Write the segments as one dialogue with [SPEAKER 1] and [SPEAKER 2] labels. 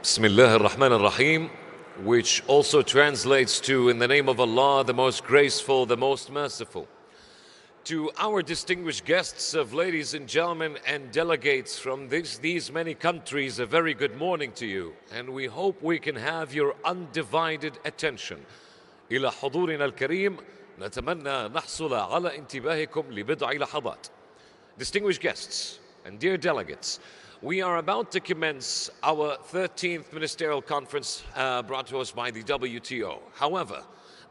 [SPEAKER 1] Bismillah ar-Rahman ar-Rahim, which also translates to, in the name of Allah, the most graceful, the most merciful. To our distinguished guests of ladies and gentlemen and delegates from these many countries, a very good morning to you. And we hope we can have your undivided attention. إلى حضورنا الكريم نتمنى نحصل على انتباهكم لبضع لحظات. Distinguished guests and dear delegates, we are about to commence our 13th ministerial conference brought to us by the WTO. However,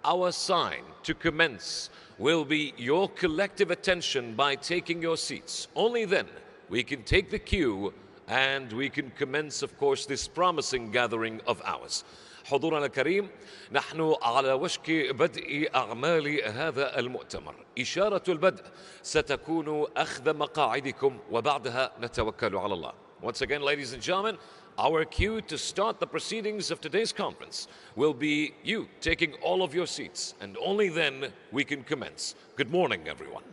[SPEAKER 1] our sign to commence will be your collective attention by taking your seats. Only then we can take the cue and we can commence, of course, this promising gathering of ours. حضورنا الكريم، نحن على وشك بدء أعمال هذا المؤتمر. إشارة البدء ستكون أخذ مقاعدكم وبعدها نتوكل على الله. Once again, ladies and gentlemen, our cue to start the proceedings of today's conference will be you taking all of your seats, and only then we can commence. Good morning, everyone.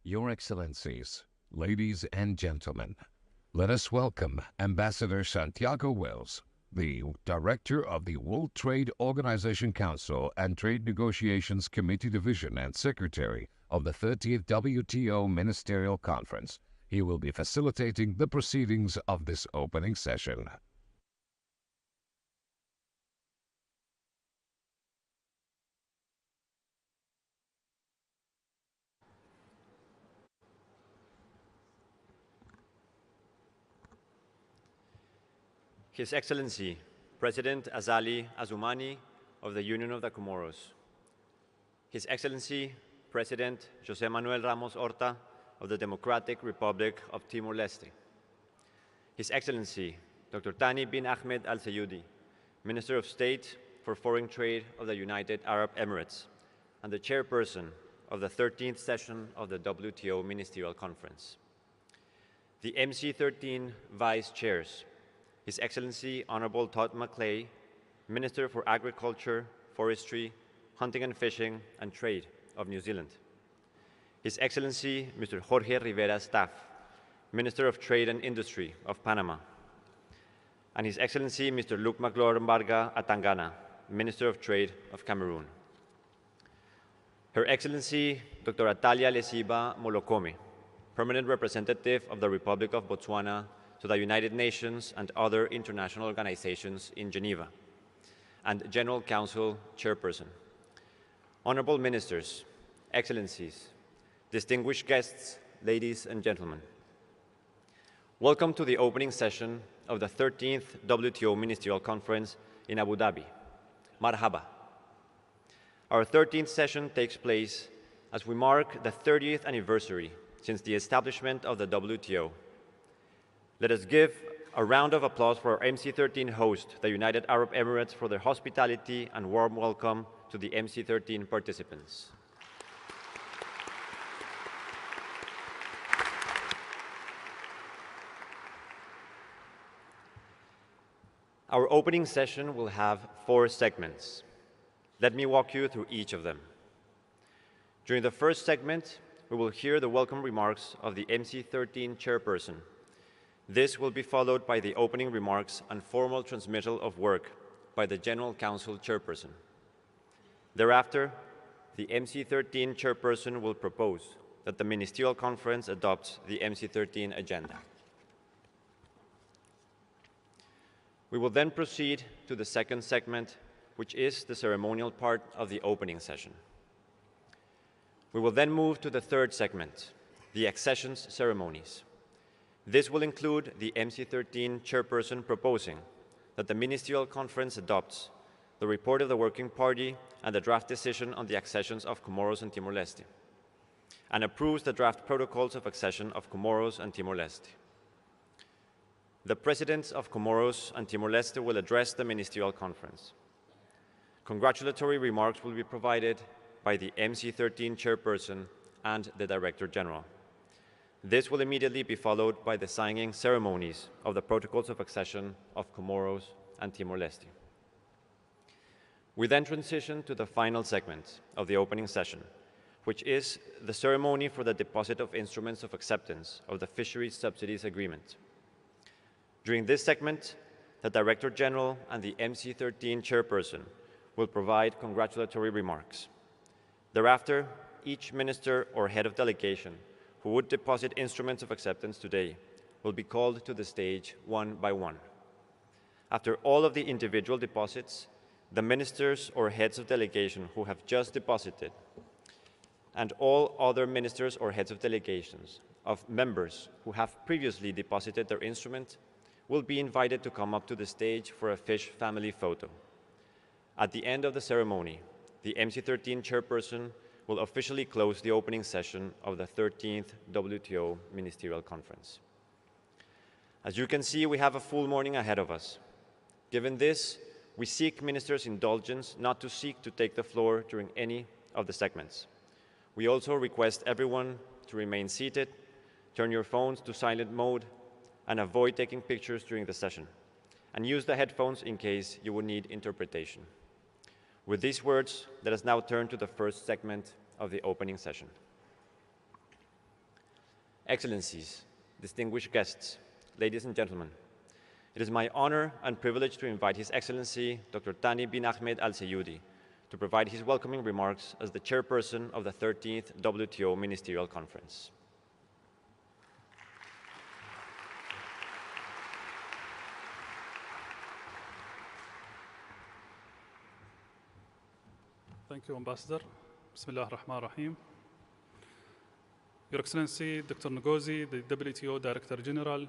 [SPEAKER 2] Your Excellencies, ladies and gentlemen, let us welcome Ambassador Santiago Wells, the Director of the World Trade Organization Council and Trade Negotiations Committee Division and Secretary of the 30th WTO Ministerial Conference. He will be facilitating the proceedings of this opening session.
[SPEAKER 3] His Excellency, President Azali Assoumani of the Union of the Comoros. His Excellency, President José Manuel Ramos Horta of the Democratic Republic of Timor-Leste. His Excellency, Dr. Thani bin Ahmed Al Sayudi, Minister of State for Foreign Trade of the United Arab Emirates and the Chairperson of the 13th session of the WTO Ministerial Conference. The MC13 Vice Chairs, His Excellency Honorable Todd McClay, Minister for Agriculture, Forestry, Hunting and Fishing and Trade of New Zealand. His Excellency Mr. Jorge Rivera Staff, Minister of Trade and Industry of Panama. And His Excellency Mr. Luke McLaurin Barga Atangana, Minister of Trade of Cameroon. Her Excellency Dr. Atalia Lesiba Molokome, Permanent Representative of the Republic of Botswana to the United Nations and other international organizations in Geneva, and General Council Chairperson. Honorable Ministers, Excellencies, distinguished guests, ladies and gentlemen. Welcome to the opening session of the 13th WTO Ministerial Conference in Abu Dhabi. Marhaba. Our 13th session takes place as we mark the 30th anniversary since the establishment of the WTO. Let us give a round of applause for our MC13 host, the United Arab Emirates, for their hospitality and warm welcome to the MC13 participants. Our opening session will have 4 segments. Let me walk you through each of them. During the first segment, we will hear the welcome remarks of the MC13 chairperson. This will be followed by the opening remarks and formal transmittal of work by the General Council chairperson. Thereafter, the MC13 chairperson will propose that the Ministerial Conference adopts the MC13 agenda. We will then proceed to the second segment, which is the ceremonial part of the opening session. We will then move to the third segment, the accessions ceremonies. This will include the MC13 chairperson proposing that the Ministerial Conference adopts the report of the Working Party and the draft decision on the accessions of Comoros and Timor-Leste, and approves the draft protocols of accession of Comoros and Timor-Leste. The presidents of Comoros and Timor-Leste will address the Ministerial Conference. Congratulatory remarks will be provided by the MC13 chairperson and the Director General. This will immediately be followed by the signing ceremonies of the protocols of accession of Comoros and Timor-Leste. We then transition to the final segment of the opening session, which is the ceremony for the deposit of instruments of acceptance of the Fisheries Subsidies Agreement. During this segment, the Director General and the MC13 chairperson will provide congratulatory remarks. Thereafter, each minister or head of delegation who would deposit instruments of acceptance today will be called to the stage one by one. After all of the individual deposits, the ministers or heads of delegation who have just deposited and all other ministers or heads of delegations of members who have previously deposited their instrument will be invited to come up to the stage for a fish family photo. At the end of the ceremony, the MC13 chairperson will officially close the opening session of the 13th WTO Ministerial Conference. As you can see, we have a full morning ahead of us. Given this, we seek ministers' indulgence not to seek to take the floor during any of the segments. We also request everyone to remain seated, turn your phones to silent mode, and avoid taking pictures during the session, and use the headphones in case you will need interpretation. With these words, let us now turn to the first segment of the opening session. Excellencies, distinguished guests, ladies and gentlemen, it is my honor and privilege to invite His Excellency Dr. Thani bin Ahmed Al Seyudi to provide his welcoming remarks as the chairperson of the 13th WTO Ministerial Conference.
[SPEAKER 4] Thank you, Ambassador. Bismillah ar-Rahman ar-Rahim. Your Excellency, Dr. Ngozi, the WTO Director General,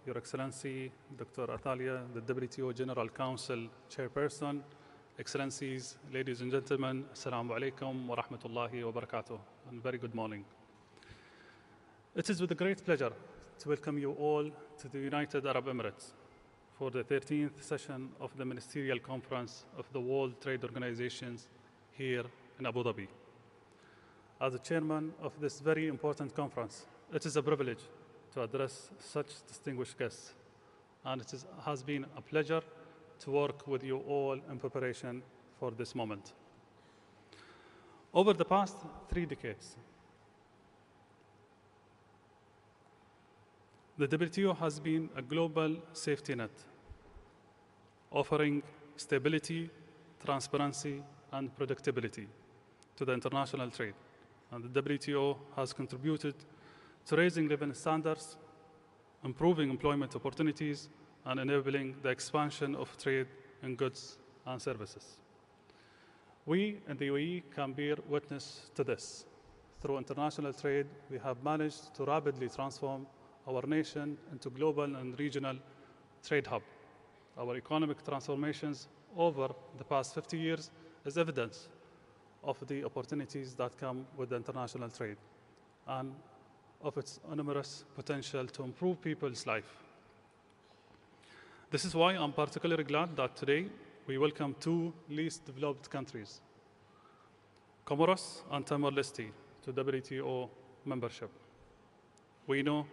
[SPEAKER 4] Your Excellency, Dr. Atalia, the WTO General Council Chairperson, Excellencies, ladies and gentlemen, Assalamu alaikum wa rahmatullahi wa barakatuh, and very good morning. It is with a great pleasure to welcome you all to the United Arab Emirates for the 13th session of the Ministerial Conference of the World Trade Organizations here in Abu Dhabi. As the chairman of this very important conference, it is a privilege to address such distinguished guests, and it has been a pleasure to work with you all in preparation for this moment. Over the past 3 decades, the WTO has been a global safety net, offering stability, transparency, and predictability to the international trade. And the WTO has contributed to raising living standards, improving employment opportunities, and enabling the expansion of trade in goods and services. We in the UAE can bear witness to this. Through international trade, we have managed to rapidly transform our nation into global and regional trade hub. Our economic transformations over the past 50 years is evidence of the opportunities that come with international trade and of its enormous potential to improve people's life. This is why I'm particularly glad that today we welcome two least developed countries, Comoros and Timor-Leste, to WTO membership. We know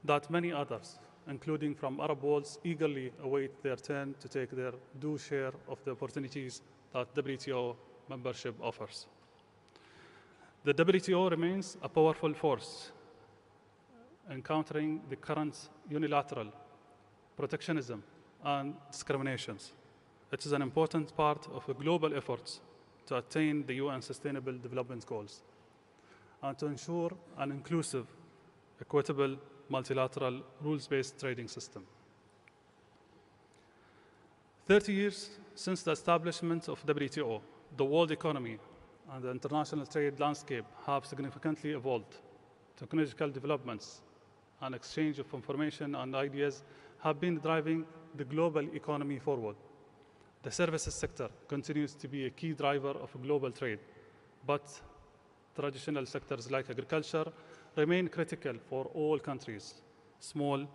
[SPEAKER 4] that many others, including from Arab worlds, eagerly await their turn to take their due share of the opportunities that WTO membership offers. The WTO remains a powerful force in countering the current unilateral protectionism and discriminations. It is an important part of a global effort to attain the UN Sustainable Development Goals and to ensure an inclusive, equitable, multilateral, rules-based trading system. 30 years since the establishment of WTO, the world economy and the international trade landscape have significantly evolved. Technological developments and exchange of information and ideas have been driving the global economy forward. The services sector continues to be a key driver of global trade, but traditional sectors like agriculture remain critical for all countries, small,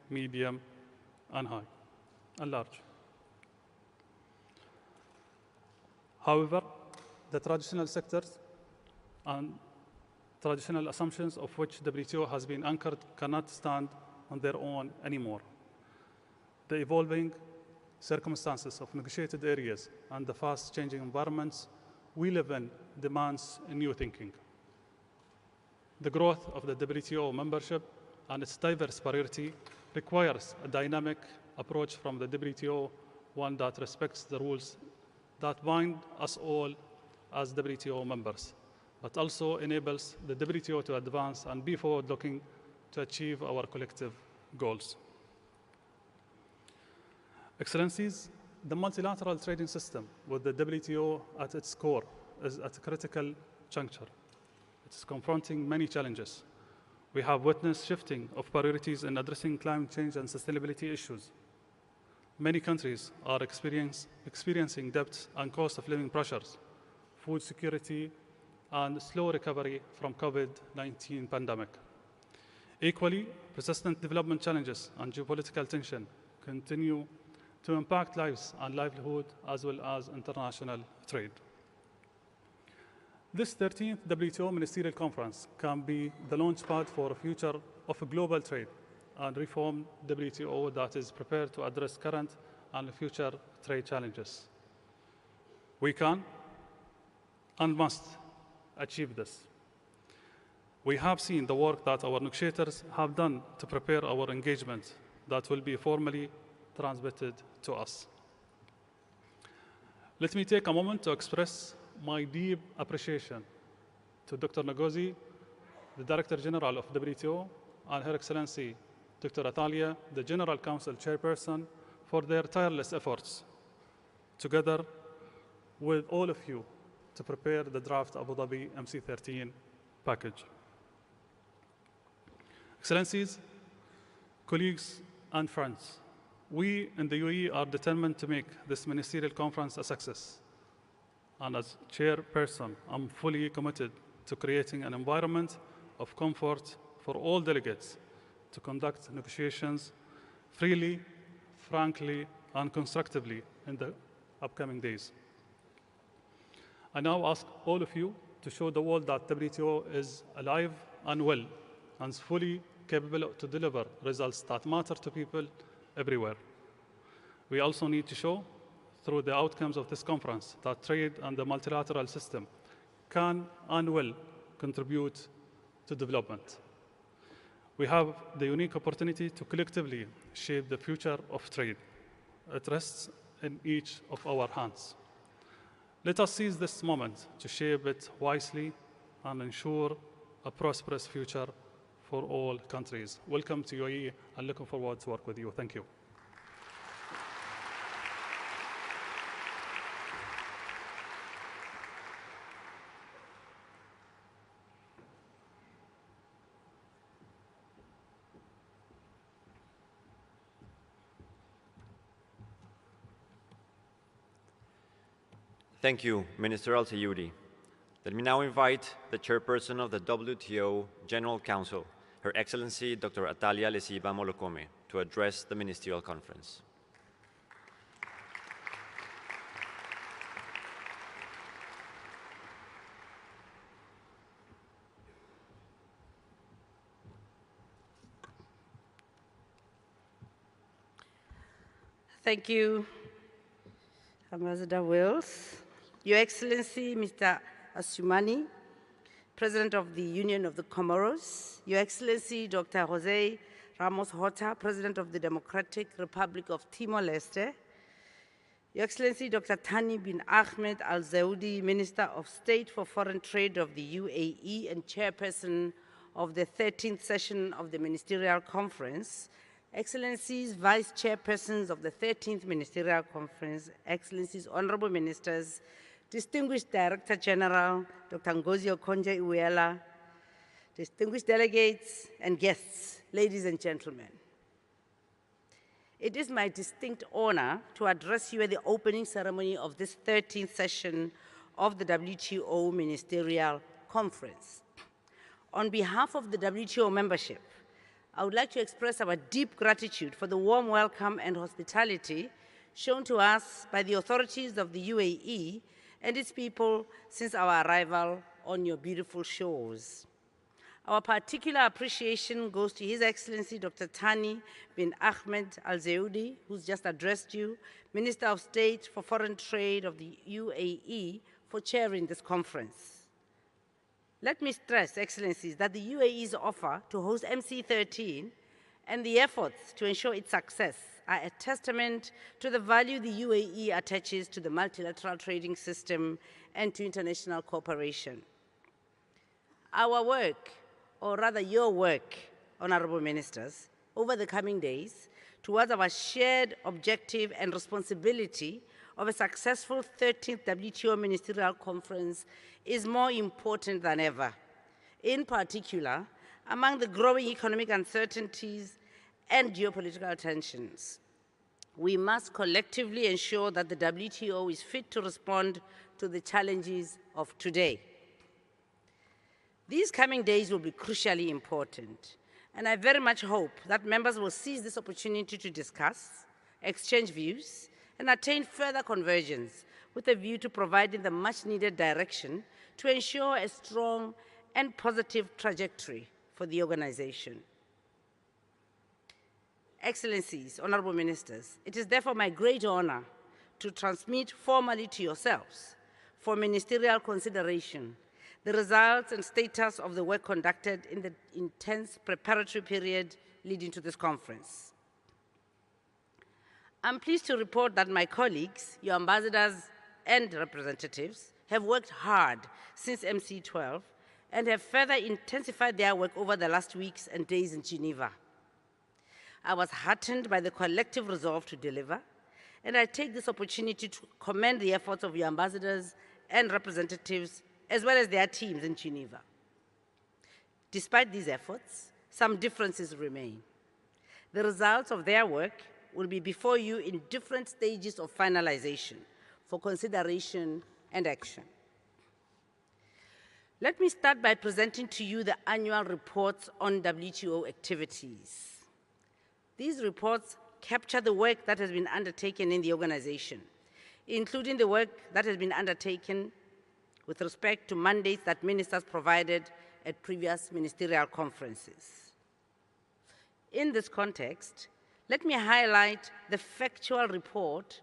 [SPEAKER 4] medium, and high, and large. However, the traditional sectors and traditional assumptions of which WTO has been anchored cannot stand on their own anymore. The evolving circumstances of negotiated areas and the fast-changing environments we live in demands new thinking. The growth of the WTO membership and its diverse priority requires a dynamic approach from the WTO, one that respects the rules that bind us all as WTO members, but also enables the WTO to advance and be forward-looking to achieve our collective goals. Excellencies, the multilateral trading system with the WTO at its core is at a critical juncture. It is confronting many challenges. We have witnessed shifting of priorities in addressing climate change and sustainability issues. Many countries are experiencing debt and cost of living pressures, food security, and slow recovery from COVID-19 pandemic. Equally, persistent development challenges and geopolitical tension continue to impact lives and livelihood as well as international trade. This 13th WTO Ministerial Conference can be the launchpad for a future of a global trade and reformed WTO that is prepared to address current and future trade challenges. We can and must achieve this. We have seen the work that our negotiators have done to prepare our engagement that will be formally transmitted to us. Let me take a moment to express my deep appreciation to Dr. Ngozi, the Director General of WTO, and Her Excellency Dr. Atalia, the General Council Chairperson, for their tireless efforts, together with all of you, to prepare the draft Abu Dhabi MC13 package. Excellencies, colleagues, and friends, we in the UAE are determined to make this ministerial conference a success. And as chairperson, I'm fully committed to creating an environment of comfort for all delegates to conduct negotiations freely, frankly, and constructively in the upcoming days. I now ask all of you to show the world that WTO is alive and well and is fully capable to deliver results that matter to people everywhere. We also need to show through the outcomes of this conference that trade and the multilateral system can and will contribute to development. We have the unique opportunity to collectively shape the future of trade. It rests in each of our hands. Let us seize this moment to shape it wisely and ensure a prosperous future for all countries. Welcome to UAE and looking forward to work with you. Thank you.
[SPEAKER 3] Thank you, Minister Al-Sayudi. Let me now invite the chairperson of the WTO General Council, Her Excellency Dr. Atalia Lesiba Molokome, to address the ministerial conference.
[SPEAKER 5] Thank you, Ambassador Wills. Your Excellency, Mr. Asumani, President of the Union of the Comoros, Your Excellency, Dr. Jose Ramos Horta, President of the Democratic Republic of Timor-Leste, Your Excellency, Dr. Thani bin Ahmed Al Zaoudi, Minister of State for Foreign Trade of the UAE and Chairperson of the 13th session of the Ministerial Conference, Excellencies, Vice Chairpersons of the 13th Ministerial Conference, Excellencies, Honorable Ministers, Distinguished Director General, Dr. Ngozi Okonjo-Iweala, distinguished delegates and guests, ladies and gentlemen. It is my distinct honor to address you at the opening ceremony of this 13th session of the WTO Ministerial Conference. On behalf of the WTO membership, I would like to express our deep gratitude for the warm welcome and hospitality shown to us by the authorities of the UAE and its people since our arrival on your beautiful shores. Our particular appreciation goes to His Excellency Dr. Thani bin Ahmed Al Zaoudi, who's just addressed you, Minister of State for Foreign Trade of the UAE, for chairing this conference. Let me stress, Excellencies, that the UAE's offer to host MC13 and the efforts to ensure its success are a testament to the value the UAE attaches to the multilateral trading system and to international cooperation. Our work, or rather your work, Honorable Ministers, over the coming days towards our shared objective and responsibility of a successful 13th WTO Ministerial Conference is more important than ever. In particular, among the growing economic uncertainties and geopolitical tensions, we must collectively ensure that the WTO is fit to respond to the challenges of today. These coming days will be crucially important, and I very much hope that members will seize this opportunity to discuss, exchange views, and attain further convergence with a view to providing the much-needed direction to ensure a strong and positive trajectory for the organization. Excellencies, Honorable Ministers, it is therefore my great honor to transmit formally to yourselves for ministerial consideration the results and status of the work conducted in the intense preparatory period leading to this conference. I'm pleased to report that my colleagues, your ambassadors and representatives, have worked hard since MC12 and have further intensified their work over the last weeks and days in Geneva. I was heartened by the collective resolve to deliver, and I take this opportunity to commend the efforts of your ambassadors and representatives, as well as their teams in Geneva. Despite these efforts, some differences remain. The results of their work will be before you in different stages of finalization for consideration and action. Let me start by presenting to you the annual reports on WTO activities. These reports capture the work that has been undertaken in the organization, including the work that has been undertaken with respect to mandates that ministers provided at previous ministerial conferences. In this context, let me highlight the factual report,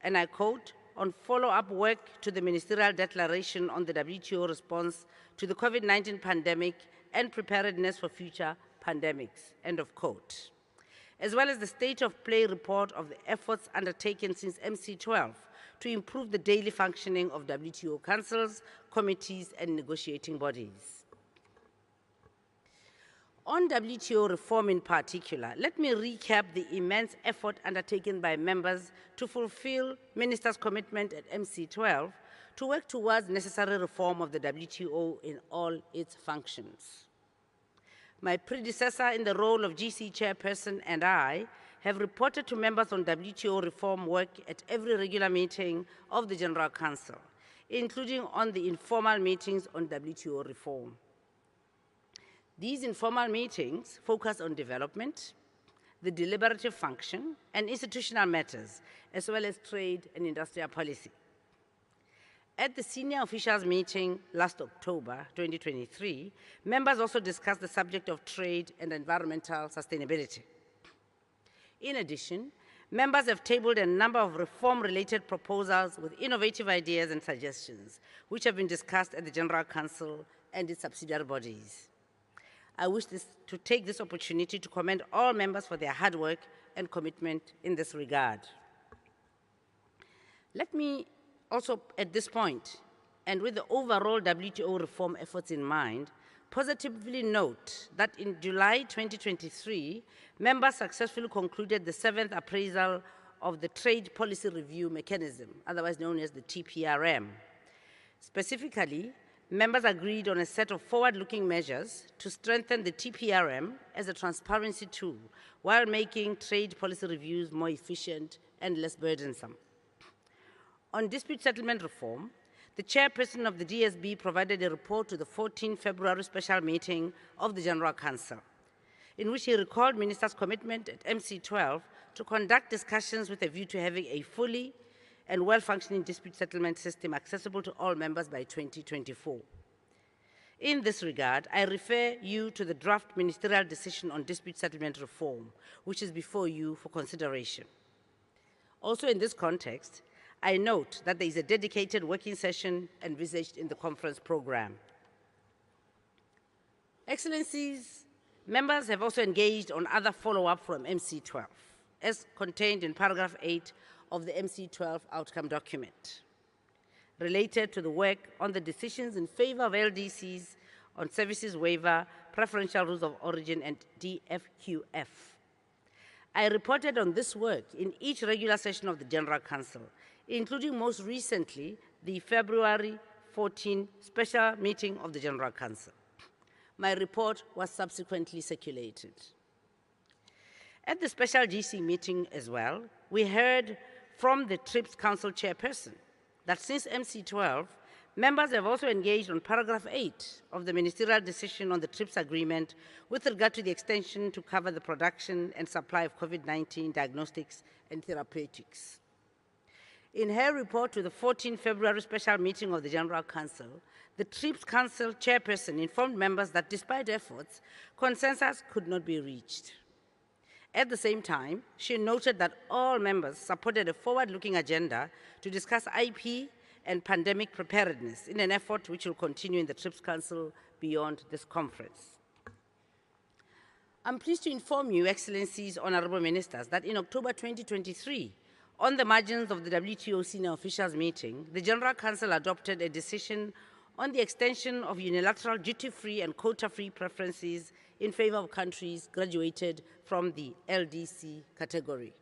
[SPEAKER 5] and I quote, on follow-up work to the ministerial declaration on the WTO response to the COVID-19 pandemic and preparedness for future pandemics, end of quote, as well as the state of play report of the efforts undertaken since MC12 to improve the daily functioning of WTO councils, committees, and negotiating bodies. On WTO reform in particular, let me recap the immense effort undertaken by members to fulfill ministers' commitment at MC12 to work towards necessary reform of the WTO in all its functions. My predecessor in the role of GC chairperson and I have reported to members on WTO reform work at every regular meeting of the General Council, including on the informal meetings on WTO reform. These informal meetings focus on development, the deliberative function, and institutional matters, as well as trade and industrial policy. At the senior officials meeting last October 2023, members also discussed the subject of trade and environmental sustainability. In addition, members have tabled a number of reform-related proposals with innovative ideas and suggestions, which have been discussed at the General Council and its subsidiary bodies. I wish to take this opportunity to commend all members for their hard work and commitment in this regard. Let me also, at this point, and with the overall WTO reform efforts in mind, positively note that in July 2023, members successfully concluded the 7th appraisal of the Trade Policy Review Mechanism, otherwise known as the TPRM. Specifically, members agreed on a set of forward-looking measures to strengthen the TPRM as a transparency tool while making trade policy reviews more efficient and less burdensome. On dispute settlement reform, the chairperson of the DSB provided a report to the 14 February special meeting of the General Council, in which he recalled ministers' commitment at MC12 to conduct discussions with a view to having a fully and well-functioning dispute settlement system accessible to all members by 2024. In this regard, I refer you to the draft ministerial decision on dispute settlement reform, which is before you for consideration. Also in this context, I note that there is a dedicated working session envisaged in the conference program. Excellencies, members have also engaged on other follow-up from MC12, as contained in paragraph 8 of the MC12 outcome document, related to the work on the decisions in favor of LDCs on services waiver, preferential rules of origin, and DFQF. I reported on this work in each regular session of the General Council, including most recently the February 14 special meeting of the General Council. My report was subsequently circulated. At the special GC meeting as well, we heard from the TRIPS Council chairperson that since MC12, members have also engaged on paragraph 8 of the ministerial decision on the TRIPS agreement with regard to the extension to cover the production and supply of COVID-19 diagnostics and therapeutics. In her report to the 14 February special meeting of the General Council, the TRIPS Council chairperson informed members that despite efforts, consensus could not be reached. At the same time, she noted that all members supported a forward-looking agenda to discuss IP and pandemic preparedness in an effort which will continue in the TRIPS Council beyond this conference. I'm pleased to inform you, Excellencies, Honorable Ministers, that in October 2023, on the margins of the WTO senior officials meeting, the General Council adopted a decision on the extension of unilateral duty-free and quota-free preferences in favor of countries graduated from the LDC category.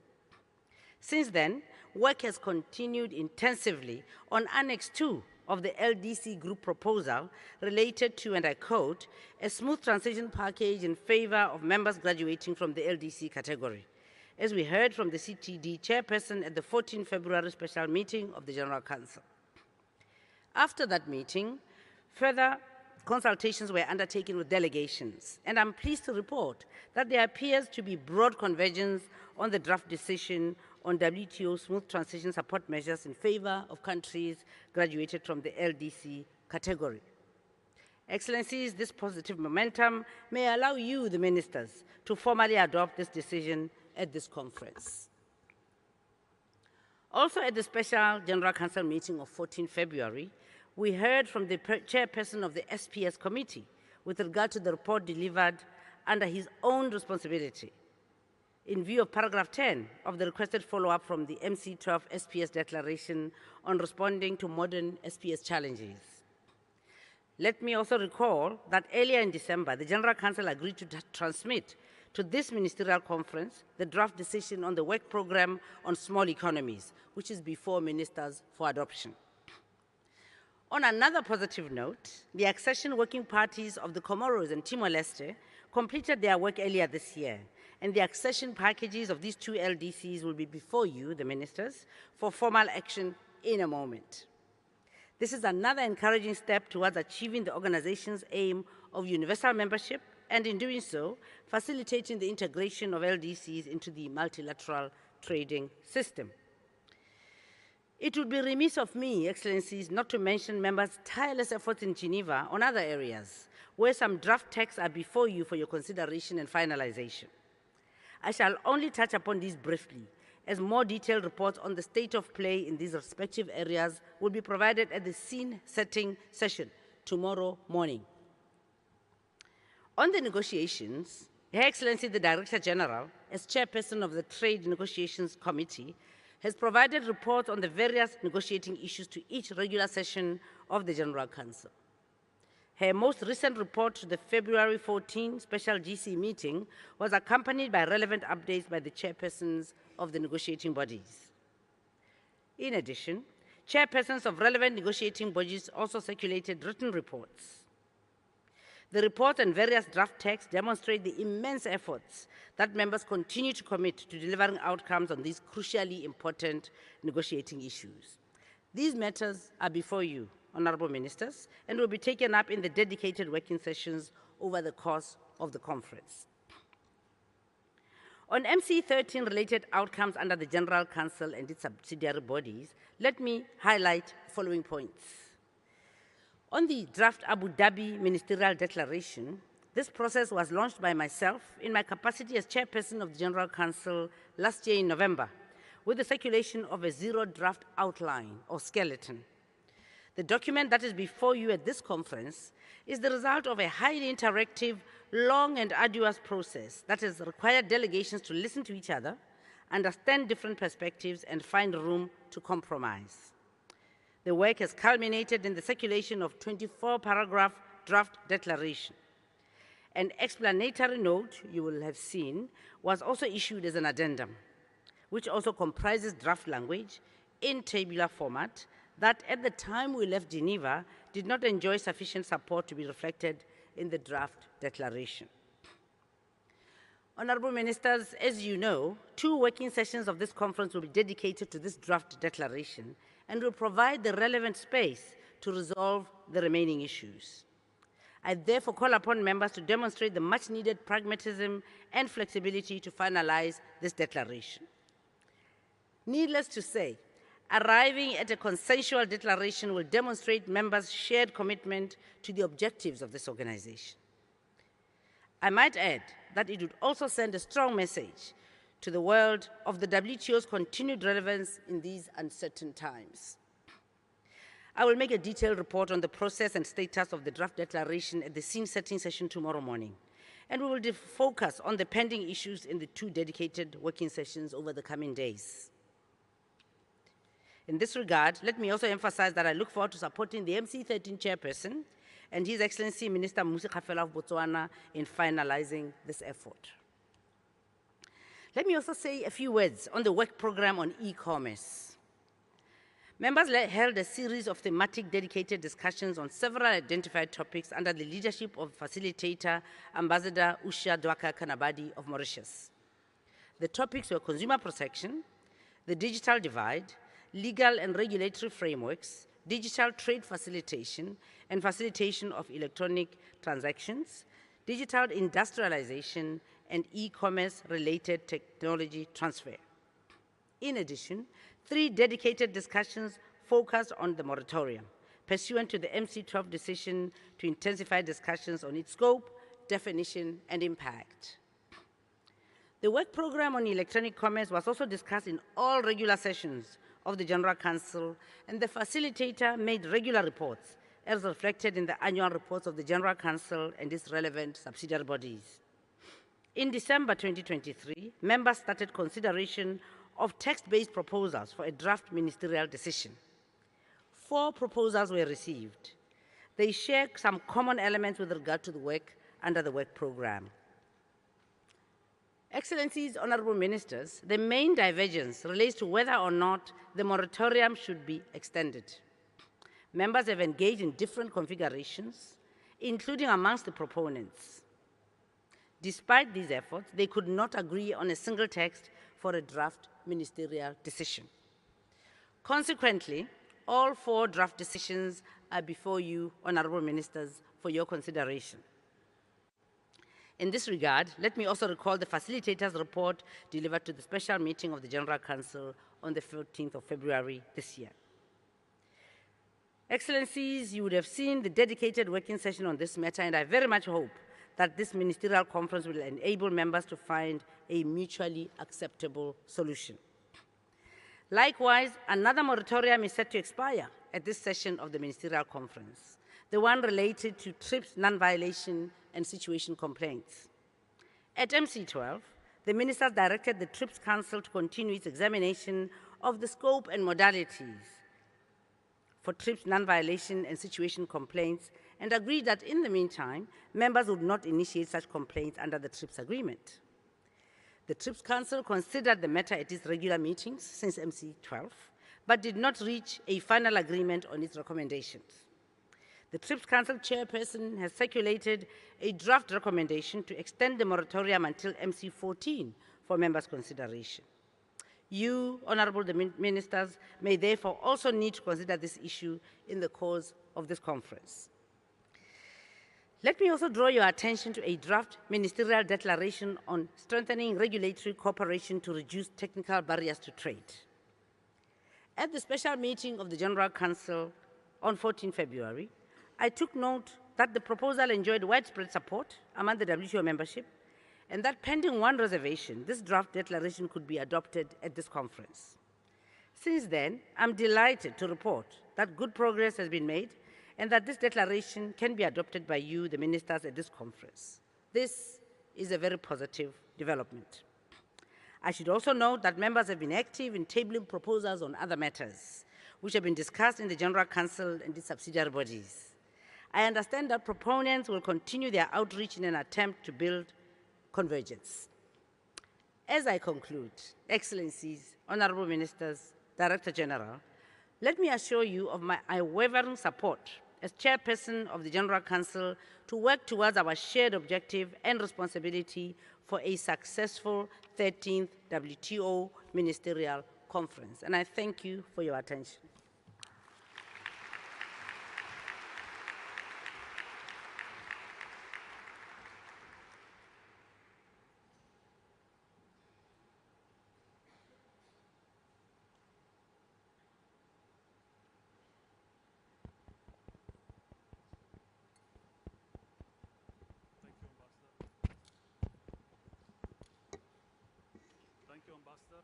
[SPEAKER 5] Since then, work has continued intensively on Annex 2 of the LDC group proposal related to, and I quote, a smooth transition package in favor of members graduating from the LDC category, as we heard from the CTD chairperson at the 14 February special meeting of the General Council. After that meeting, further consultations were undertaken with delegations, and I'm pleased to report that there appears to be broad convergence on the draft decision on WTO smooth transition support measures in favor of countries graduated from the LDC category. Excellencies, this positive momentum may allow you, the ministers, to formally adopt this decision at this conference. Also at the special General Council meeting of 14 February, we heard from the chairperson of the SPS committee with regard to the report delivered under his own responsibility in view of paragraph 10 of the requested follow-up from the MC12 SPS declaration on responding to modern SPS challenges. Let me also recall that earlier in December, the General Council agreed to transmit to this ministerial conference the draft decision on the work program on small economies, which is before ministers for adoption. On another positive note, the accession working parties of the Comoros and Timor-Leste completed their work earlier this year, and the accession packages of these two LDCs will be before you, the ministers, for formal action in a moment. This is another encouraging step towards achieving the organization's aim of universal membership, and in doing so, facilitating the integration of LDCs into the multilateral trading system. It would be remiss of me, Excellencies, not to mention members' tireless efforts in Geneva on other areas, where some draft texts are before you for your consideration and finalization. I shall only touch upon these briefly, as more detailed reports on the state of play in these respective areas will be provided at the scene-setting session tomorrow morning. On the negotiations, Her Excellency the Director General, as chairperson of the Trade Negotiations Committee, has provided reports on the various negotiating issues to each regular session of the General Council. Her most recent report to the February 14 special GC meeting was accompanied by relevant updates by the chairpersons of the negotiating bodies. In addition, chairpersons of relevant negotiating bodies also circulated written reports. The report and various draft texts demonstrate the immense efforts that members continue to commit to delivering outcomes on these crucially important negotiating issues. These matters are before you, Honorable Ministers, and will be taken up in the dedicated working sessions over the course of the conference. On MC13 related outcomes under the General Council and its subsidiary bodies, let me highlight the following points. On the draft Abu Dhabi Ministerial Declaration, this process was launched by myself in my capacity as chairperson of the General Council last year in November, with the circulation of a zero draft outline or skeleton. The document that is before you at this conference is the result of a highly interactive, long and arduous process that has required delegations to listen to each other, understand different perspectives, and find room to compromise. The work has culminated in the circulation of 24-paragraph draft declaration. An explanatory note, you will have seen, was also issued as an addendum, which also comprises draft language in tabular format that at the time we left Geneva did not enjoy sufficient support to be reflected in the draft declaration. Honorable Ministers, as you know, 2 working sessions of this conference will be dedicated to this draft declaration and will provide the relevant space to resolve the remaining issues. I therefore call upon members to demonstrate the much-needed pragmatism and flexibility to finalize this declaration. Needless to say, arriving at a consensual declaration will demonstrate members' shared commitment to the objectives of this organization. I might add that it would also send a strong message to the world of the WTO's continued relevance in these uncertain times. I will make a detailed report on the process and status of the draft declaration at the scene-setting session tomorrow morning, and we will focus on the pending issues in the 2 dedicated working sessions over the coming days. In this regard, let me also emphasize that I look forward to supporting the MC13 chairperson and His Excellency Minister Mmusi Kgafela of Botswana in finalizing this effort. Let me also say a few words on the work program on e-commerce. Members held a series of thematic dedicated discussions on several identified topics under the leadership of facilitator Ambassador Usha Dwaka Kanabadi of Mauritius. The topics were consumer protection, the digital divide, legal and regulatory frameworks, digital trade facilitation and facilitation of electronic transactions, digital industrialization, and e-commerce related technology transfer. In addition, 3 dedicated discussions focused on the moratorium, pursuant to the MC12 decision to intensify discussions on its scope, definition, and impact. The work program on electronic commerce was also discussed in all regular sessions of the General Council, and the facilitator made regular reports as reflected in the annual reports of the General Council and its relevant subsidiary bodies. In December 2023, members started consideration of text-based proposals for a draft ministerial decision. 4 proposals were received. They share some common elements with regard to the work under the work program. Excellencies, Honorable Ministers, the main divergence relates to whether or not the moratorium should be extended. Members have engaged in different configurations, including amongst the proponents. Despite these efforts, they could not agree on a single text for a draft ministerial decision. Consequently, All 4 draft decisions are before you, Honorable Ministers, for your consideration. In this regard, let me also recall the facilitator's report delivered to the special meeting of the General Council on the 14th of February this year. Excellencies, you would have seen the dedicated working session on this matter, and I very much hope that this ministerial conference will enable members to find a mutually acceptable solution. Likewise, another moratorium is set to expire at this session of the ministerial conference, the one related to TRIPS non-violation and situation complaints. At MC12, the ministers directed the TRIPS Council to continue its examination of the scope and modalities for TRIPS non-violation and situation complaints, and agreed that in the meantime, members would not initiate such complaints under the TRIPS agreement. The TRIPS Council considered the matter at its regular meetings since MC12, but did not reach a final agreement on its recommendations. The TRIPS Council chairperson has circulated a draft recommendation to extend the moratorium until MC14 for members' consideration. You, Honorable Ministers, may therefore also need to consider this issue in the course of this conference. Let me also draw your attention to a draft ministerial declaration on strengthening regulatory cooperation to reduce technical barriers to trade. At the special meeting of the General Council on 14 February, I took note that the proposal enjoyed widespread support among the WTO membership, and that pending one reservation, this draft declaration could be adopted at this conference. Since then, I'm delighted to report that good progress has been made and that this declaration can be adopted by you, the ministers, at this conference. This is a very positive development. I should also note that members have been active in tabling proposals on other matters, which have been discussed in the General Council and its subsidiary bodies. I understand that proponents will continue their outreach in an attempt to build convergence. As I conclude, Excellencies, Honorable Ministers, Director General, let me assure you of my unwavering support as Chairperson of the General Council to work towards our shared objective and responsibility for a successful 13th WTO Ministerial Conference. And I thank you for your attention.
[SPEAKER 4] Thank you, Ambassador.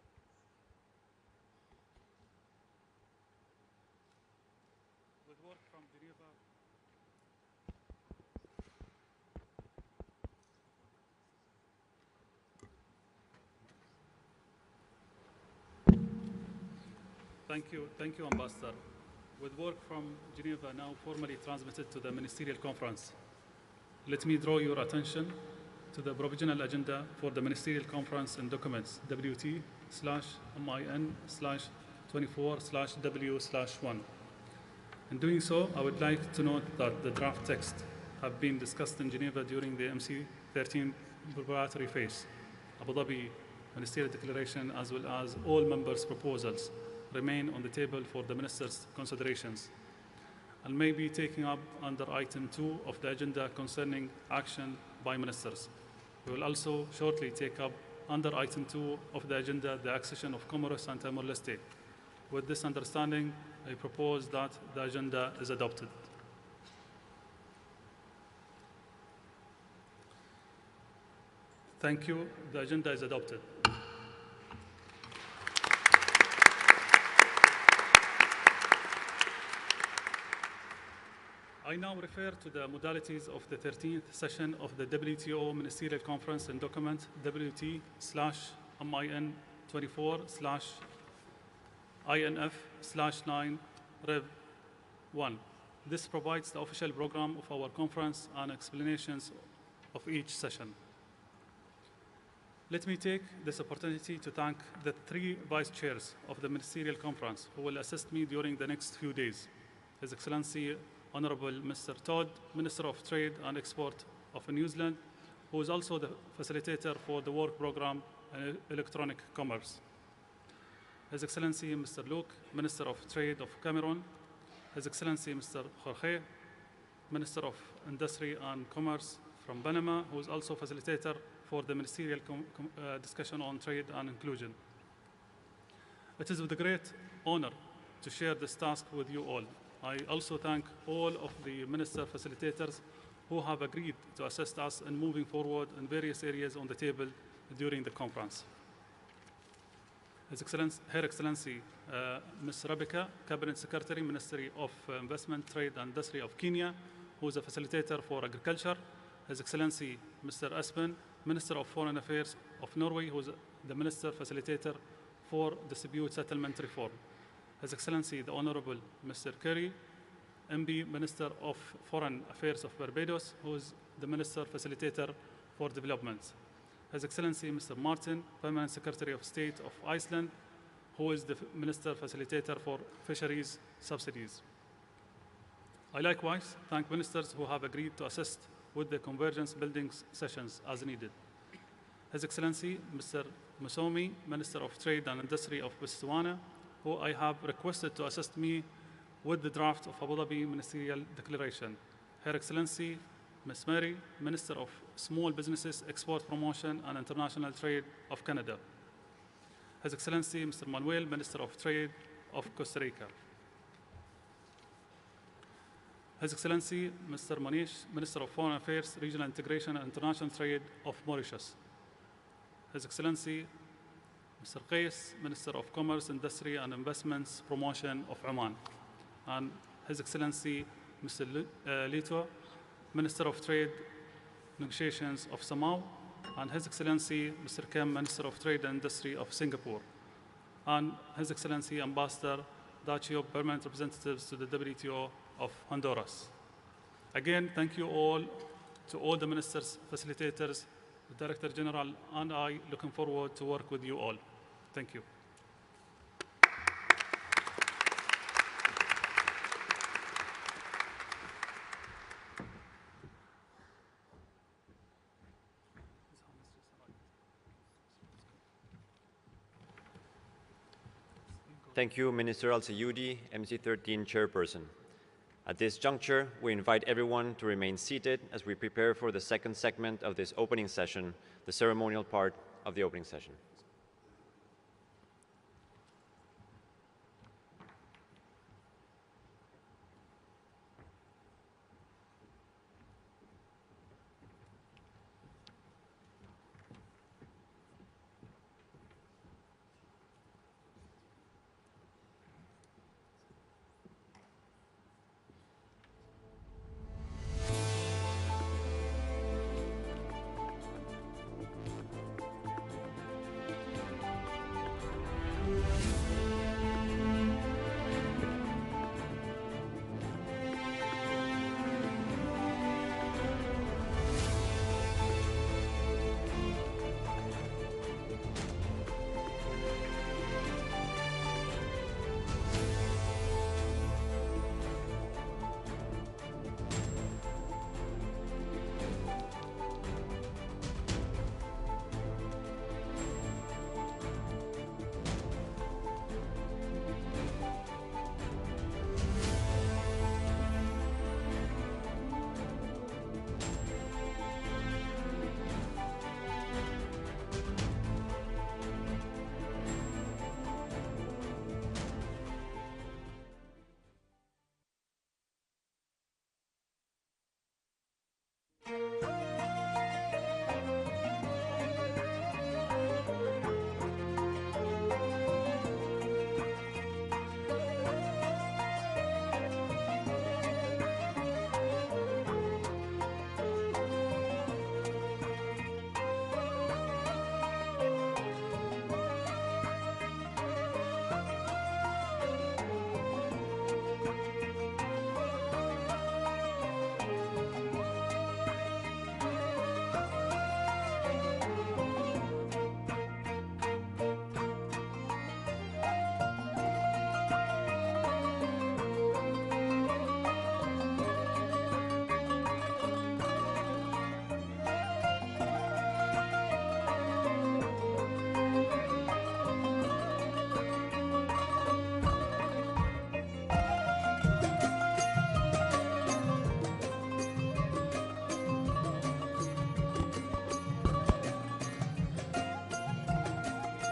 [SPEAKER 4] With work from Geneva, Thank you, Ambassador. With work from Geneva now formally transmitted to the Ministerial Conference, let me draw your attention to the provisional agenda for the Ministerial Conference and documents WT/MIN/24/W/1. In doing so, I would like to note that the draft text have been discussed in Geneva during the MC13 preparatory phase. Abu Dhabi Ministerial Declaration, as well as all members' proposals, remain on the table for the Ministers' considerations and may be taken up under item 2 of the agenda concerning action by Ministers. We will also shortly take up under item 2 of the agenda the accession of Comoros and Timor-Leste. With this understanding, I propose that the agenda is adopted. Thank you. The agenda is adopted. I now refer to the modalities of the 13th session of the WTO Ministerial Conference and document WT/MIN24/INF/9 Rev 1. This provides the official program of our conference and explanations of each session. Let me take this opportunity to thank the 3 vice chairs of the Ministerial Conference who will assist me during the next few days. His Excellency Honorable Mr. Todd, Minister of Trade and Export of New Zealand, who is also the facilitator for the work program and electronic commerce. His Excellency Mr. Luke, Minister of Trade of Cameroon, His Excellency Mr. Jorge, Minister of Industry and Commerce from Panama, who is also facilitator for the ministerial discussion on trade and inclusion. It is with a great honor to share this task with you all. I also thank all of the minister facilitators who have agreed to assist us in moving forward in various areas on the table during the conference. Her Excellency, Ms. Rebecca, Cabinet Secretary, Ministry of Investment, Trade and Industry of Kenya, who is a facilitator for agriculture. His Excellency, Mr. Espen, Minister of Foreign Affairs of Norway, who is the Minister Facilitator for Dispute Settlement Reform. His Excellency, the Honorable Mr. Kerry, MB, Minister of Foreign Affairs of Barbados, who is the Minister Facilitator for Development. His Excellency Mr. Martin, Permanent Secretary of State of Iceland, who is the Minister Facilitator for Fisheries Subsidies. I likewise thank ministers who have agreed to assist with the convergence building sessions as needed. His Excellency Mr. Musomi, Minister of Trade and Industry of Botswana, who I have requested to assist me with the draft of Abu Dhabi Ministerial Declaration. Her Excellency Ms. Mary, Minister of Small Businesses, Export Promotion and International Trade of Canada. His Excellency Mr. Manuel, Minister of Trade of Costa Rica. His Excellency Mr. Manish, Minister of Foreign Affairs, Regional Integration and International Trade of Mauritius. His Excellency Mr. Qais, Minister of Commerce, Industry and Investments Promotion of Oman. And His Excellency Mr. Lito, Minister of Trade Negotiations of Samau, and His Excellency Mr. Kem, Minister of Trade and Industry of Singapore, and His Excellency Ambassador Dachio, Permanent Representatives to the WTO of Honduras. Again, thank you all to all the ministers, facilitators, the Director General, and I looking forward to work with you all. Thank you.
[SPEAKER 3] Thank you, Minister Al-Sayudi, MC13 Chairperson. At this juncture, we invite everyone to remain seated as we prepare for the second segment of this opening session, the ceremonial part of the opening session.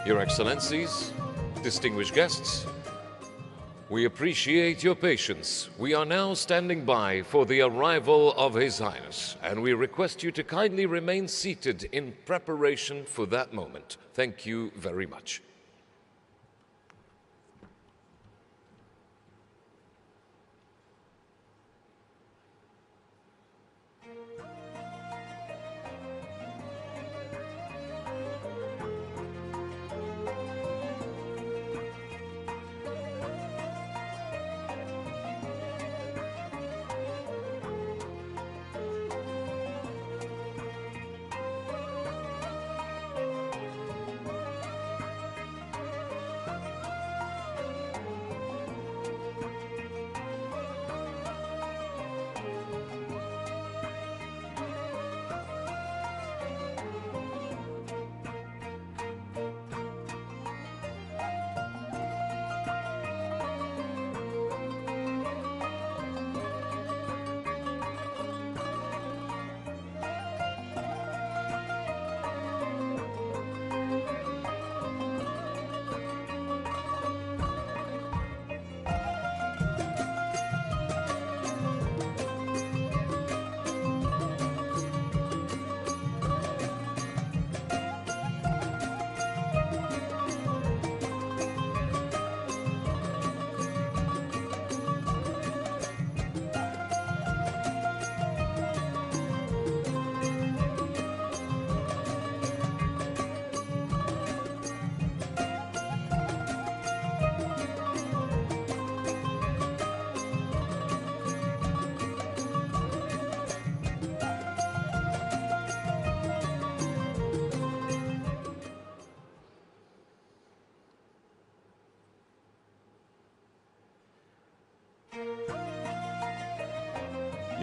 [SPEAKER 1] Your Excellencies, distinguished guests, we appreciate your patience. We are now standing by for the arrival of His Highness, and we request you to kindly remain seated in preparation for that moment. Thank you very much.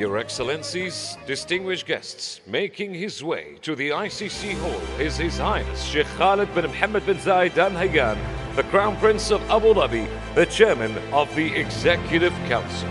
[SPEAKER 1] Your Excellencies, distinguished guests, making his way to the ICC Hall is His Highness Sheikh Khalid bin Mohammed bin Zayed Al Nahyan, the Crown Prince of Abu Dhabi, the Chairman of the Executive Council.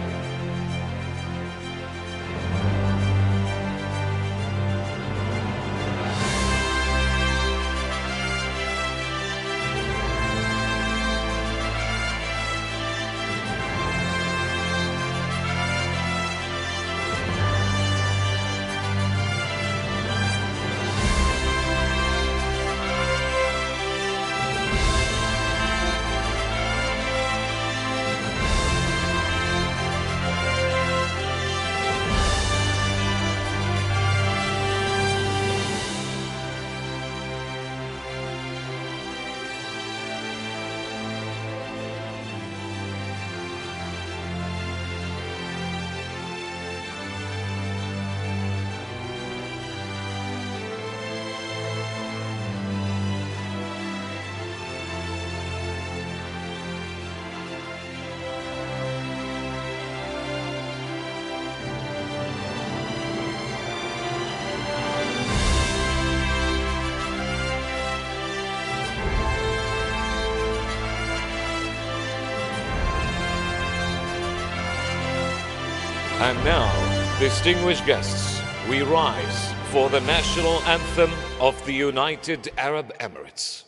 [SPEAKER 1] And now, distinguished guests, we rise for the national anthem of the United Arab Emirates.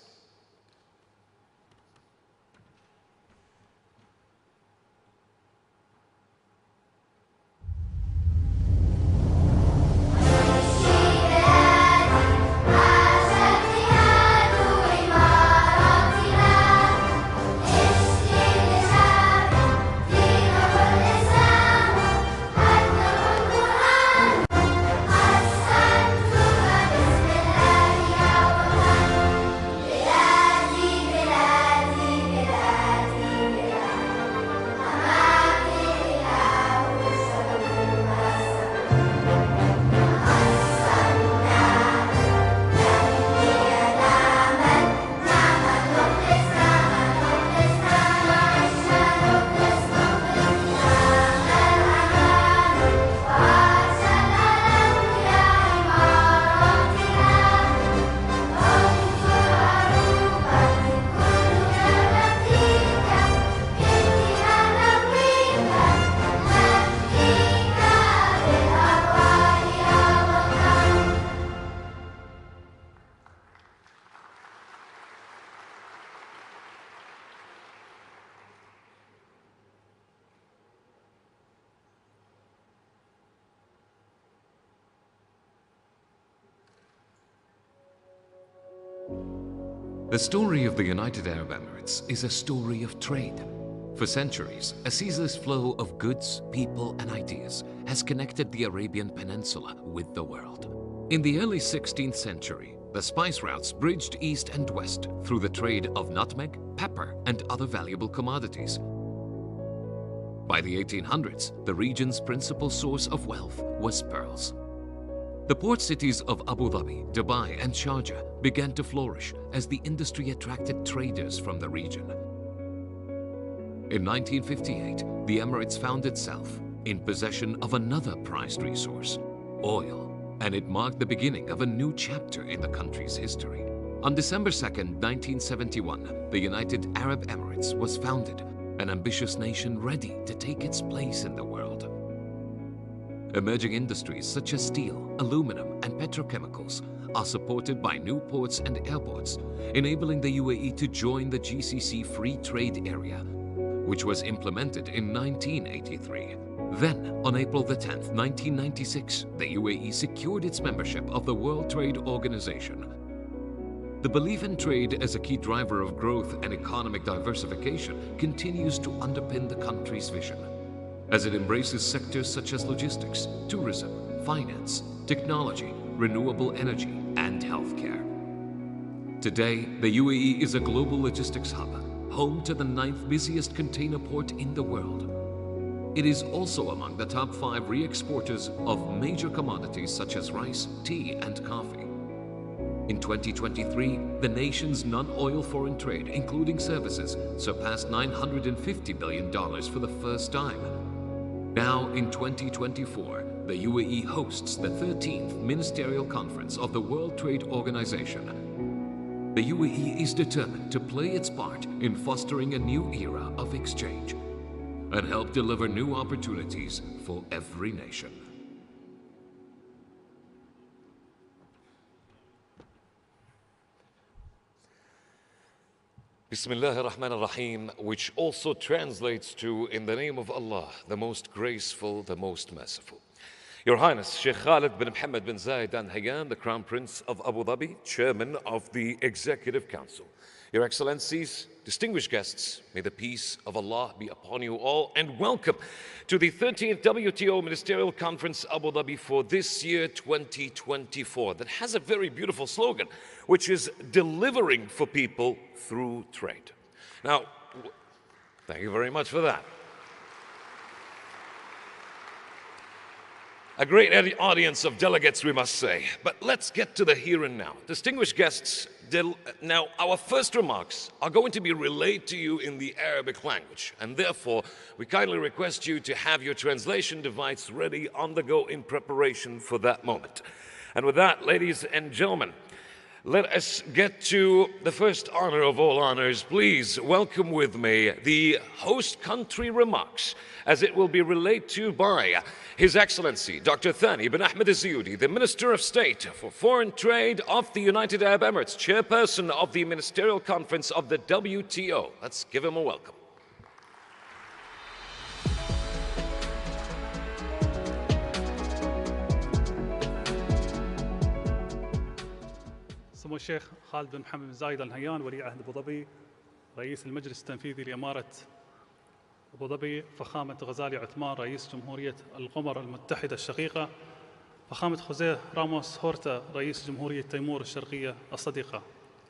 [SPEAKER 2] The story of the United Arab Emirates is a story of trade. For centuries, a ceaseless flow of goods, people, and ideas has connected the Arabian Peninsula with the world. In the early 16th century, the spice routes bridged east and west through the trade of nutmeg, pepper, and other valuable commodities. By the 1800s, the region's principal source of wealth was pearls. The port cities of Abu Dhabi, Dubai, and Sharjah began to flourish as the industry attracted traders from the region. In 1958, the Emirates found itself in possession of another prized resource, oil, and it marked the beginning of a new chapter in the country's history. On December 2, 1971, the United Arab Emirates was founded, an ambitious nation ready to take its place in the world. Emerging industries such as steel, aluminum, and petrochemicals are supported by new ports and airports, enabling the UAE to join the GCC Free Trade Area, which was implemented in 1983. Then, on April 10, 1996, the UAE secured its membership of the World Trade Organization. The belief in trade as a key driver of growth and economic diversification continues to underpin the country's vision, as it embraces sectors such as logistics, tourism, finance, technology, renewable energy, and healthcare. Today, the UAE is a global logistics hub, home to the 9th busiest container port in the world. It is also among the top 5 re-exporters of major commodities such as rice, tea, and coffee. In 2023, the nation's non-oil foreign trade, including services, surpassed $950 billion for the first time. Now, in 2024, the UAE hosts the 13th Ministerial Conference of the World Trade Organization. The UAE is determined to play its part in fostering a new era of exchange and help deliver new opportunities for every nation.
[SPEAKER 1] Bismillah ar-Rahman ar-Rahim, which also translates to, in the name of Allah, the most graceful, the most merciful. Your Highness, Sheikh Khalid bin Mohammed bin Zayed Al Nahyan, the Crown Prince of Abu Dhabi, Chairman of the Executive Council. Your Excellencies, distinguished guests, may the peace of Allah be upon you all, and welcome to the 13th WTO Ministerial Conference Abu Dhabi for this year 2024 that has a very beautiful slogan, which is delivering for people through trade. Now, thank you very much for that. A great audience of delegates, we must say. But let's get to the here and now. Distinguished guests, now our first remarks are going to be relayed to you in the Arabic language, and therefore we kindly request you to have your translation device ready on the go in preparation for that moment. And with that, ladies and gentlemen, let us get to the first honor of all honors. Please welcome with me the host country remarks, as it will be relayed to you by His Excellency Dr. Thani bin Ahmed Al-Ziyudi, the Minister of State for Foreign Trade of the United Arab Emirates, Chairperson of the Ministerial Conference of the WTO. Let's give him a welcome.
[SPEAKER 4] سمو الشيخ خالد بن محمد بن زايد النهيان ولي عهد ابو ظبي رئيس المجلس التنفيذي لاماره ابو ظبي، فخامه غزالي عثمان رئيس جمهوريه القمر المتحده الشقيقه، فخامه خوزيه راموس هورتا رئيس جمهوريه تيمور الشرقيه الصديقه،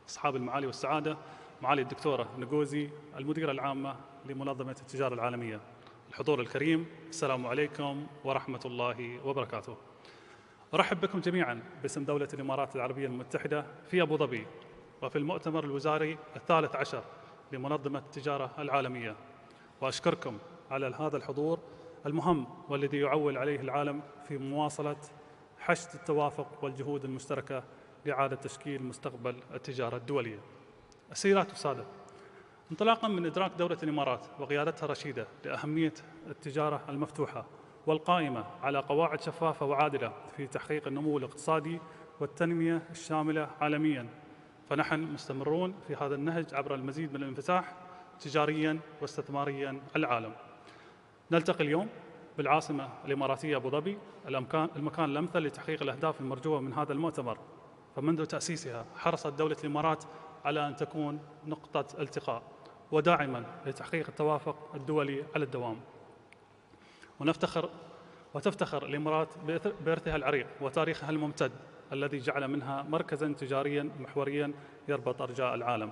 [SPEAKER 4] اصحاب المعالي والسعاده، معالي الدكتوره نغوزي المديره العامه لمنظمه التجاره العالميه، الحضور الكريم، السلام عليكم ورحمه الله وبركاته. أرحب بكم جميعاً باسم دولة الإمارات العربية المتحدة في أبو ظبي وفي المؤتمر الوزاري الثالث عشر لمنظمة التجارة العالمية، وأشكركم على هذا الحضور المهم والذي يعول عليه العالم في مواصلة حشد التوافق والجهود المشتركة لإعادة تشكيل مستقبل التجارة الدولية. السيدات والسادة، انطلاقاً من إدراك دولة الإمارات وقيادتها الرشيدة لأهمية التجارة المفتوحة والقائمة على قواعد شفافة وعادلة في تحقيق النمو الاقتصادي والتنمية الشاملة عالمياً، فنحن مستمرون في هذا النهج عبر المزيد من الانفتاح تجارياً واستثمارياً العالم. نلتقي اليوم بالعاصمة الإماراتية أبو ظبي، المكان الأمثل لتحقيق الأهداف المرجوة من هذا المؤتمر، فمنذ تأسيسها حرصت دولة الإمارات على أن تكون نقطة التقاء وداعما لتحقيق التوافق الدولي على الدوام. وتفتخر الإمارات بإرثها العريق وتاريخها الممتد الذي جعل منها مركزاً تجارياً محورياً يربط أرجاء العالم،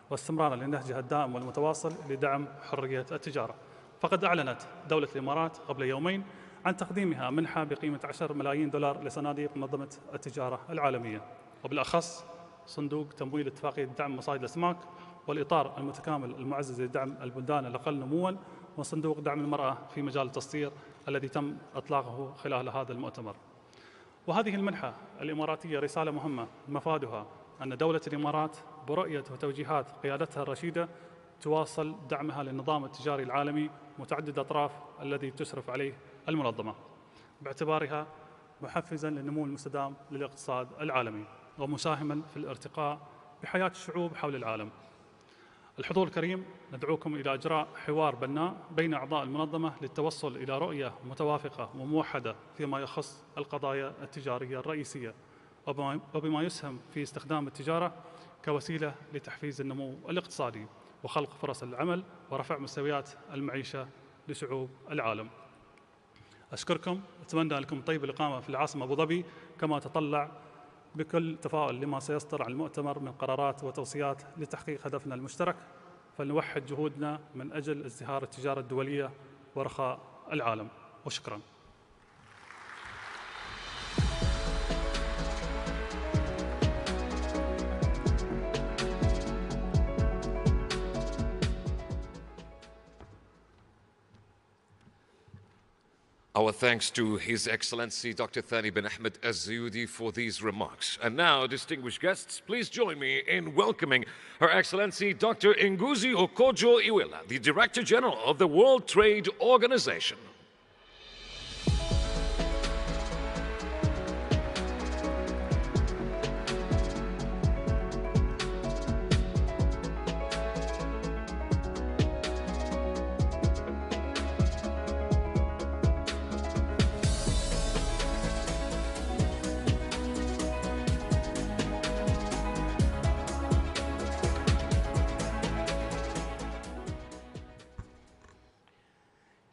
[SPEAKER 4] واستمرارا لنهجها الدائم والمتواصل لدعم حرية التجارة. فقد أعلنت دولة الإمارات قبل يومين عن تقديمها منحة بقيمة 10 ملايين دولار لصناديق منظمة التجارة العالمية، وبالأخص صندوق تمويل اتفاقية دعم مصايد الأسماك، والإطار المتكامل المعزز لدعم البلدان الأقل نمواً، وصندوق دعم المرأة في مجال التصدير الذي تم إطلاقه خلال هذا المؤتمر. وهذه المنحة الإماراتية رسالة مهمة مفادها أن دولة الإمارات برؤية وتوجيهات قيادتها الرشيدة تواصل دعمها للنظام التجاري العالمي متعدد الأطراف الذي تشرف عليه المنظمة، باعتبارها محفزاً للنمو المستدام للاقتصاد العالمي ومساهماً في الارتقاء بحياة الشعوب حول العالم. الحضور الكريم، ندعوكم إلى إجراء حوار بناء بين أعضاء المنظمة للتوصل إلى رؤية متوافقة وموحدة فيما يخص القضايا التجارية الرئيسية، وبما يسهم في استخدام التجارة كوسيلة لتحفيز النمو الاقتصادي وخلق فرص العمل ورفع مستويات المعيشة لشعوب العالم. أشكركم، أتمنى لكم طيب الإقامة في العاصمة أبو ظبي، كما أتطلع بكل تفاؤل لما سيصدر عن المؤتمر من قرارات وتوصيات لتحقيق هدفنا المشترك، فلنوحد جهودنا من أجل ازدهار التجارة الدولية ورخاء العالم. وشكراً.
[SPEAKER 1] Our thanks to His Excellency Dr. Thani bin Ahmed Az-Zayudi for these remarks. And now, distinguished guests, please join me in welcoming Her Excellency Dr. Nguzi Okojo Iweala, the Director General of the World Trade Organization.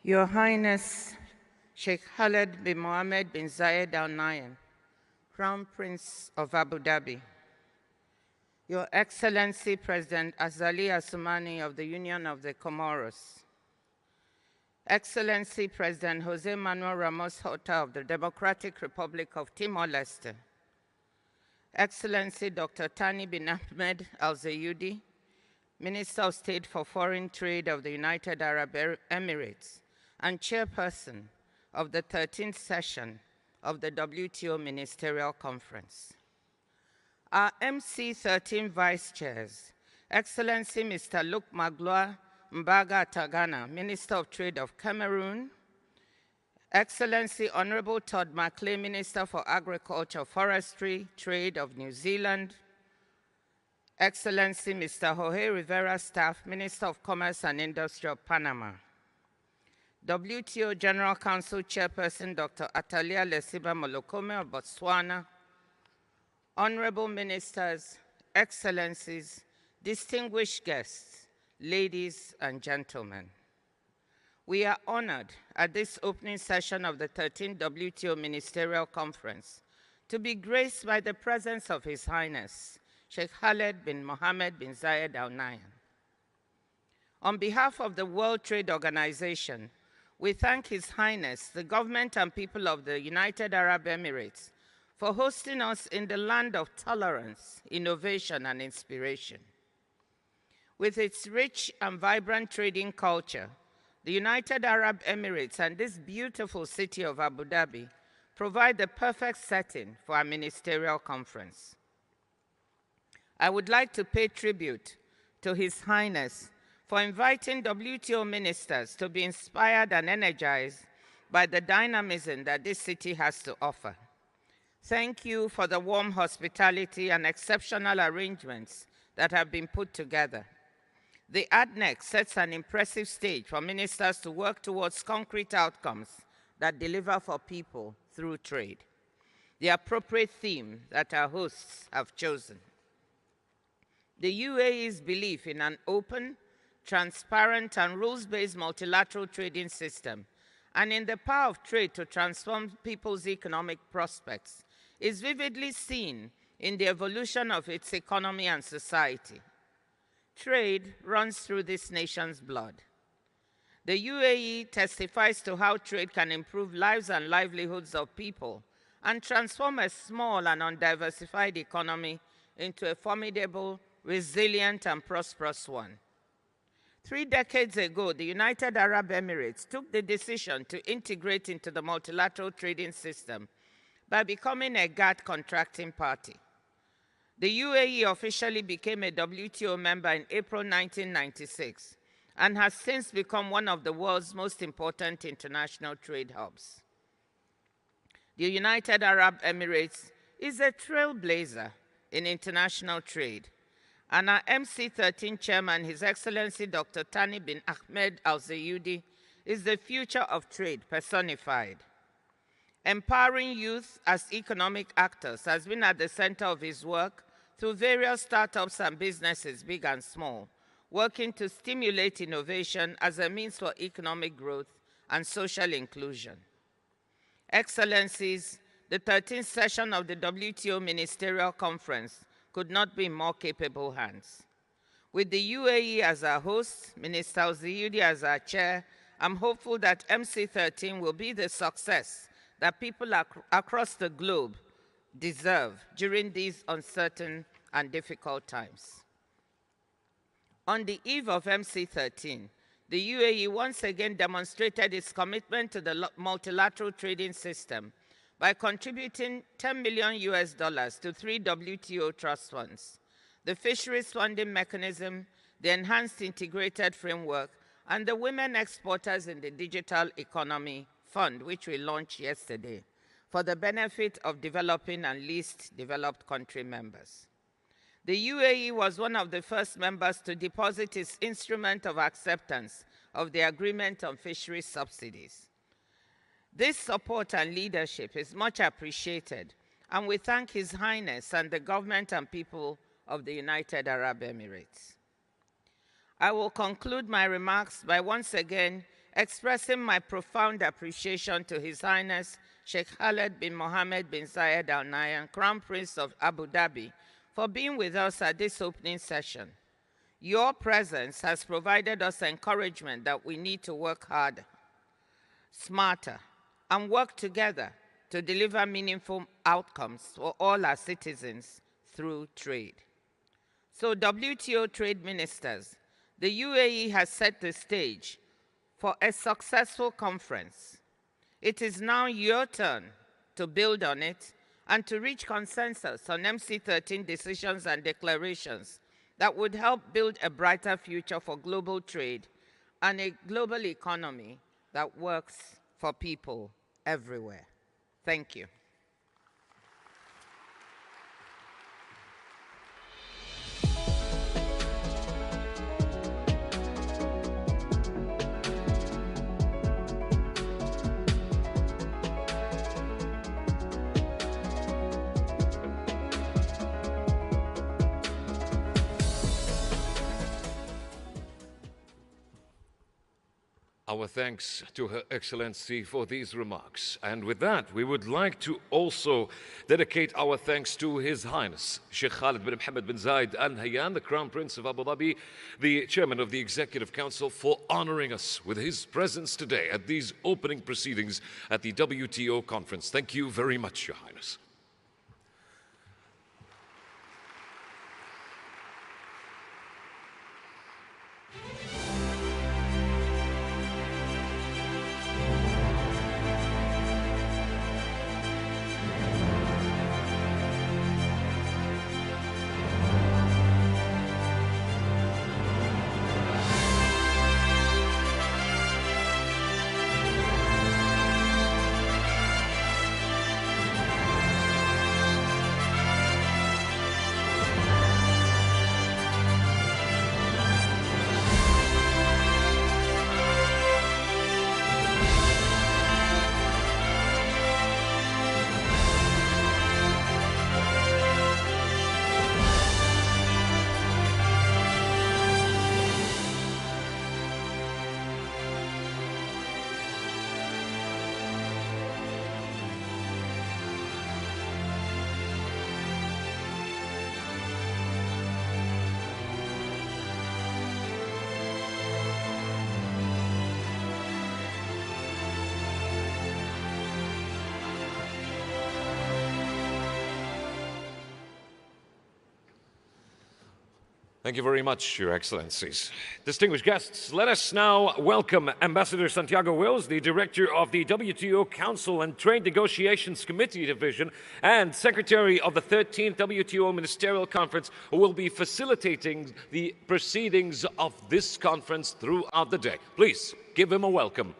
[SPEAKER 6] Your Highness Sheikh Khaled bin Mohammed bin Zayed Al Nahyan, Crown Prince of Abu Dhabi, Your Excellency President Azali Assoumani of the Union of the Comoros, Excellency President Jose Manuel Ramos Horta of the Democratic Republic of Timor-Leste, Excellency Dr. Thani bin Ahmed Al Zayudi, Minister of State for Foreign Trade of the United Arab Emirates, and Chairperson of the 13th session of the WTO Ministerial Conference. Our MC13 Vice Chairs, Excellency Mr. Luke Magloire Mbaga Tagana, Minister of Trade of Cameroon, Excellency Honorable Todd Macleay, Minister for Agriculture, Forestry, Trade of New Zealand, Excellency Mr. Jorge Rivera Staff, Minister of Commerce and Industry of Panama, WTO General Council Chairperson Dr. Atalia Lesiba Molokome of Botswana, Honorable Ministers, Excellencies, distinguished guests, ladies and gentlemen. We are honored at this opening session of the 13th WTO Ministerial Conference to be graced by the presence of His Highness Sheikh Khaled bin Mohammed bin Zayed Al Nahyan. On behalf of the World Trade Organization, we thank His Highness, the government and people of the United Arab Emirates, for hosting us in the land of tolerance, innovation, and inspiration. With its rich and vibrant trading culture, the United Arab Emirates and this beautiful city of Abu Dhabi provide the perfect setting for our ministerial conference. I would like to pay tribute to His Highness for inviting WTO ministers to be inspired and energized by the dynamism that this city has to offer. Thank you for the warm hospitality and exceptional arrangements that have been put together. The ADNEC sets an impressive stage for ministers to work towards concrete outcomes that deliver for people through trade. the appropriate theme that our hosts have chosen. The UAE's belief in an open, transparent, and rules-based multilateral trading system, and in the power of trade to transform people's economic prospects, is vividly seen in the evolution of its economy and society. Trade runs through this nation's blood. The UAE testifies to how trade can improve lives and livelihoods of people and transform a small and undiversified economy into a formidable, resilient, and prosperous one. 3 decades ago, the United Arab Emirates took the decision to integrate into the multilateral trading system by becoming a GATT contracting party. The UAE officially became a WTO member in April 1996 and has since become one of the world's most important international trade hubs. The United Arab Emirates is a trailblazer in international trade, and our MC13 chairman, His Excellency Dr. Thani bin Ahmed Al Zayudi, is the future of trade personified. Empowering youth as economic actors has been at the center of his work through various startups and businesses, big and small, working to stimulate innovation as a means for economic growth and social inclusion. Excellencies, the 13th session of the WTO Ministerial Conference could not be in more capable hands. With the UAE as our host, Minister Al-Zayudi as our chair, I'm hopeful that MC13 will be the success that people across the globe deserve during these uncertain and difficult times. On the eve of MC13, the UAE once again demonstrated its commitment to the multilateral trading system by contributing $10 million to 3 WTO trust funds, the Fisheries Funding Mechanism, the Enhanced Integrated Framework, and the Women Exporters in the Digital Economy Fund, which we launched yesterday, for the benefit of developing and least developed country members. The UAE was one of the first members to deposit its instrument of acceptance of the Agreement on Fisheries Subsidies. This support and leadership is much appreciated, and we thank His Highness and the government and people of the United Arab Emirates. I will conclude my remarks by once again expressing my profound appreciation to His Highness Sheikh Khaled bin Mohammed bin Zayed Al Nahyan, Crown Prince of Abu Dhabi, for being with us at this opening session. Your presence has provided us encouragement that we need to work harder, smarter, and work together to deliver meaningful outcomes for all our citizens through trade. So, WTO trade ministers, the UAE has set the stage for a successful conference. It is now your turn to build on it and to reach consensus on MC13 decisions and declarations that would help build a brighter future for global trade and a global economy that works for people everywhere. Thank you.
[SPEAKER 1] Our thanks to Her Excellency for these remarks. And with that, we would like to also dedicate our thanks to His Highness Sheikh Khaled bin Mohammed bin Zayed Al Nahyan, the Crown Prince of Abu Dhabi, the Chairman of the Executive Council, for honoring us with his presence today at these opening proceedings at the WTO conference. Thank you very much, Your Highness. Thank you very much, Your Excellencies. Distinguished guests, let us now welcome Ambassador Santiago Wills, the Director of the WTO Council and Trade Negotiations Committee Division and Secretary of the 13th WTO Ministerial Conference, who will be facilitating the proceedings of this conference throughout the day. Please give him a welcome.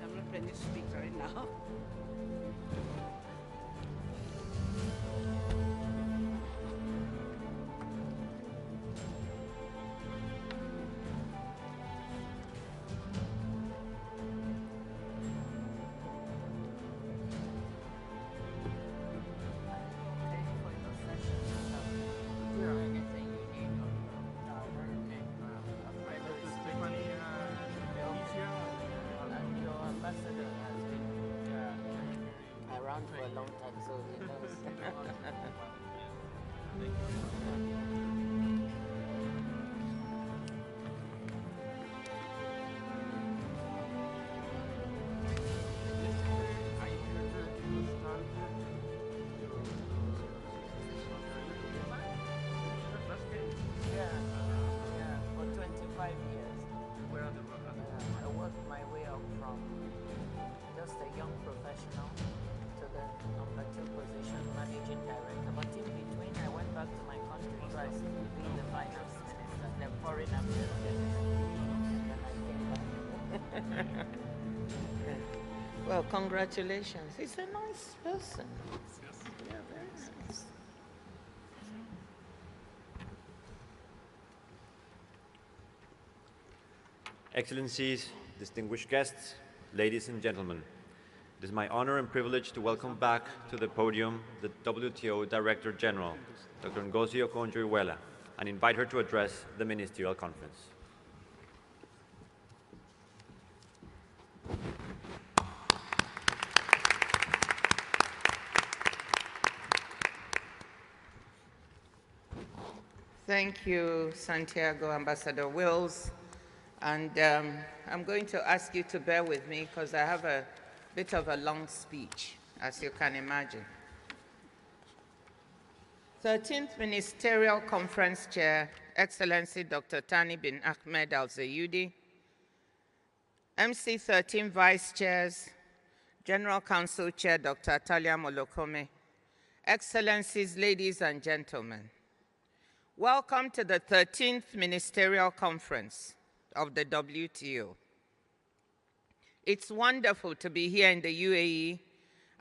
[SPEAKER 5] I'm not ready to speak right now.
[SPEAKER 6] Around for a long time, so he knows. Yeah, for 25 years. I worked my way up from just a young professional to the number 2 position, managing director. But in between, I went back to my country twice to be the finance minister, then foreign affairs minister, and then I came back. Well, congratulations. He's a nice person. Yeah, very nice.
[SPEAKER 3] Excellencies, distinguished guests, ladies and gentlemen, it is my honor and privilege to welcome back to the podium the WTO Director General, Dr. Ngozi Okonjo-Iweala, and invite her to address the Ministerial Conference.
[SPEAKER 6] Thank you, Santiago, Ambassador Wills. And I'm going to ask you to bear with me because I have a bit of a long speech, as you can imagine. 13th Ministerial Conference Chair, Excellency Dr. Thani bin Ahmed Al-Zayudi, MC 13 Vice Chairs, General Council Chair Dr. Atalia Molokome, Excellencies, ladies and gentlemen, welcome to the 13th Ministerial Conference of the WTO. It's wonderful to be here in the UAE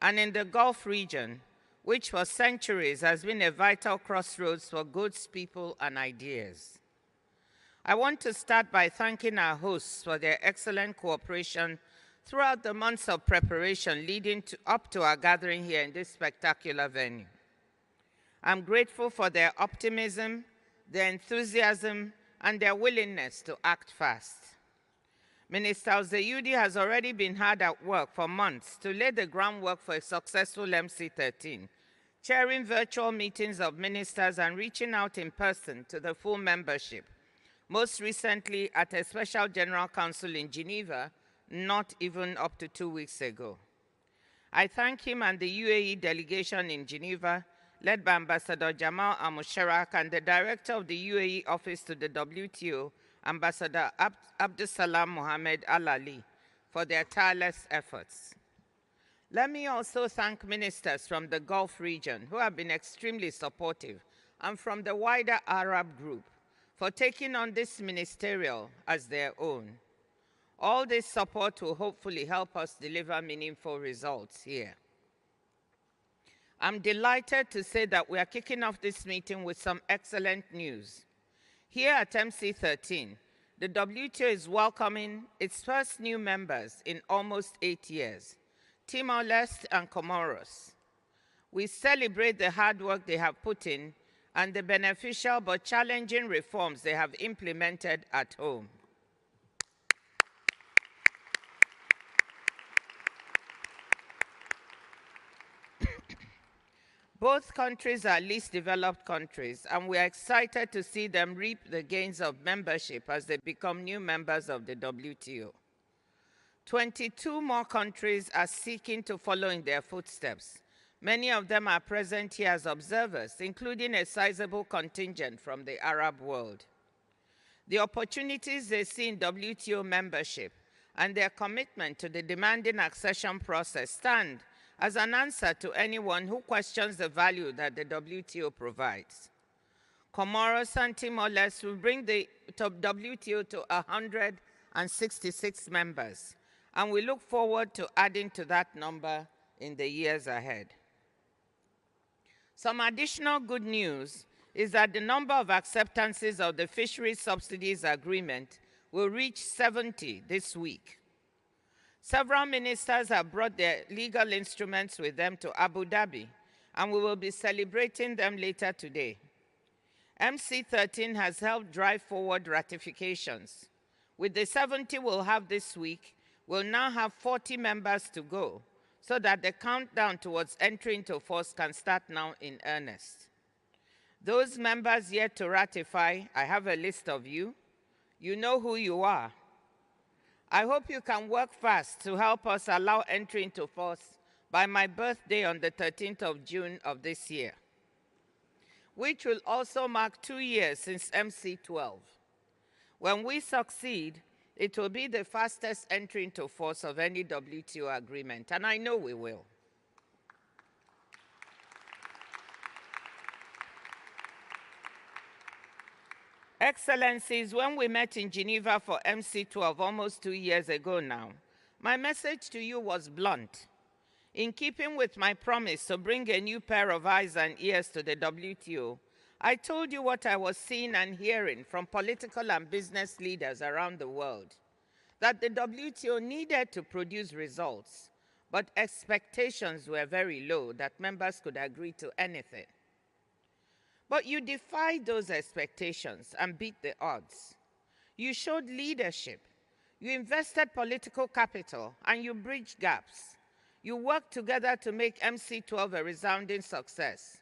[SPEAKER 6] and in the Gulf region, which for centuries has been a vital crossroads for goods, people, and ideas. I want to start by thanking our hosts for their excellent cooperation throughout the months of preparation leading up to our gathering here in this spectacular venue. I'm grateful for their optimism, their enthusiasm, and their willingness to act fast. Minister Al-Zayudi has already been hard at work for months to lay the groundwork for a successful MC13, chairing virtual meetings of ministers and reaching out in person to the full membership, most recently at a special General Council in Geneva, not even up to 2 weeks ago. I thank him and the UAE delegation in Geneva, led by Ambassador Jamal Al-Musharak and the director of the UAE office to the WTO, Ambassador Abdusalam Mohamed Al-Ali, for their tireless efforts. Let me also thank ministers from the Gulf region who have been extremely supportive, and from the wider Arab group for taking on this ministerial as their own. All this support will hopefully help us deliver meaningful results here. I'm delighted to say that we are kicking off this meeting with some excellent news. Here at MC13, the WTO is welcoming its first new members in almost 8 years, Timor-Leste and Comoros. We celebrate the hard work they have put in and the beneficial but challenging reforms they have implemented at home. Both countries are least developed countries, and we are excited to see them reap the gains of membership as they become new members of the WTO. 22 more countries are seeking to follow in their footsteps. Many of them are present here as observers, including a sizable contingent from the Arab world. The opportunities they see in WTO membership and their commitment to the demanding accession process stand as an answer to anyone who questions the value that the WTO provides. Comoros and Timor-Leste will bring the WTO to 166 members, and we look forward to adding to that number in the years ahead. Some additional good news is that the number of acceptances of the Fisheries Subsidies Agreement will reach 70 this week. Several ministers have brought their legal instruments with them to Abu Dhabi, and we will be celebrating them later today. MC13 has helped drive forward ratifications. With the 70 we'll have this week, we'll now have 40 members to go, so that the countdown towards entry into force can start now in earnest. Those members yet to ratify, I have a list of you. You know who you are. I hope you can work fast to help us allow entry into force by my birthday on the 13th of June of this year, which will also mark 2 years since MC12. When we succeed, it will be the fastest entry into force of any WTO agreement, and I know we will. Excellencies, when we met in Geneva for MC12 almost 2 years ago now, my message to you was blunt. In keeping with my promise to bring a new pair of eyes and ears to the WTO, I told you what I was seeing and hearing from political and business leaders around the world, that the WTO needed to produce results, but expectations were very low that members could agree to anything. But you defied those expectations and beat the odds. You showed leadership. You invested political capital and you bridged gaps. You worked together to make MC12 a resounding success.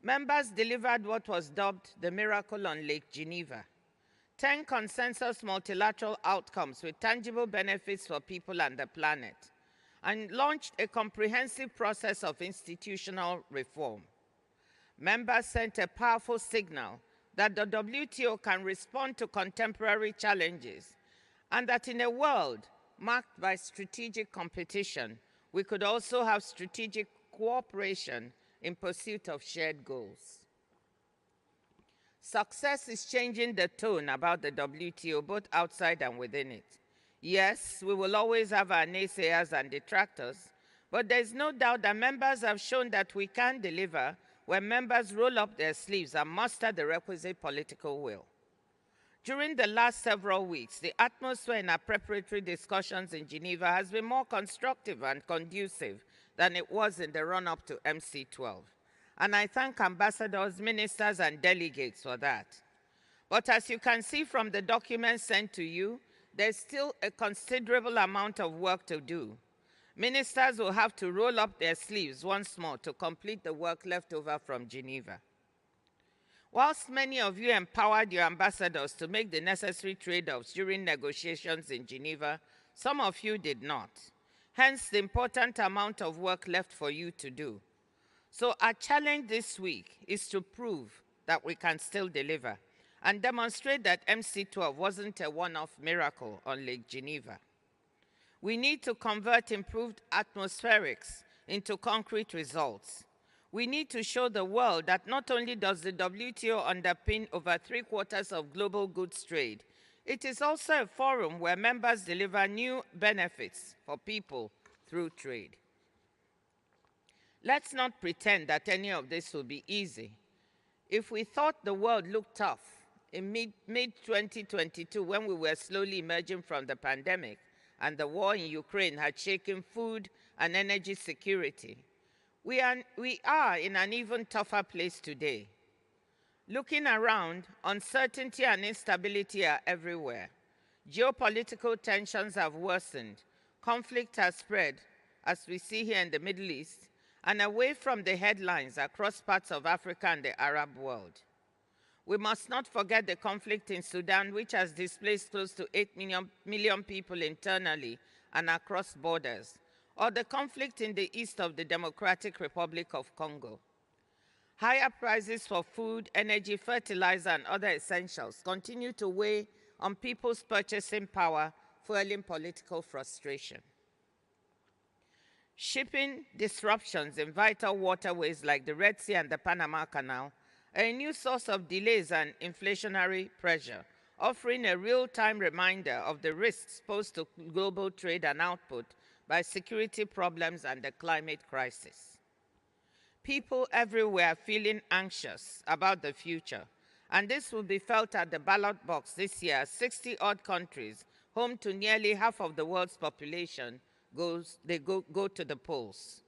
[SPEAKER 6] Members delivered what was dubbed the miracle on Lake Geneva. 10 consensus multilateral outcomes with tangible benefits for people and the planet, and launched a comprehensive process of institutional reform. Members sent a powerful signal that the WTO can respond to contemporary challenges, and that in a world marked by strategic competition, we could also have strategic cooperation in pursuit of shared goals. Success is changing the tone about the WTO, both outside and within it. Yes, we will always have our naysayers and detractors, but there's no doubt that members have shown that we can deliver when members roll up their sleeves and muster the requisite political will. During the last several weeks, the atmosphere in our preparatory discussions in Geneva has been more constructive and conducive than it was in the run-up to MC12. And I thank ambassadors, ministers, and delegates for that. But as you can see from the documents sent to you, there's still a considerable amount of work to do. Ministers will have to roll up their sleeves once more to complete the work left over from Geneva. Whilst many of you empowered your ambassadors to make the necessary trade-offs during negotiations in Geneva, some of you did not. Hence, the important amount of work left for you to do. So our challenge this week is to prove that we can still deliver and demonstrate that MC12 wasn't a one-off miracle on Lake Geneva. We need to convert improved atmospherics into concrete results. We need to show the world that not only does the WTO underpin over 3/4 of global goods trade, it is also a forum where members deliver new benefits for people through trade. Let's not pretend that any of this will be easy. If we thought the world looked tough in mid-2022 when we were slowly emerging from the pandemic and the war in Ukraine had shaken food and energy security, we are in an even tougher place today. Looking around, uncertainty and instability are everywhere. Geopolitical tensions have worsened. Conflict has spread, as we see here in the Middle East, and away from the headlines across parts of Africa and the Arab world. We must not forget the conflict in Sudan, which has displaced close to 8 million people internally and across borders, or the conflict in the east of the Democratic Republic of Congo. Higher prices for food, energy, fertilizer, and other essentials continue to weigh on people's purchasing power, fueling political frustration. Shipping disruptions in vital waterways like the Red Sea and the Panama Canal are a new source of delays and inflationary pressure, offering a real-time reminder of the risks posed to global trade and output by security problems and the climate crisis. People everywhere are feeling anxious about the future, and this will be felt at the ballot box this year as 60-odd countries, home to nearly half of the world's population, go to the polls.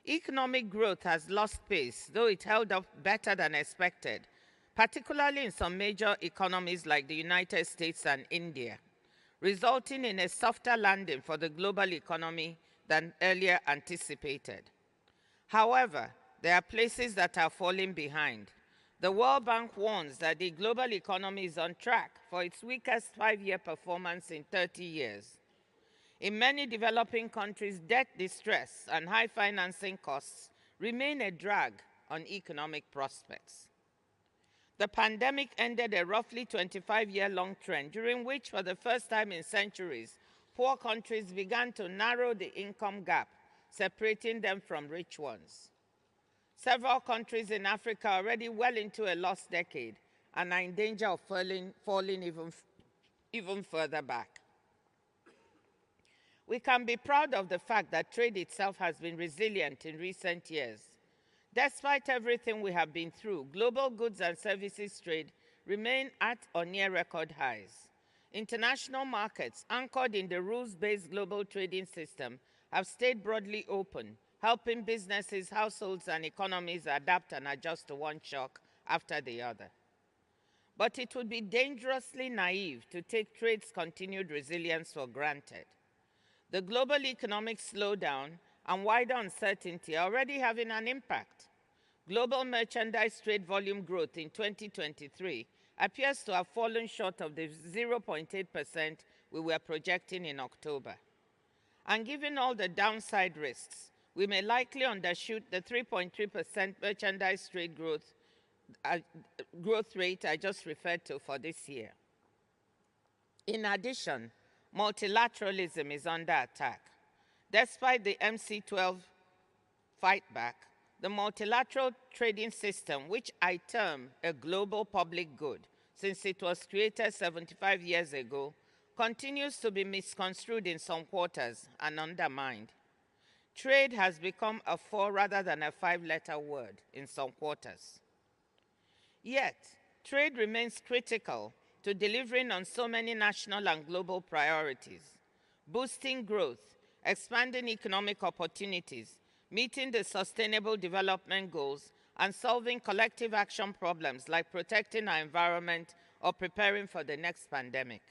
[SPEAKER 6] Economic growth has lost pace, though it held up better than expected, particularly in some major economies like the United States and India, resulting in a softer landing for the global economy than earlier anticipated. However, there are places that are falling behind. The World Bank warns that the global economy is on track for its weakest 5-year performance in 30 years. In many developing countries, debt distress and high financing costs remain a drag on economic prospects. The pandemic ended a roughly 25-year-long trend during which, for the first time in centuries, poor countries began to narrow the income gap, separating them from rich ones. Several countries in Africa are already well into a lost decade and are in danger of falling even further back. We can be proud of the fact that trade itself has been resilient in recent years. Despite everything we have been through, global goods and services trade remain at or near record highs. International markets, anchored in the rules-based global trading system, have stayed broadly open, helping businesses, households, and economies adapt and adjust to one shock after the other. But it would be dangerously naive to take trade's continued resilience for granted. The global economic slowdown and wider uncertainty are already having an impact. Global merchandise trade volume growth in 2023 appears to have fallen short of the 0.8% we were projecting in October. And given all the downside risks, we may likely undershoot the 3.3% merchandise trade growth rate I just referred to for this year. In addition, multilateralism is under attack. Despite the MC12 fight back, The multilateral trading system, which I term a global public good since it was created 75 years ago, continues to be misconstrued in some quarters and undermined. Trade has become a 4 rather than a 5-letter word in some quarters. Yet, trade remains critical to delivering on so many national and global priorities, boosting growth, expanding economic opportunities, meeting the Sustainable Development Goals, and solving collective action problems like protecting our environment or preparing for the next pandemic.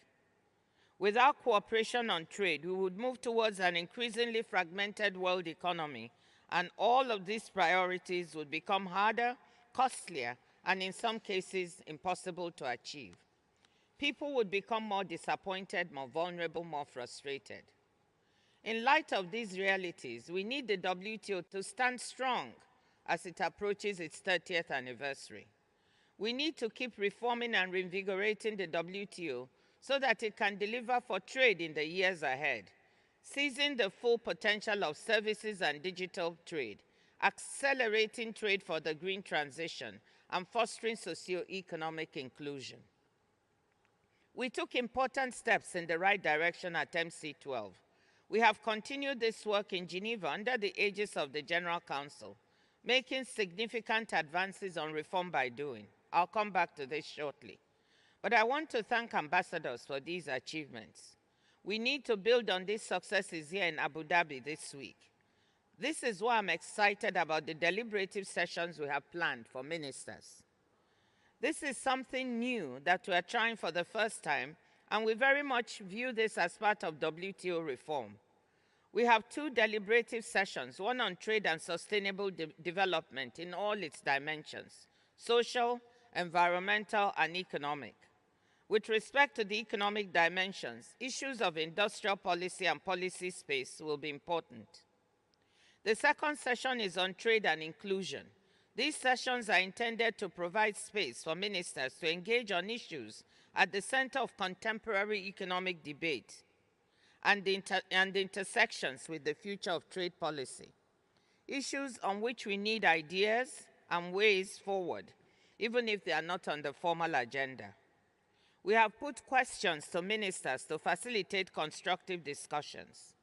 [SPEAKER 6] Without cooperation on trade, we would move towards an increasingly fragmented world economy, and all of these priorities would become harder, costlier, and in some cases, impossible to achieve. People would become more disappointed, more vulnerable, more frustrated. In light of these realities, we need the WTO to stand strong as it approaches its 30th anniversary. We need to keep reforming and reinvigorating the WTO so that it can deliver for trade in the years ahead, seizing the full potential of services and digital trade, accelerating trade for the green transition, and fostering socio-economic inclusion. We took important steps in the right direction at MC12. We have continued this work in Geneva under the aegis of the General Council, making significant advances on reform by doing. I'll come back to this shortly. But I want to thank ambassadors for these achievements. We need to build on these successes here in Abu Dhabi this week. This is why I'm excited about the deliberative sessions we have planned for ministers. This is something new that we are trying for the first time, and we very much view this as part of WTO reform. We have 2 deliberative sessions, one on trade and sustainable development in all its dimensions, social, environmental, and economic. With respect to the economic dimensions, issues of industrial policy and policy space will be important. The second session is on trade and inclusion. These sessions are intended to provide space for ministers to engage on issues at the center of contemporary economic debate and the intersections with the future of trade policy. Issues on which we need ideas and ways forward, even if they are not on the formal agenda. We have put questions to ministers to facilitate constructive discussions.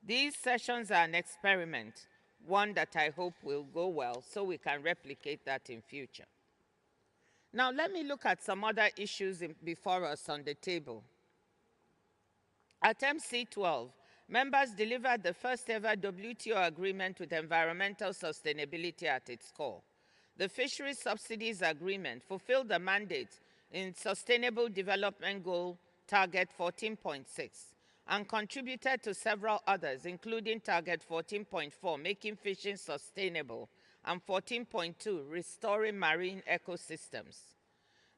[SPEAKER 6] These sessions are an experiment, one that I hope will go well so we can replicate that in future. Now let me look at some other issues before us on the table. At MC12, members delivered the first ever WTO agreement with environmental sustainability at its core. The Fisheries Subsidies Agreement fulfilled the mandate in Sustainable Development Goal Target 14.6 and contributed to several others, including Target 14.4, making fishing sustainable, and 14.2, restoring marine ecosystems.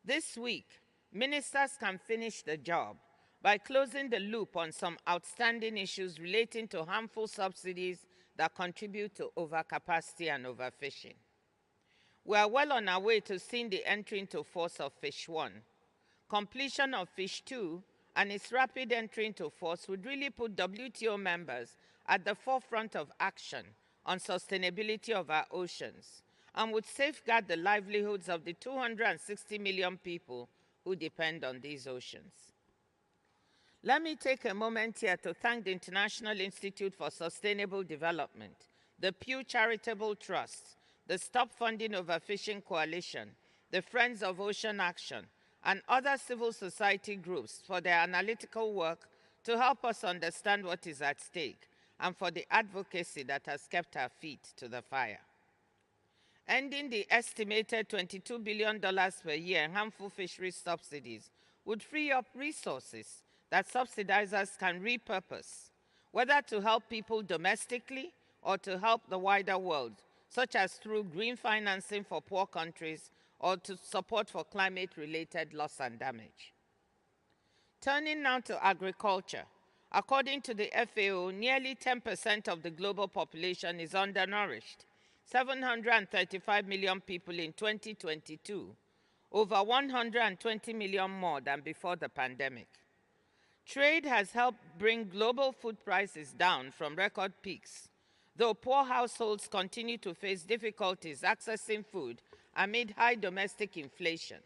[SPEAKER 6] This week, ministers can finish the job by closing the loop on some outstanding issues relating to harmful subsidies that contribute to overcapacity and overfishing. We are well on our way to seeing the entry into force of Fish 1. Completion of Fish 2 and its rapid entry into force would really put WTO members at the forefront of action on sustainability of our oceans and would safeguard the livelihoods of the 260 million people who depend on these oceans. Let me take a moment here to thank the International Institute for Sustainable Development, the Pew Charitable Trust, the Stop Funding Overfishing Coalition, the Friends of Ocean Action, and other civil society groups for their analytical work to help us understand what is at stake and for the advocacy that has kept our feet to the fire. Ending the estimated $22 billion per year in harmful fisheries subsidies would free up resources that subsidizers can repurpose, whether to help people domestically or to help the wider world, such as through green financing for poor countries or to support for climate-related loss and damage. Turning now to agriculture. According to the FAO, nearly 10% of the global population is undernourished. 735 million people in 2022, over 120 million more than before the pandemic. Trade has helped bring global food prices down from record peaks. though poor households continue to face difficulties accessing food amid high domestic inflation.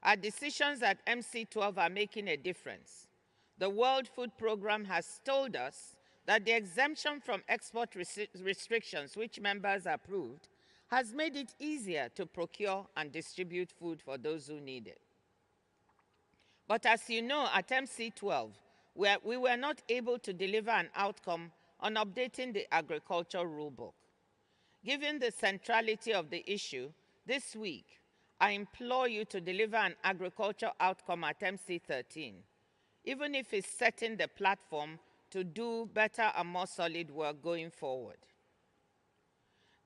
[SPEAKER 6] Our decisions at MC12 are making a difference. The World Food Programme has told us that the exemption from export restrictions which members approved has made it easier to procure and distribute food for those who need it. But as you know, at MC12, we were not able to deliver an outcome on updating the agriculture rulebook. Given the centrality of the issue, this week, I implore you to deliver an agriculture outcome at MC13, even if it's setting the platform to do better and more solid work going forward.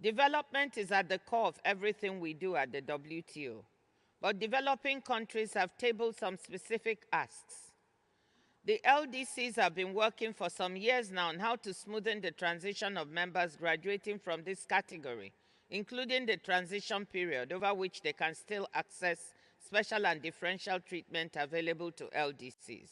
[SPEAKER 6] Development is at the core of everything we do at the WTO, but developing countries have tabled some specific asks. The LDCs have been working for some years now on how to smoothen the transition of members graduating from this category, including the transition period over which they can still access special and differential treatment available to LDCs.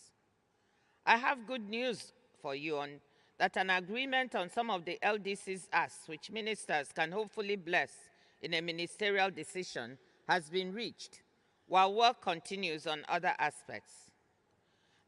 [SPEAKER 6] I have good news for you on that an agreement on some of the LDCs asks, which ministers can hopefully bless in a ministerial decision, has been reached, while work continues on other aspects.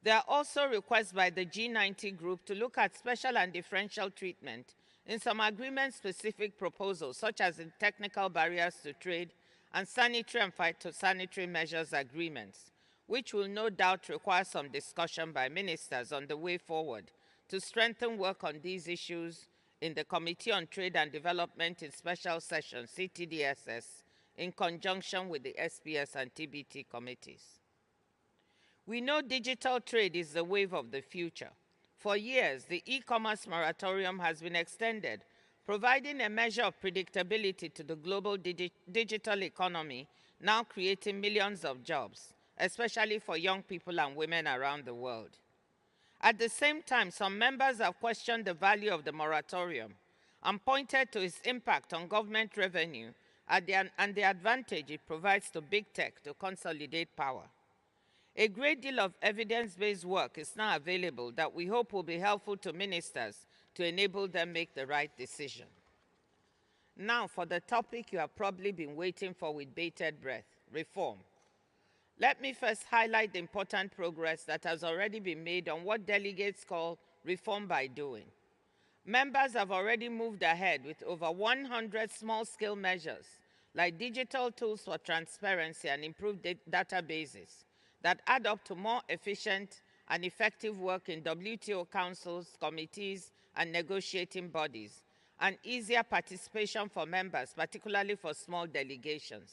[SPEAKER 6] There are also requests by the G90 group to look at special and differential treatment in some agreement-specific proposals, such as in technical barriers to trade and sanitary and phytosanitary measures agreements, which will no doubt require some discussion by ministers on the way forward to strengthen work on these issues in the Committee on Trade and Development in Special Sessions, CTDSS, in conjunction with the SPS and TBT committees. We know digital trade is the wave of the future. For years, the e-commerce moratorium has been extended, providing a measure of predictability to the global digital economy, now creating millions of jobs, especially for young people and women around the world. At the same time, some members have questioned the value of the moratorium and pointed to its impact on government revenue and the advantage it provides to big tech to consolidate power. A great deal of evidence-based work is now available that we hope will be helpful to ministers to enable them make the right decision. Now, for the topic you have probably been waiting for with bated breath, reform. Let me first highlight the important progress that has already been made on what delegates call reform by doing. Members have already moved ahead with over 100 small-scale measures, like digital tools for transparency and improved databases, that add up to more efficient and effective work in WTO councils, committees, and negotiating bodies, and easier participation for members, particularly for small delegations.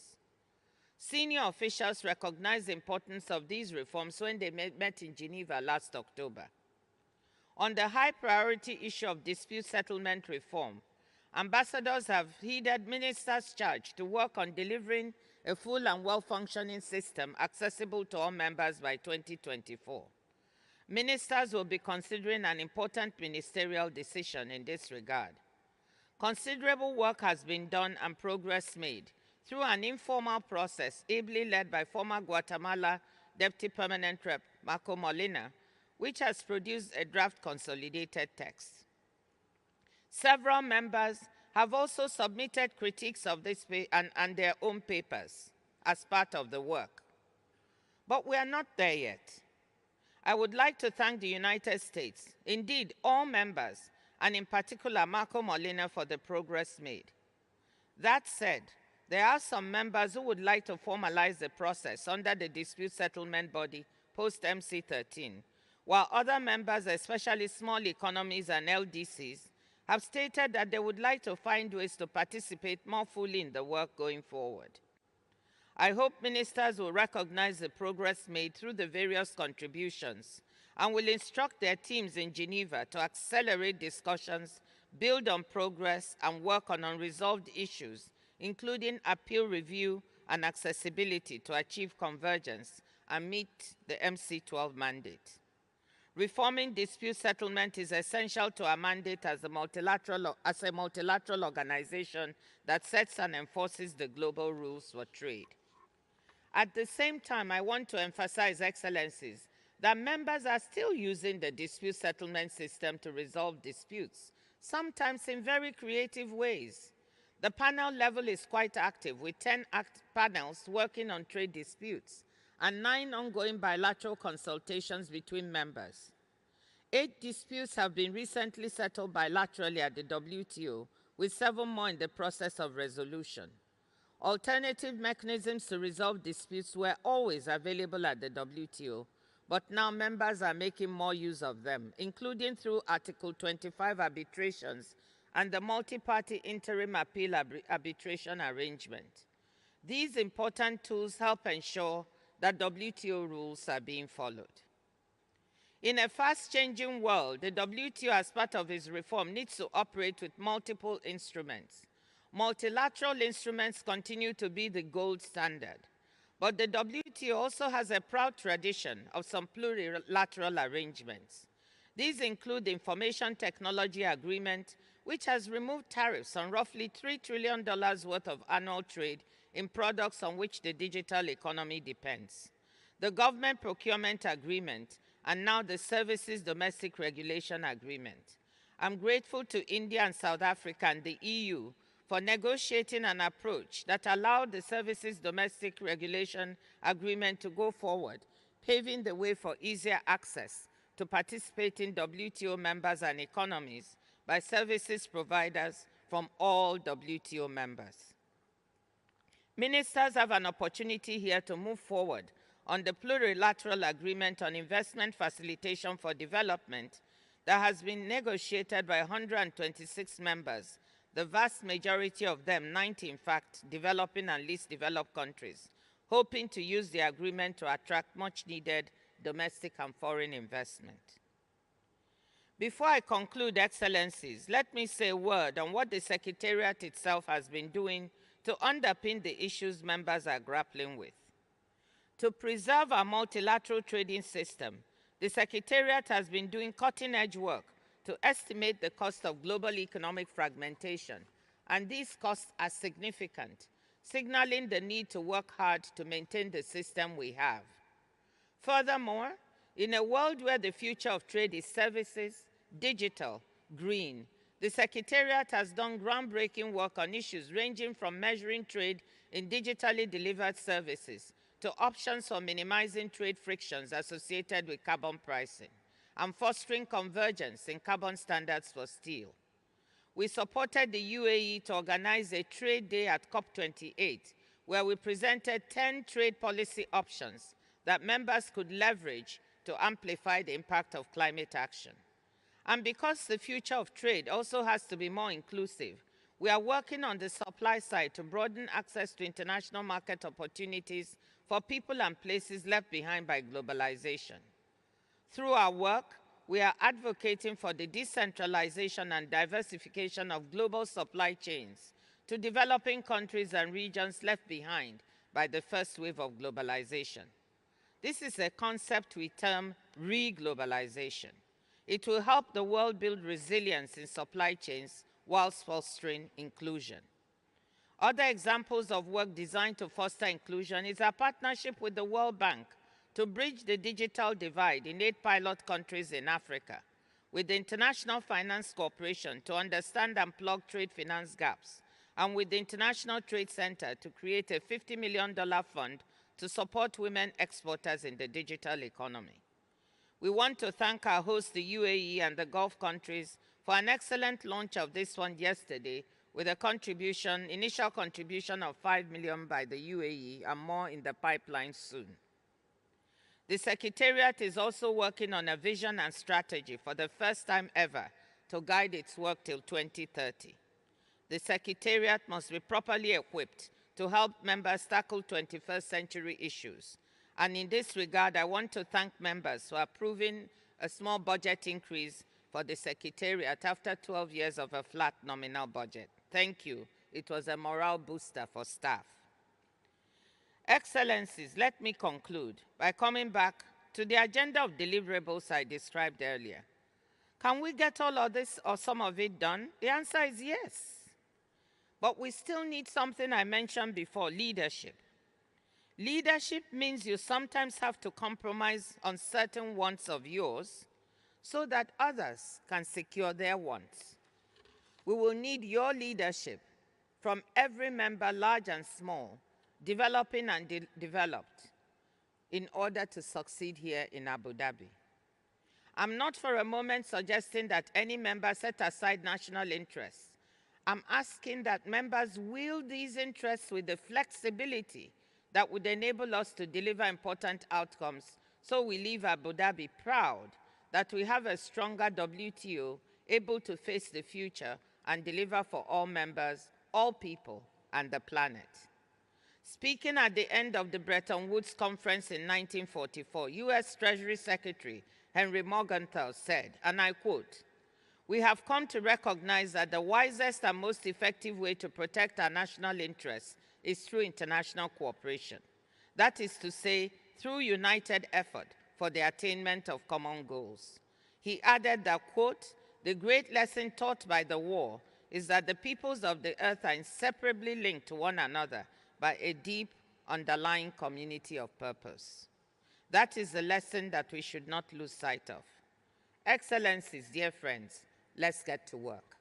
[SPEAKER 6] Senior officials recognized the importance of these reforms when they met in Geneva last October. On the high priority issue of dispute settlement reform, ambassadors have heeded ministers' charge to work on delivering a full and well-functioning system accessible to all members by 2024. Ministers will be considering an important ministerial decision in this regard. Considerable work has been done and progress made through an informal process ably led by former Guatemala Deputy Permanent Rep Marco Molina, which has produced a draft consolidated text. Several members have also submitted critiques of this and their own papers as part of the work. But we are not there yet. I would like to thank the United States, indeed all members, and in particular Marco Molina for the progress made. That said, there are some members who would like to formalize the process under the dispute settlement body post-MC13, while other members, especially small economies and LDCs, have stated that they would like to find ways to participate more fully in the work going forward. I hope ministers will recognize the progress made through the various contributions and will instruct their teams in Geneva to accelerate discussions, build on progress, and work on unresolved issues, including appeal review and accessibility to achieve convergence and meet the MC12 mandate. Reforming dispute settlement is essential to our mandate as a multilateral organization that sets and enforces the global rules for trade. At the same time, I want to emphasize, Excellencies, that members are still using the dispute settlement system to resolve disputes, sometimes in very creative ways. The panel level is quite active, with 10 panels working on trade disputes and 9 ongoing bilateral consultations between members. 8 disputes have been recently settled bilaterally at the WTO, with 7 more in the process of resolution. Alternative mechanisms to resolve disputes were always available at the WTO, but now members are making more use of them, including through Article 25 arbitrations and the multi-party interim appeal arbitration arrangement. These important tools help ensure that WTO rules are being followed. In a fast-changing world, the WTO, as part of its reform, needs to operate with multiple instruments. Multilateral instruments continue to be the gold standard, but the WTO also has a proud tradition of some plurilateral arrangements. These include the Information Technology Agreement, which has removed tariffs on roughly $3 trillion worth of annual trade in products on which the digital economy depends, the Government Procurement Agreement, and now the Services Domestic Regulation Agreement. I'm grateful to India and South Africa and the EU for negotiating an approach that allowed the Services Domestic Regulation Agreement to go forward, paving the way for easier access to participating WTO members and economies by services providers from all WTO members. Ministers have an opportunity here to move forward on the plurilateral agreement on investment facilitation for development that has been negotiated by 126 members, the vast majority of them, 90 in fact, developing and least developed countries, hoping to use the agreement to attract much needed domestic and foreign investment. Before I conclude, Excellencies, let me say a word on what the Secretariat itself has been doing to underpin the issues members are grappling with. To preserve our multilateral trading system, the Secretariat has been doing cutting-edge work to estimate the cost of global economic fragmentation, and these costs are significant, signaling the need to work hard to maintain the system we have. Furthermore, in a world where the future of trade is services, digital, green, the Secretariat has done groundbreaking work on issues ranging from measuring trade in digitally delivered services to options for minimizing trade frictions associated with carbon pricing and fostering convergence in carbon standards for steel. We supported the UAE to organize a trade day at COP28, where we presented 10 trade policy options that members could leverage to amplify the impact of climate action. And because the future of trade also has to be more inclusive, we are working on the supply side to broaden access to international market opportunities for people and places left behind by globalization. Through our work, we are advocating for the decentralization and diversification of global supply chains to developing countries and regions left behind by the first wave of globalization. This is a concept we term re-globalization. It will help the world build resilience in supply chains whilst fostering inclusion. Other examples of work designed to foster inclusion is our partnership with the World Bank to bridge the digital divide in 8 pilot countries in Africa, with the International Finance Corporation to understand and plug trade finance gaps, and with the International Trade Center to create a $50 million fund to support women exporters in the digital economy. We want to thank our host, the UAE, and the Gulf countries for an excellent launch of this fund yesterday, with a initial contribution of $5 million by the UAE and more in the pipeline soon. The Secretariat is also working on a vision and strategy for the first time ever to guide its work till 2030. The Secretariat must be properly equipped to help members tackle 21st century issues. And in this regard, I want to thank members for approving a small budget increase for the Secretariat after 12 years of a flat nominal budget. Thank you. It was a morale booster for staff. Excellencies, let me conclude by coming back to the agenda of deliverables I described earlier. Can we get all of this or some of it done? The answer is yes. But we still need something I mentioned before, leadership. Leadership means you sometimes have to compromise on certain wants of yours so that others can secure their wants. We will need your leadership from every member, large and small, developing and developed, in order to succeed here in Abu Dhabi. I'm not for a moment suggesting that any member set aside national interests. I'm asking that members wield these interests with the flexibility that would enable us to deliver important outcomes, so we leave Abu Dhabi proud that we have a stronger WTO able to face the future and deliver for all members, all people, and the planet. Speaking at the end of the Bretton Woods Conference in 1944, US Treasury Secretary Henry Morgenthau said, and I quote, "We have come to recognize that the wisest and most effective way to protect our national interests is through international cooperation. That is to say, through united effort for the attainment of common goals." He added that, quote, "The great lesson taught by the war is that the peoples of the earth are inseparably linked to one another by a deep underlying community of purpose." That is the lesson that we should not lose sight of. Excellencies, dear friends, let's get to work.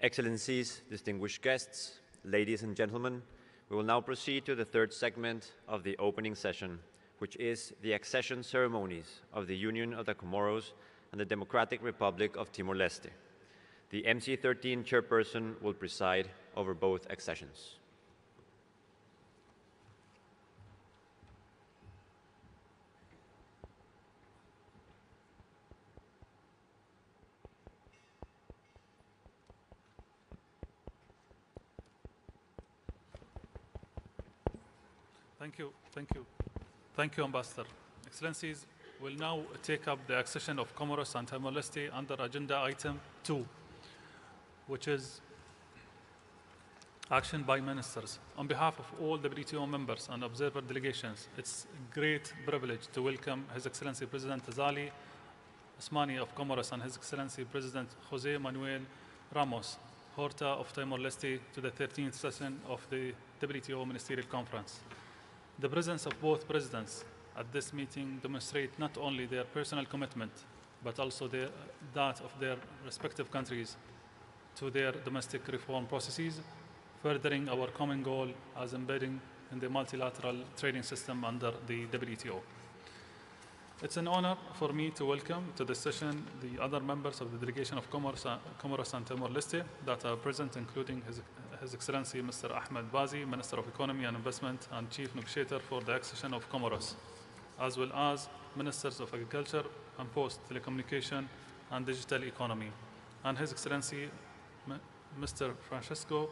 [SPEAKER 3] Excellencies, distinguished guests, ladies and gentlemen, we will now proceed to the third segment of the opening session, which is the accession ceremonies of the Union of the Comoros and the Democratic Republic of Timor-Leste. The MC13 chairperson will preside over both accessions.
[SPEAKER 4] Thank you, Ambassador. Excellencies, we'll now take up the accession of Comoros and Timor-Leste under Agenda Item 2, which is action by ministers. On behalf of all WTO members and observer delegations, it's a great privilege to welcome His Excellency President Azali Asmani of Comoros and His Excellency President Jose Manuel Ramos Horta of Timor-Leste to the 13th session of the WTO Ministerial Conference. The presence of both presidents at this meeting demonstrate not only their personal commitment, but also that of their respective countries to their domestic reform processes, furthering our common goal as embedding in the multilateral trading system under the WTO. It's an honor for me to welcome to this session the other members of the delegation of Comoros and Timor-Leste that are present, including His Excellency Mr. Ahmed Bazi, Minister of Economy and Investment and Chief Negotiator for the accession of Comoros, as well as Ministers of Agriculture and Post, Telecommunication and Digital Economy, and His Excellency Mr. Francesco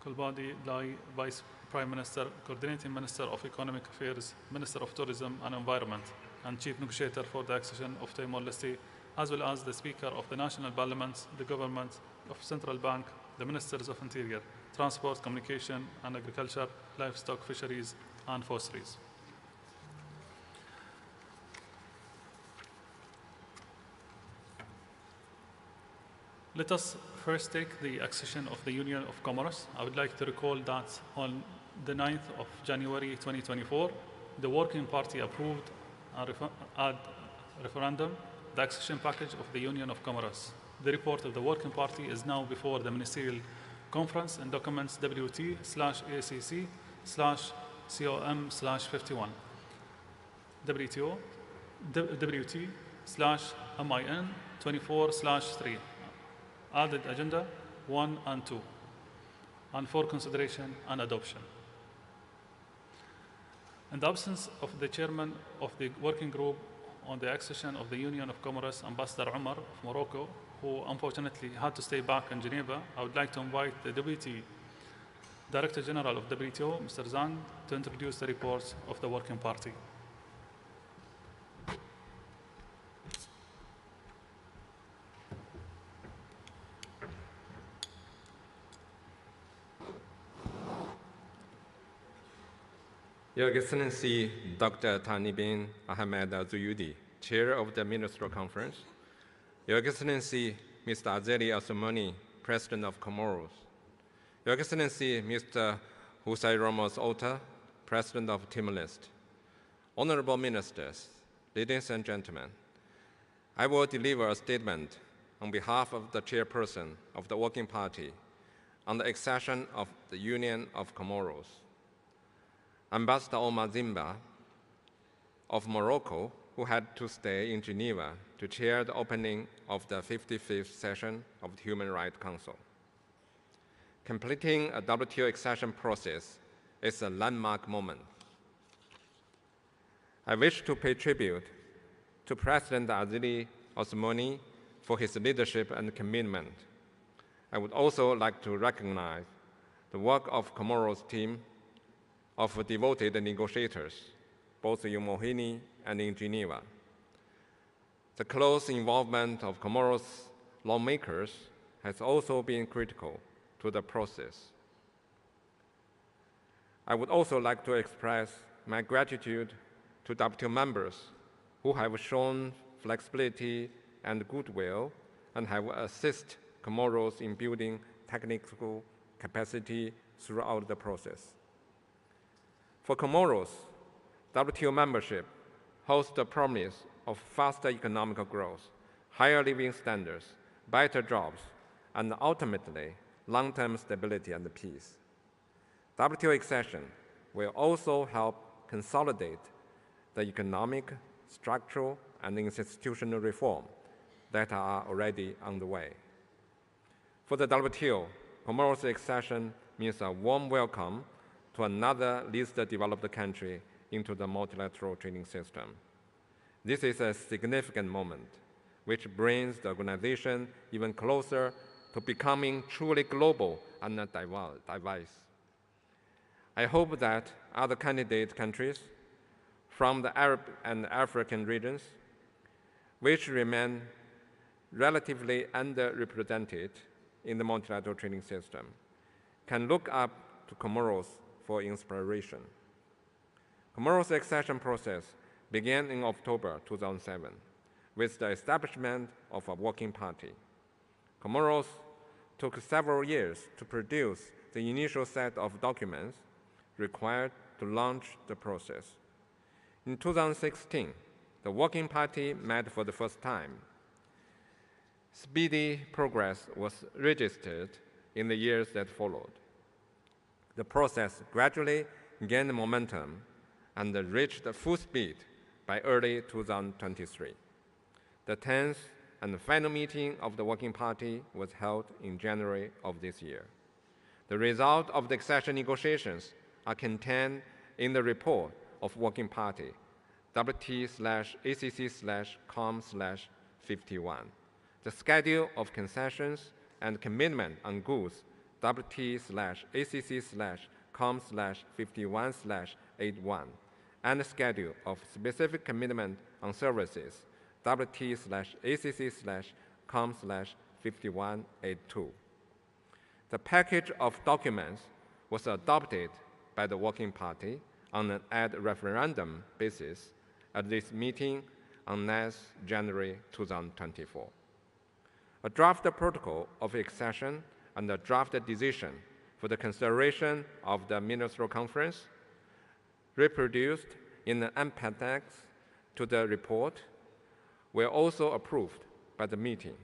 [SPEAKER 4] Colbadi Lai, Vice Prime Minister, Coordinating Minister of Economic Affairs, Minister of Tourism and Environment, and Chief Negotiator for the accession of Timor-Leste, as well as the Speaker of the National Parliament, the Government of Central Bank, the Ministers of Interior, Transport, Communication and Agriculture, Livestock, Fisheries and Forestries. Let us first take the accession of the Union of Comoros. I would like to recall that on the 9th of January 2024, the Working Party approved at referendum the accession package of the Union of Comoros. The report of the Working Party is now before the Ministerial Conference in documents WT/ACC/COM/51. WT/MIN 24/3. Added Agenda 1 and 2, and for consideration and adoption. In the absence of the chairman of the working group on the accession of the Union of Comoros, Ambassador Omar of Morocco, who unfortunately had to stay back in Geneva, I would like to invite the Deputy Director General of WTO, Mr. Zhang, to introduce the reports of the Working Party.
[SPEAKER 7] Your Excellency Dr. Thani bin Ahmed Al-Zuyudi, Chair of the Ministerial Conference, Your Excellency Mr. Azali Assoumani, President of Comoros, Your Excellency Mr. Hussein Ramos Ota, President of Timor-Leste, Honorable Ministers, ladies and gentlemen, I will deliver a statement on behalf of the Chairperson of the Working Party on the accession of the Union of Comoros. Ambassador Omar Zimba of Morocco, who had to stay in Geneva to chair the opening of the 55th session of the Human Rights Council. Completing a WTO accession process is a landmark moment. I wish to pay tribute to President Azali Assoumani for his leadership and commitment. I would also like to recognize the work of Comoros team of devoted negotiators, both in Mohini and in Geneva. The close involvement of Comoros lawmakers has also been critical to the process. I would also like to express my gratitude to WTO members who have shown flexibility and goodwill and have assisted Comoros in building technical capacity throughout the process. For Comoros, WTO membership holds the promise of faster economic growth, higher living standards, better jobs, and ultimately, long-term stability and peace. WTO accession will also help consolidate the economic, structural, and institutional reform that are already underway. For the WTO, Comoros accession means a warm welcome to another least developed country into the multilateral trading system. This is a significant moment, which brings the organization even closer to becoming truly global and diverse. I hope that other candidate countries from the Arab and African regions, which remain relatively underrepresented in the multilateral trading system, can look up to Comoros for inspiration. Comoros' accession process began in October 2007 with the establishment of a working party. Comoros took several years to produce the initial set of documents required to launch the process. In 2016, the Working Party met for the first time. Speedy progress was registered in the years that followed. The process gradually gained momentum and reached full speed by early 2023. The 10th and final meeting of the Working Party was held in January of this year. The result of the accession negotiations are contained in the report of Working Party, WT/ACC/COM/51. The schedule of concessions and commitment on goods, WT/ACC/COM/51/81, and the schedule of specific commitment on services, WT/ACC/COM/51/82. The package of documents was adopted by the Working Party on an ad referendum basis at this meeting on 9th January 2024. A draft protocol of accession and a draft decision for the consideration of the Ministerial Conference, reproduced in an appendix to the report, were also approved by the meeting.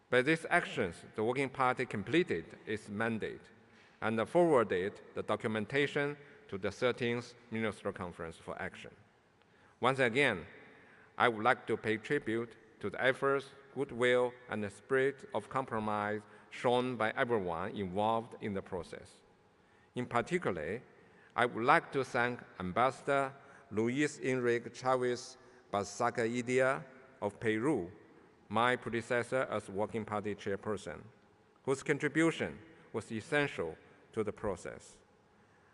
[SPEAKER 7] By these actions, the Working Party completed its mandate and forwarded the documentation to the 13th Ministerial Conference for action. Once again, I would like to pay tribute to the efforts, goodwill, and the spirit of compromise shown by everyone involved in the process. In particular, I would like to thank Ambassador Luis Enrique Chavez Basacaidia of Peru, my predecessor as Working Party chairperson, whose contribution was essential to the process.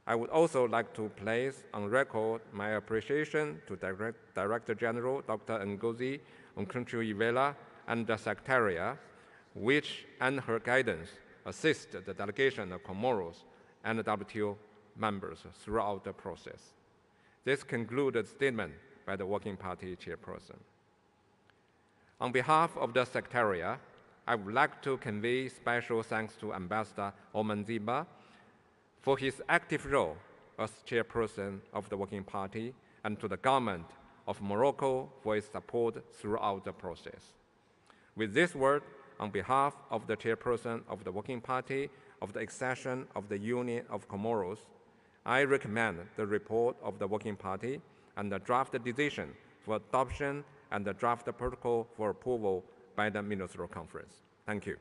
[SPEAKER 7] I would also like to place on record my appreciation to Director General Dr. Ngozi Okonjo-Iweala and the Secretariat, which, and her guidance, assist the delegation of Comoros and the WTO members throughout the process. This concludes the statement by the Working Party chairperson. On behalf of the Secretariat, I would like to convey special thanks to Ambassador Oman Ziba for his active role as chairperson of the Working Party and to the government of Morocco for its support throughout the process. With this word, on behalf of the chairperson of the Working Party of the accession of the Union of Comoros, I recommend the report of the Working Party and the draft decision for adoption and the draft protocol for approval by the Ministerial Conference. Thank you.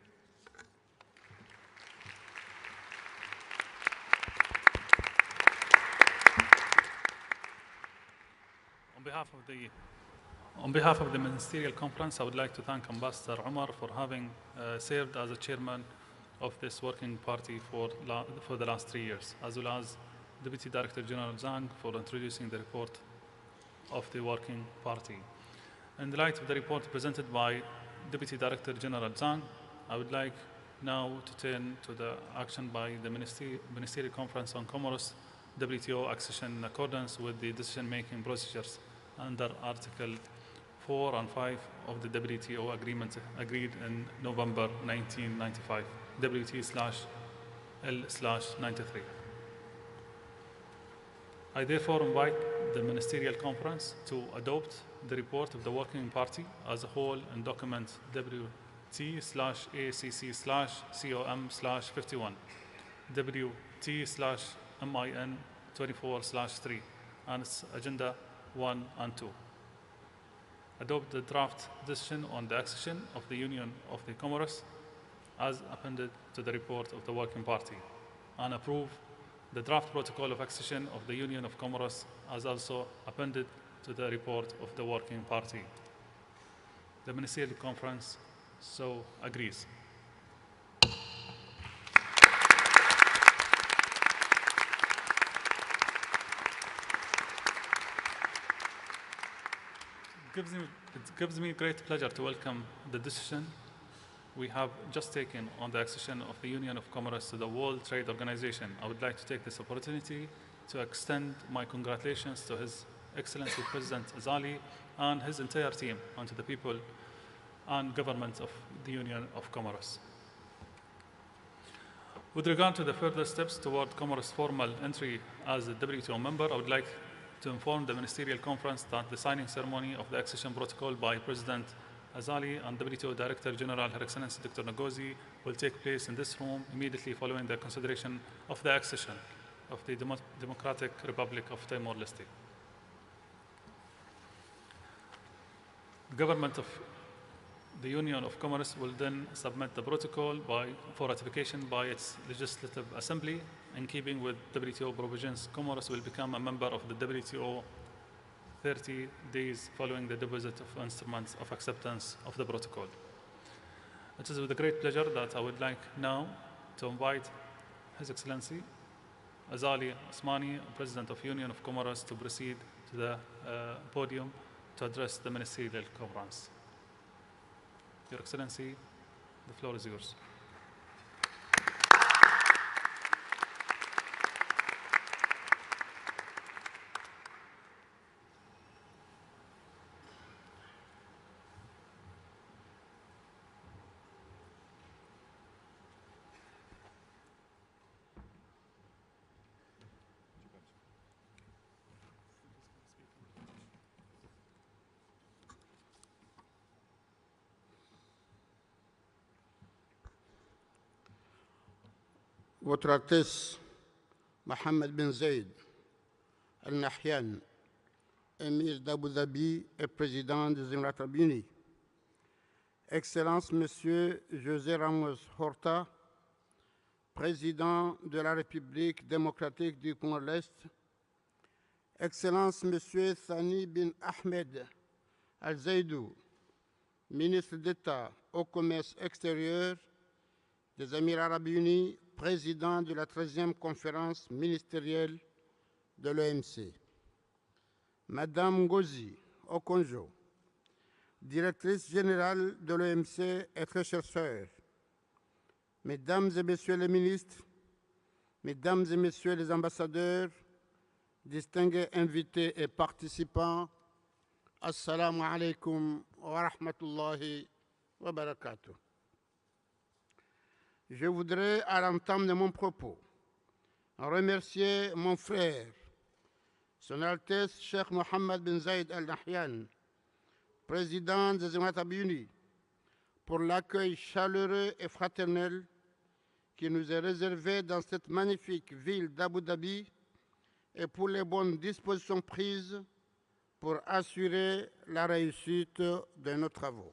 [SPEAKER 4] On behalf of the Ministerial Conference, I would like to thank Ambassador Omar for having served as a chairman of this working party for the last 3 years, as well as Deputy Director General Zhang for introducing the report of the working party. In the light of the report presented by Deputy Director General Zhang, I would like now to turn to the action by the Ministerial Conference on Comoros WTO accession in accordance with the decision-making procedures under Article 4 and 5 of the WTO agreement agreed in November 1995, WT/L/93. I therefore invite the Ministerial Conference to adopt the report of the Working Party as a whole in document WT/ACC/COM/51, WT/MIN24/3, and its Agenda 1 and 2. Adopt the draft decision on the accession of the Union of the Comoros as appended to the report of the Working Party, and approve the draft protocol of accession of the Union of Comoros as also appended to the report of the Working Party. The Ministerial Conference so agrees. It gives me great pleasure to welcome the decision we have just taken on the accession of the Union of Comoros to the World Trade Organization. I would like to take this opportunity to extend my congratulations to His Excellency President Azali and his entire team, and to the people and government of the Union of Comoros. With regard to the further steps toward Comoros' formal entry as a WTO member, I would like to inform the Ministerial Conference that the signing ceremony of the accession protocol by President Azali and WTO Director General Her Excellency Dr. Ngozi will take place in this room immediately following the consideration of the accession of the Democratic Republic of Timor-Leste. The government of the Union of Comoros will then submit the protocol for ratification by its Legislative Assembly. In keeping with WTO provisions, Comoros will become a member of the WTO 30 days following the deposit of instruments of acceptance of the protocol. It is with great pleasure that I would like now to invite His Excellency Azali Osmani, President of Union of Comoros, to proceed to the podium to address the Ministerial Conference. Your Excellency, the floor is yours.
[SPEAKER 8] Votre Altesse Mohammed bin Zayed Al Nahyan, émir d'Abu Dhabi et président des Émirats arabes unis, Excellence Monsieur José Ramos Horta, président de la République démocratique du Congo-Est, Excellence Monsieur Thani bin Ahmed Al Zaidou, ministre d'État au commerce extérieur des Émirats arabes unis, président de la 13e conférence ministérielle de l'OMC. Madame Ngozi Okonjo, directrice générale de l'OMC et très chère sœur. Mesdames et Messieurs les ministres, Mesdames et Messieurs les ambassadeurs, distingués invités et participants, Assalamu alaikum wa rahmatullahi wa barakatuh. Je voudrais, à l'entame de mon propos, remercier mon frère, Son Altesse Cheikh Mohammed bin Zayed Al Nahyan, président des Émirats Arabes Unis, pour l'accueil chaleureux et fraternel qui nous est réservé dans cette magnifique ville d'Abu Dhabi et pour les bonnes dispositions prises pour assurer la réussite de nos travaux.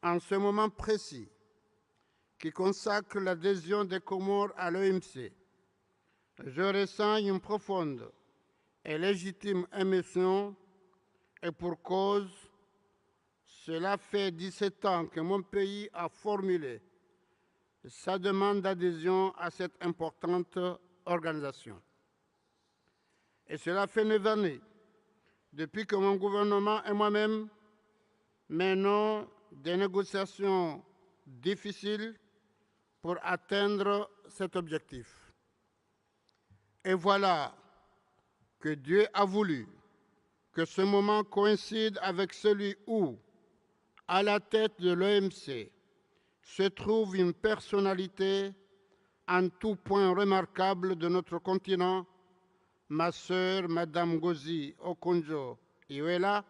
[SPEAKER 8] En ce moment précis qui consacre l'adhésion des Comores à l'OMC, je ressens une profonde et légitime émotion et pour cause, cela fait 17 ans que mon pays a formulé sa demande d'adhésion à cette importante organisation. Et cela fait 9 années depuis que mon gouvernement et moi-même menons des négociations difficiles pour atteindre cet objectif. Et voilà que Dieu a voulu que ce moment coïncide avec celui où, à la tête de l'OMC, se trouve une personnalité en tout point remarquable de notre continent, ma sœur, Madame Ngozi Okonjo-Iweala,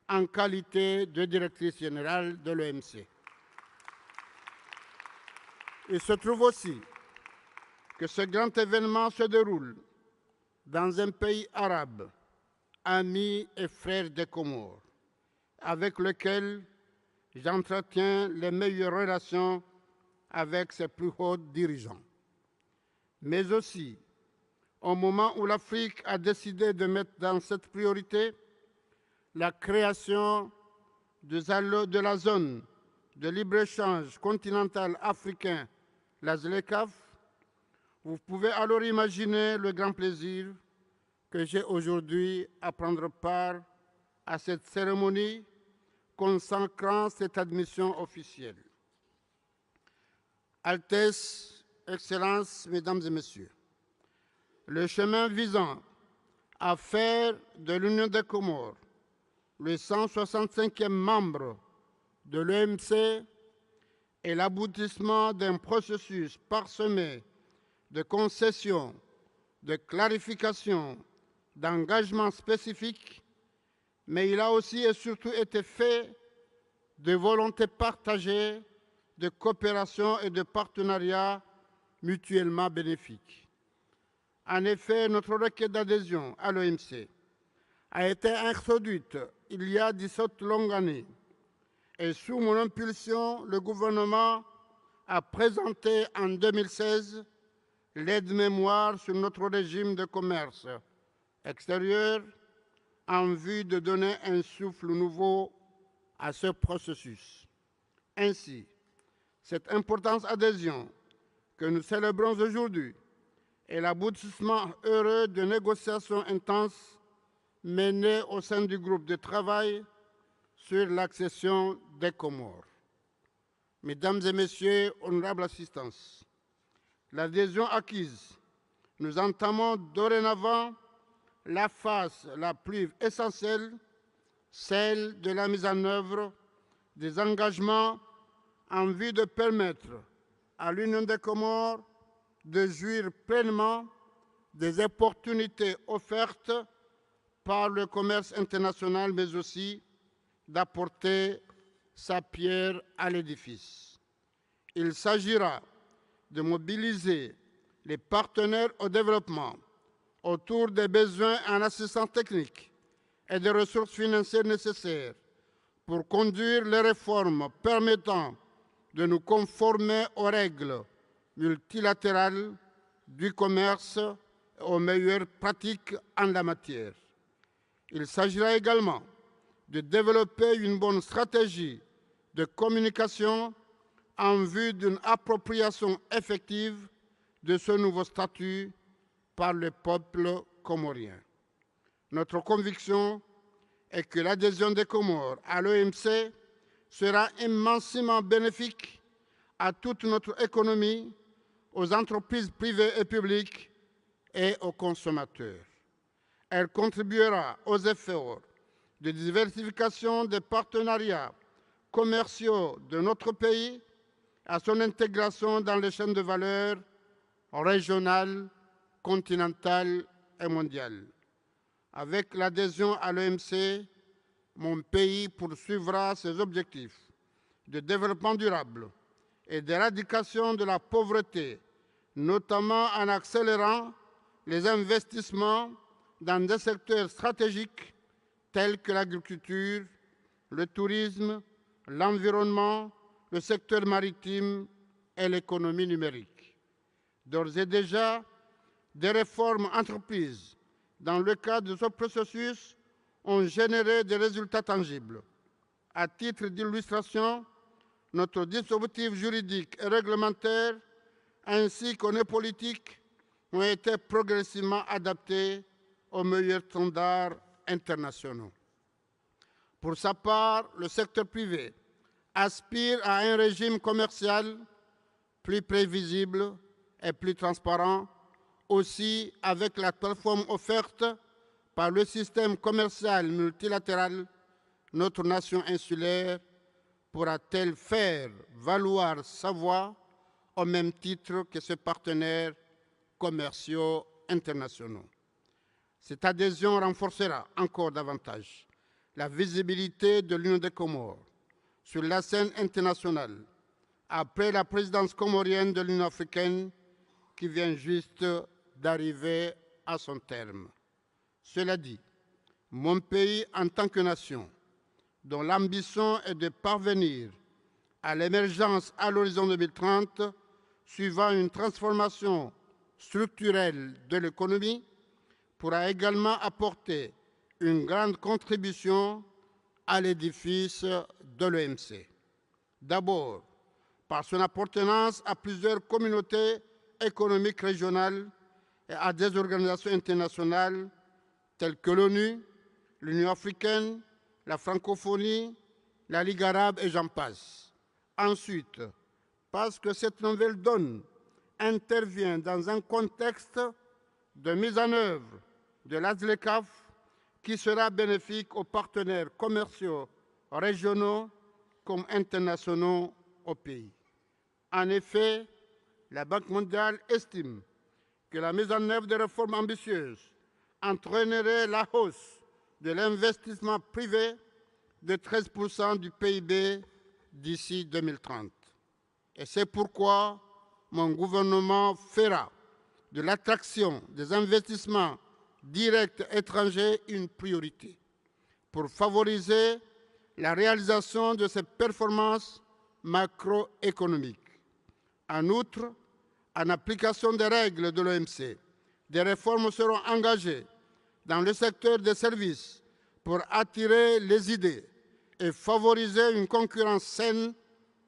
[SPEAKER 8] en qualité de directrice générale de l'OMC. Il se trouve aussi que ce grand événement se déroule dans un pays arabe, ami et frère des Comores, avec lequel j'entretiens les meilleures relations avec ses plus hauts dirigeants. Mais aussi, au moment où l'Afrique a décidé de mettre dans cette priorité la création de la zone de libre-échange continental africain, la ZLECAf, vous pouvez alors imaginer le grand plaisir que j'ai aujourd'hui à prendre part à cette cérémonie consacrant cette admission officielle. Altesse, Excellences, Mesdames et Messieurs, le chemin visant à faire de l'Union des Comores le 165e membre de l'OMC est l'aboutissement d'un processus parsemé de concessions, de clarifications, d'engagements spécifiques, mais il a aussi et surtout été fait de volonté partagée, de coopération et de partenariat mutuellement bénéfiques. En effet, notre requête d'adhésion à l'OMC a été introduite il y a 17 longues années et sous mon impulsion, le gouvernement a présenté en 2016 l'aide-mémoire sur notre régime de commerce extérieur en vue de donner un souffle nouveau à ce processus. Ainsi, cette importante adhésion que nous célébrons aujourd'hui est l'aboutissement heureux de négociations intenses menées au sein du groupe de travail sur l'accession des Comores. Mesdames et Messieurs, honorables assistants, l'adhésion acquise, nous entamons dorénavant la phase la plus essentielle, celle de la mise en œuvre des engagements en vue de permettre à l'Union des Comores de jouir pleinement des opportunités offertes par le commerce international, mais aussi d'apporter sa pierre à l'édifice. Il s'agira de mobiliser les partenaires au développement autour des besoins en assistance technique et des ressources financières nécessaires pour conduire les réformes permettant de nous conformer aux règles multilatérales du commerce et aux meilleures pratiques en la matière. Il s'agira également de développer une bonne stratégie de communication en vue d'une appropriation effective de ce nouveau statut par le peuple comorien. Notre conviction est que l'adhésion des Comores à l'OMC sera immensément bénéfique à toute notre économie, aux entreprises privées et publiques et aux consommateurs. Elle contribuera aux efforts de diversification des partenariats commerciaux de notre pays, à son intégration dans les chaînes de valeur régionales, continentales et mondiales. Avec l'adhésion à l'OMC, mon pays poursuivra ses objectifs de développement durable et d'éradication de la pauvreté, notamment en accélérant les investissements dans des secteurs stratégiques tels que l'agriculture, le tourisme, l'environnement, le secteur maritime et l'économie numérique. D'ores et déjà, des réformes entreprises dans le cadre de ce processus ont généré des résultats tangibles. À titre d'illustration, notre dispositif juridique et réglementaire ainsi que nos politiques ont été progressivement adaptés aux meilleurs standards internationaux. Pour sa part, le secteur privé aspire à un régime commercial plus prévisible et plus transparent, aussi avec la plateforme offerte par le système commercial multilatéral. Notre nation insulaire pourra-t-elle faire valoir sa voix au même titre que ses partenaires commerciaux internationaux? Cette adhésion renforcera encore davantage la visibilité de l'Union des Comores sur la scène internationale après la présidence comorienne de l'Union africaine qui vient juste d'arriver à son terme. Cela dit, mon pays en tant que nation, dont l'ambition est de parvenir à l'émergence à l'horizon 2030, suivant une transformation structurelle de l'économie, pourra également apporter une grande contribution à l'édifice de l'OMC. D'abord, par son appartenance à plusieurs communautés économiques régionales et à des organisations internationales telles que l'ONU, l'Union africaine, la francophonie, la Ligue arabe et j'en passe. Ensuite, parce que cette nouvelle donne intervient dans un contexte de mise en œuvre de l'ASLECAF qui sera bénéfique aux partenaires commerciaux régionaux comme internationaux au pays. En effet, la Banque mondiale estime que la mise en œuvre de réformes ambitieuses entraînerait la hausse de l'investissement privé de 13% du PIB d'ici 2030. Et c'est pourquoi mon gouvernement fera de l'attraction des investissements directs étrangers une priorité pour favoriser la réalisation de ces performances macroéconomiques. En outre, en application des règles de l'OMC, des réformes seront engagées dans le secteur des services pour attirer les idées et favoriser une concurrence saine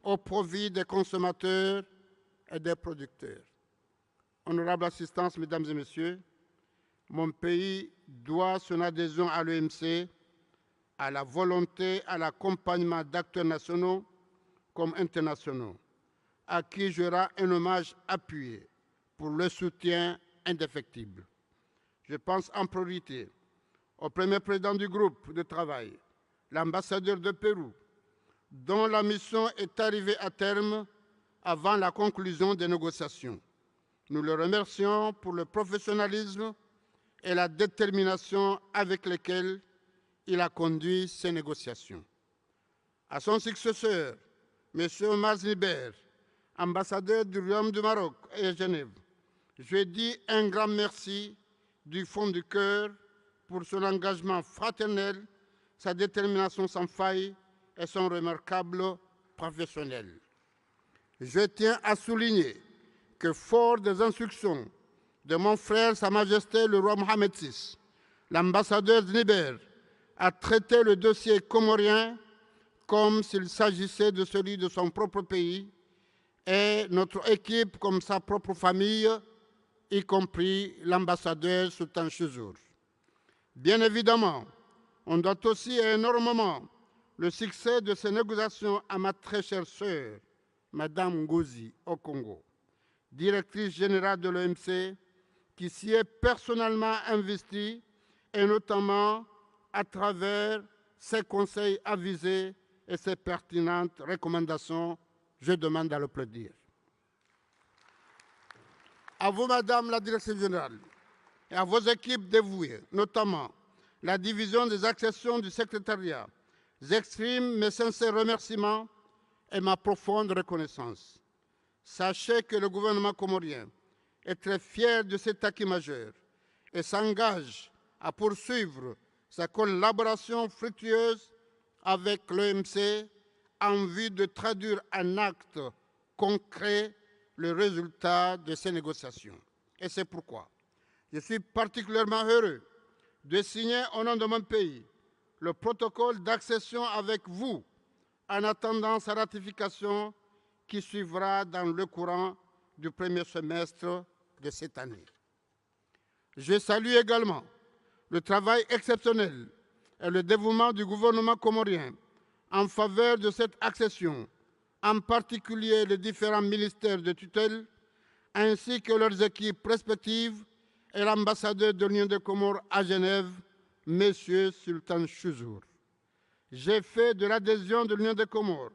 [SPEAKER 8] au profit des consommateurs et des producteurs. Honorable assistance, Mesdames et Messieurs, mon pays doit son adhésion à l'OMC à la volonté, à l'accompagnement d'acteurs nationaux comme internationaux, à qui je rends un hommage appuyé pour le soutien indéfectible. Je pense en priorité au premier président du groupe de travail, l'ambassadeur de Pérou, dont la mission est arrivée à terme avant la conclusion des négociations. Nous le remercions pour le professionnalisme et la détermination avec lesquels il a conduit ces négociations. À son successeur, M. Omar Zniber, ambassadeur du Royaume du Maroc et à Genève, je dis un grand merci du fond du cœur pour son engagement fraternel, sa détermination sans faille et son remarquable professionnel. Je tiens à souligner que, fort des instructions de mon frère, Sa Majesté le roi Mohamed VI, l'ambassadeur Zniber a traité le dossier comorien comme s'il s'agissait de celui de son propre pays et notre équipe comme sa propre famille, y compris l'ambassadeur Sultan Chouzour. Bien évidemment, on doit aussi énormément le succès de ces négociations à ma très chère sœur, Madame Ngozi, au Congo, directrice générale de l'OMC, qui s'y est personnellement investie, et notamment à travers ses conseils avisés et ses pertinentes recommandations. Je demande à l'applaudir. À vous, Madame la Directrice générale, et à vos équipes dévouées, notamment la division des accessions du secrétariat, j'exprime mes sincères remerciements et ma profonde reconnaissance. Sachez que le gouvernement comorien est très fier de cet acquis majeur et s'engage à poursuivre sa collaboration fructueuse avec l'OMC en vue de traduire en actes concrets le résultat de ces négociations. Et c'est pourquoi je suis particulièrement heureux de signer au nom de mon pays le protocole d'accession avec vous en attendant sa ratification qui suivra dans le courant du premier semestre de cette année. Je salue également le travail exceptionnel et le dévouement du gouvernement comorien en faveur de cette accession, en particulier les différents ministères de tutelle, ainsi que leurs équipes respectives et l'ambassadeur de l'Union des Comores à Genève, M. Sultan Chouzour. J'ai fait de l'adhésion de l'Union des Comores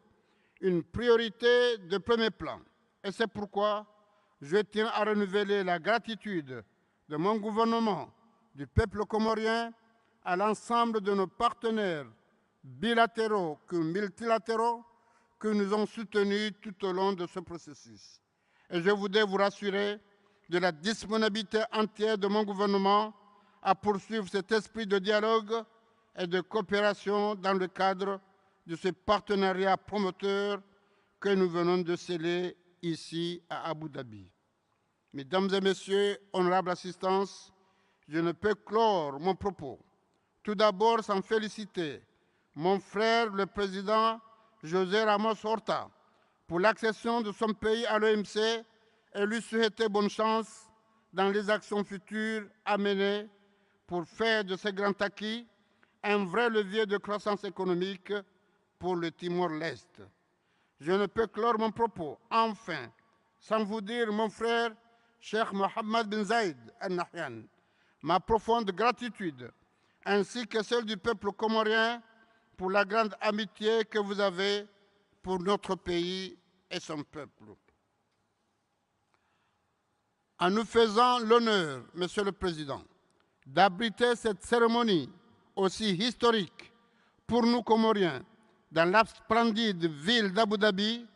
[SPEAKER 8] une priorité de premier plan, et c'est pourquoi je tiens à renouveler la gratitude de mon gouvernement, du peuple comorien, à l'ensemble de nos partenaires bilatéraux que multilatéraux que nous ont soutenus tout au long de ce processus. Et je voudrais vous rassurer de la disponibilité entière de mon gouvernement à poursuivre cet esprit de dialogue et de coopération dans le cadre de ce partenariat promoteur que nous venons de sceller ici à Abu Dhabi. Mesdames et Messieurs, honorables assistances, je ne peux clore mon propos tout d'abord sans féliciter mon frère, le président José Ramos Horta, pour l'accession de son pays à l'OMC et lui souhaiter bonne chance dans les actions futures à mener pour faire de ce grand acquis un vrai levier de croissance économique pour le Timor-Leste. Je ne peux clore mon propos, enfin, sans vous dire, mon frère, Cheikh Mohammed bin Zayed Al Nahyan, ma profonde gratitude, ainsi que celle du peuple comorien pour la grande amitié que vous avez pour notre pays et son peuple. En nous faisant l'honneur, Monsieur le Président, d'abriter cette cérémonie aussi historique pour nous Comoriens dans la splendide ville d'Abu Dhabi,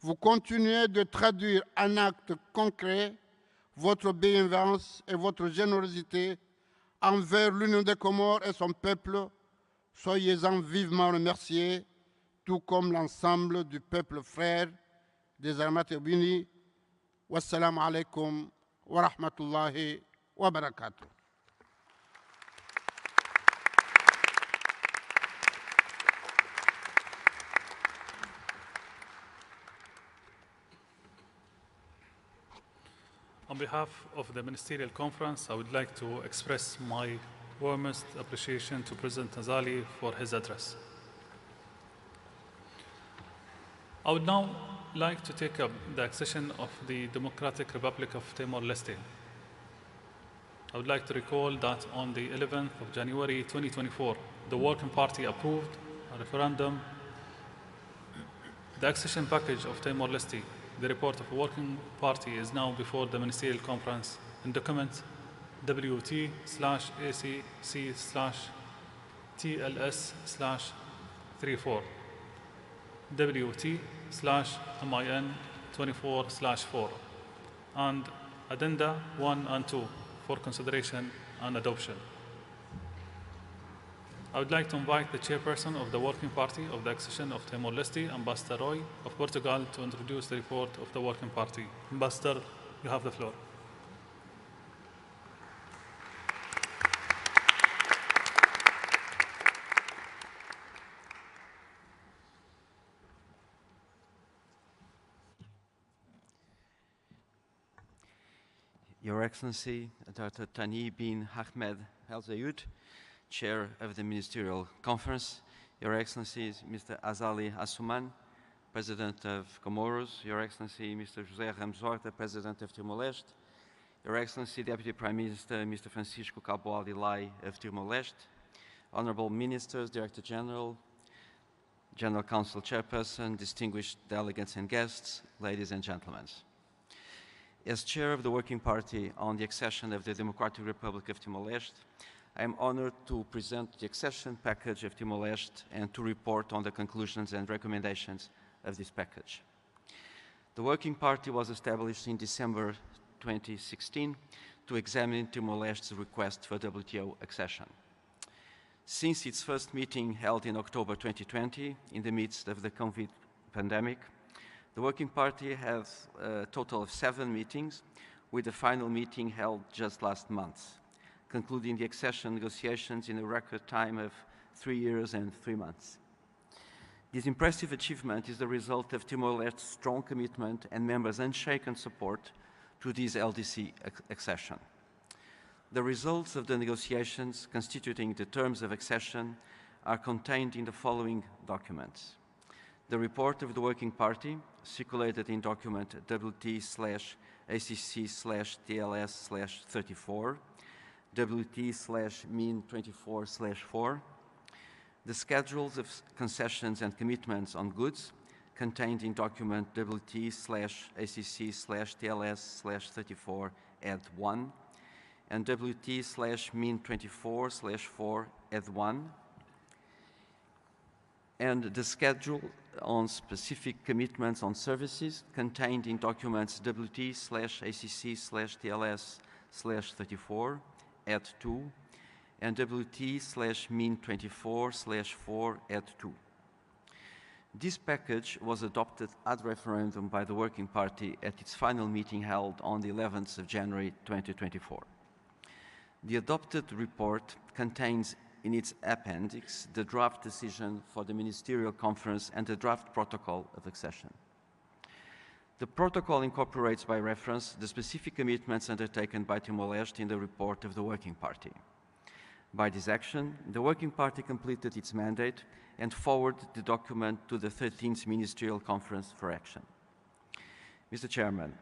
[SPEAKER 8] vous continuez de traduire en actes concrets votre bienveillance et votre générosité envers l'Union des Comores et son peuple. Soyez-en vivement remerciés, tout comme l'ensemble du peuple frère des Armates unis. Wassalamu alaikum wa rahmatullahi wa barakatuh.
[SPEAKER 4] On behalf of the Ministerial Conference, I would like to express my warmest appreciation to President Azali for his address. I would now like to take up the accession of the Democratic Republic of Timor-Leste. I would like to recall that on the 11th of January 2024, the Working Party approved a referendum the accession package of Timor-Leste. The report of the Working Party is now before the Ministerial Conference in document WT/AC/TLS/34 WT/MIN24/4 and Addenda 1 and 2 for consideration and adoption. I would like to invite the chairperson of the Working Party of the accession of Timor-Leste, Ambassador Roy of Portugal, to introduce the report of the Working Party. Ambassador, you have the floor.
[SPEAKER 3] Your Excellency, Dr. Tani bin Ahmed Al Zayed, Chair of the Ministerial Conference, Your Excellencies, Mr. Azali Asuman,
[SPEAKER 9] President of Comoros, Your Excellency Mr. José Ramos Horta, President of Timor-Leste, Your Excellency Deputy Prime Minister Mr. Francisco Cabo Aldilai of Timor-Leste, Honorable Ministers, Director General, General Council Chairperson, distinguished delegates and guests, ladies and gentlemen. As Chair of the Working Party on the accession of the Democratic Republic of Timor-Leste, I am honored to present the accession package of Timor-Leste and to report on the conclusions and recommendations of this package. The Working Party was established in December 2016 to examine Timor-Leste's request for WTO accession. Since its first meeting held in October 2020, in the midst of the COVID pandemic, the Working Party has a total of 7 meetings, with the final meeting held just last month, concluding the accession negotiations in a record time of 3 years and 3 months. This impressive achievement is the result of Timor-Leste's strong commitment and members' unshaken support to this LDC accession. The results of the negotiations constituting the terms of accession are contained in the following documents. The report of the Working Party, circulated in document WT/ACC/TLS/34, WT/MIN24/4, the schedules of concessions and commitments on goods, contained in document WT/ACC/TLS/34 Add 1, and WT/MIN24/4 Add 1, and the schedule on specific commitments on services contained in documents WT/ACC/TLS/34 Add 2, and WT/MIN24/4 Add 2. This package was adopted ad referendum by the Working Party at its final meeting held on the 11th of January 2024. The adopted report contains in its appendix the draft decision for the Ministerial Conference and the draft protocol of accession. The protocol incorporates by reference the specific commitments undertaken by Timor-Leste in the report of the Working Party. By this action, the Working Party completed its mandate and forwarded the document to the 13th Ministerial Conference for action. Mr. Chairman,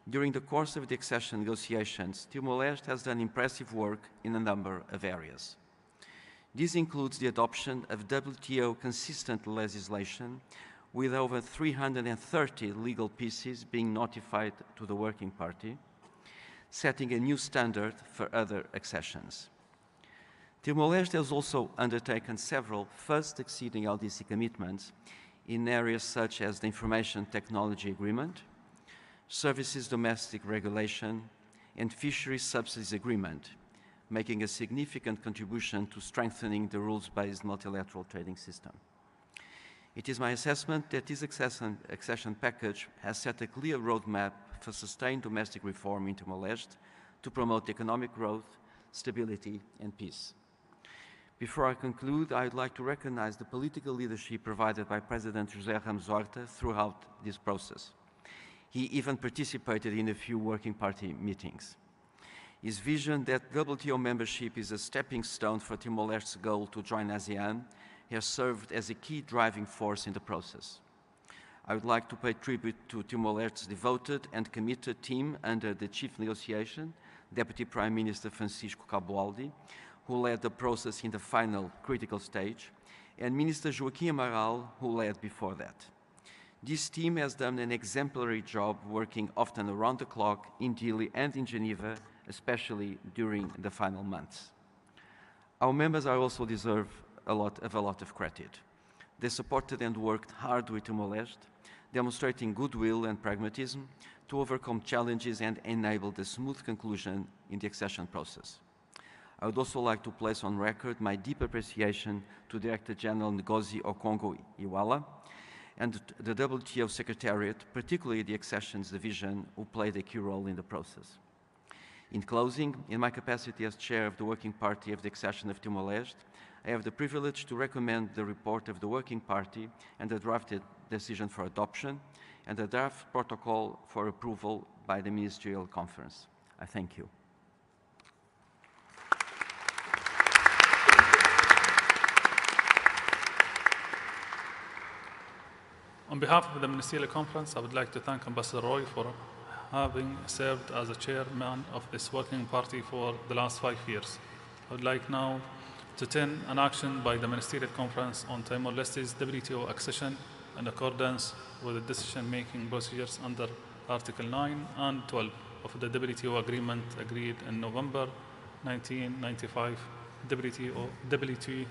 [SPEAKER 9] during the course of the accession negotiations, Timor-Leste has done impressive work in a number of areas. This includes the adoption of WTO consistent legislation, with over 330 legal pieces being notified to the Working Party, setting a new standard for other accessions. Timor-Leste has also undertaken several first-exceeding LDC commitments in areas such as the Information Technology Agreement, Services Domestic Regulation, and Fisheries Subsidies Agreement, making a significant contribution to strengthening the rules-based multilateral trading system. It is my assessment that this accession package has set a clear roadmap for sustained domestic reform in Timor-Leste to promote economic growth, stability, and peace. Before I conclude, I would like to recognize the political leadership provided by President José Ramos Horta throughout this process. He even participated in a few Working Party meetings. His vision that WTO membership is a stepping stone for Timor-Leste's goal to join ASEAN has served as a key driving force in the process. I would like to pay tribute to Timor-Leste's devoted and committed team under the chief negotiation, Deputy Prime Minister Francisco Cabo Aldi, who led the process in the final critical stage, and Minister Joaquim Amaral, who led before that. This team has done an exemplary job, working often around the clock in Dili and in Geneva, especially during the final months. Our members are also deserve a lot of credit. They supported and worked hard with Timor-Leste, demonstrating goodwill and pragmatism to overcome challenges and enable the smooth conclusion in the accession process. I would also like to place on record my deep appreciation to Director General Ngozi Okonjo-Iweala and the WTO Secretariat, particularly the Accessions Division, who played a key role in the process. In closing, in my capacity as Chair of the Working Party of the Accession of Timor-Leste, I have the privilege to recommend the report of the Working Party and the drafted decision for adoption and the draft protocol for approval by the Ministerial Conference. I thank you.
[SPEAKER 4] On On behalf of the Ministerial Conference, I would like to thank Ambassador Roy for having served as the chairman of this working party for the last 5 years. I would like now to turn an action by the Ministerial Conference on Timor-Leste's WTO accession in accordance with the decision-making procedures under Article 9 and 12 of the WTO agreement agreed in November 1995, WT/L/93.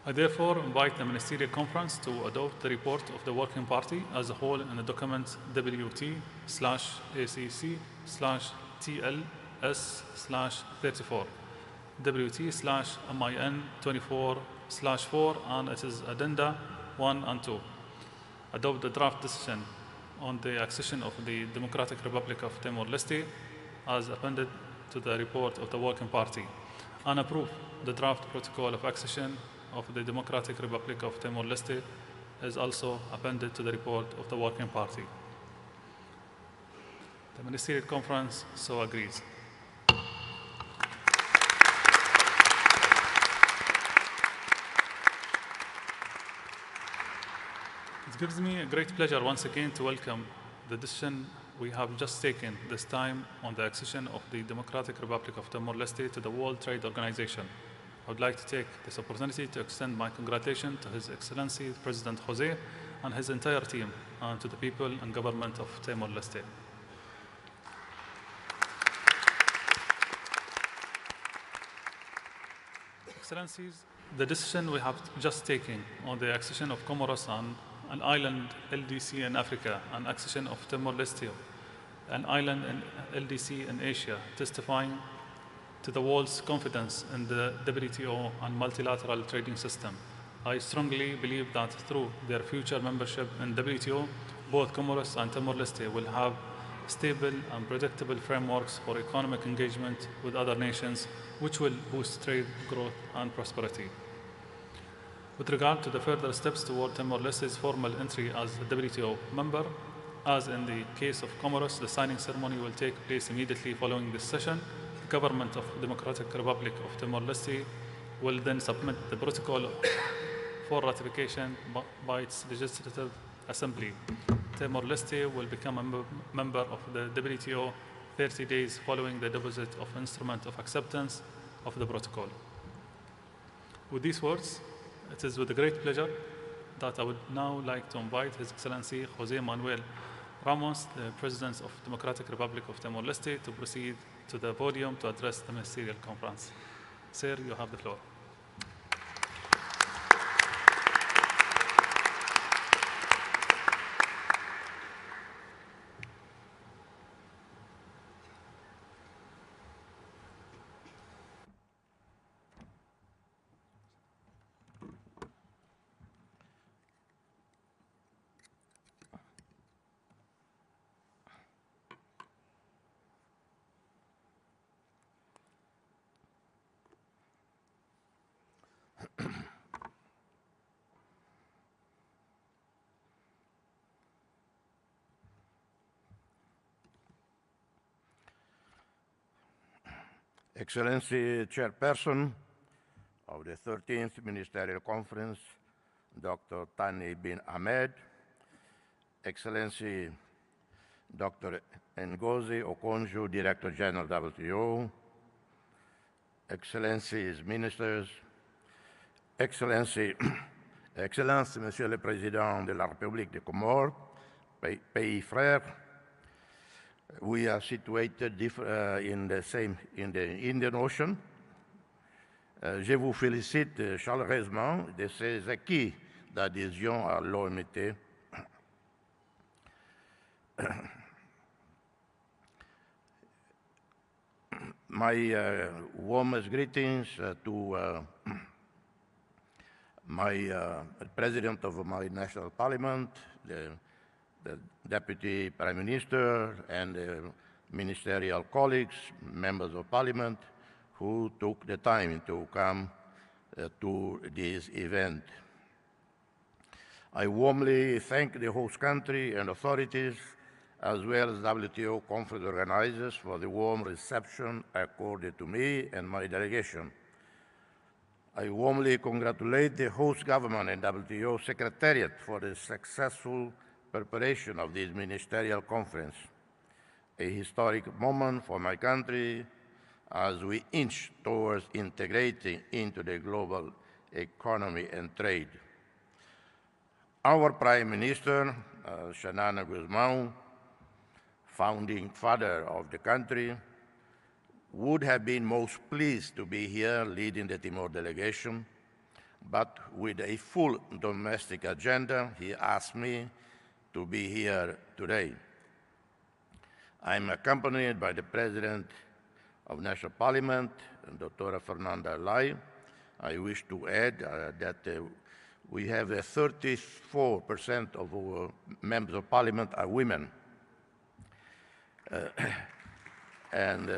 [SPEAKER 4] I therefore invite the Ministerial Conference to adopt the report of the Working Party as a whole in the document WT/ACC/TLS/34, WT/MIN24/4 and its addenda 1 and 2. Adopt the draft decision on the accession of the Democratic Republic of Timor-Leste as appended to the report of the Working Party, and approve the draft protocol of accession of the Democratic Republic of Timor-Leste is also appended to the report of the Working Party. The Ministerial Conference so agrees. It gives me a great pleasure once again to welcome the decision we have just taken, this time on the accession of the Democratic Republic of Timor-Leste to the World Trade Organization. I would like to take this opportunity to extend my congratulations to His Excellency President Jose and his entire team, and to the people and government of Timor-Leste. Excellencies, the decision we have just taken on the accession of Comoros and an island LDC in Africa and accession of Timor-Leste, an island and LDC in Asia, testifying to the world's confidence in the WTO and multilateral trading system. I strongly believe that through their future membership in WTO, both Comoros and Timor-Leste will have stable and predictable frameworks for economic engagement with other nations, which will boost trade, growth, and prosperity. With regard to the further steps toward Timor-Leste's formal entry as a WTO member, as in the case of Comoros, the signing ceremony will take place immediately following this session. The government of the Democratic Republic of Timor-Leste will then submit the protocol for ratification by its legislative assembly. Timor-Leste will become a member of the WTO 30 days following the deposit of instrument of acceptance of the protocol. With these words, it is with a great pleasure that I would now like to invite His Excellency Jose Manuel Ramos, the President of the Democratic Republic of Timor-Leste, to proceed to the podium to address the Ministerial Conference. Sir, you have the floor.
[SPEAKER 10] Excellency Chairperson of the 13th Ministerial Conference, Dr. Thani bin Ahmed, Excellency Dr. Ngozi Okonjo, Director General WTO, Excellencies Ministers, Excellency, Monsieur le Président de la République des Comores, pays frère. We are situated in the Indian Ocean. Je vous félicite chaleureusement de ces acquis d'adhésion à l'OMT. My warmest greetings to my President of my national parliament, the Deputy Prime Minister, and ministerial colleagues, members of parliament, who took the time to come to this event. I warmly thank the host country and authorities, as well as WTO conference organizers, for the warm reception accorded to me and my delegation. I warmly congratulate the host government and WTO Secretariat for the successful preparation of this ministerial conference, a historic moment for my country as we inch towards integrating into the global economy and trade. Our Prime Minister, Xanana Guzmão, founding father of the country, would have been most pleased to be here leading the Timor delegation, but with a full domestic agenda, he asked me to be here today. I'm accompanied by the President of National Parliament, Dr. Fernanda Lai. I wish to add that we have 34% of our members of Parliament are women. And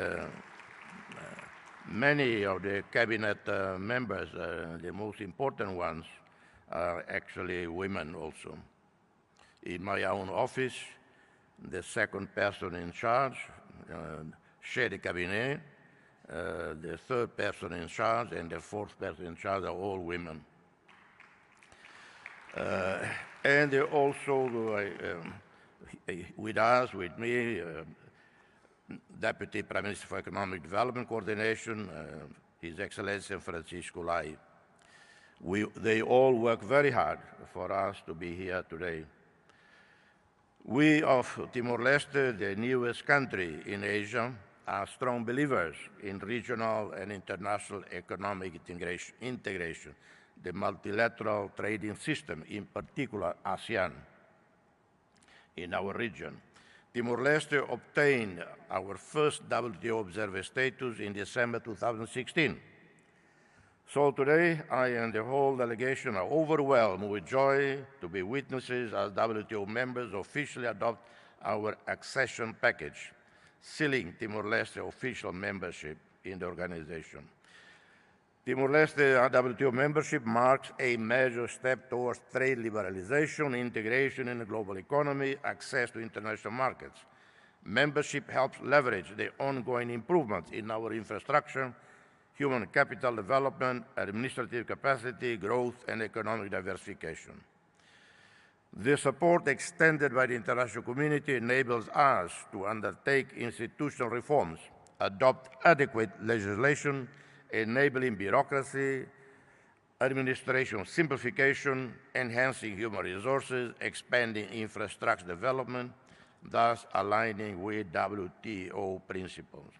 [SPEAKER 10] many of the cabinet members, the most important ones, are actually women also. In my own office, the second person in charge, chef de cabinet, the third person in charge, and the fourth person in charge are all women. And also with us, with me, Deputy Prime Minister for Economic Development Coordination, His Excellency Francisco Lai. They all work very hard for us to be here today. We of Timor-Leste, the newest country in Asia, are strong believers in regional and international economic integration, the multilateral trading system, in particular ASEAN, in our region. Timor-Leste obtained our first WTO observer status in December 2016. So today, I and the whole delegation are overwhelmed with joy to be witnesses as WTO members officially adopt our accession package, sealing Timor-Leste official membership in the organization. Timor-Leste WTO membership marks a major step towards trade liberalization, integration in the global economy, access to international markets. Membership helps leverage the ongoing improvements in our infrastructure, human capital development, administrative capacity, growth, and economic diversification. The support extended by the international community enables us to undertake institutional reforms, adopt adequate legislation, enabling bureaucracy, administration simplification, enhancing human resources, expanding infrastructure development, thus aligning with WTO principles.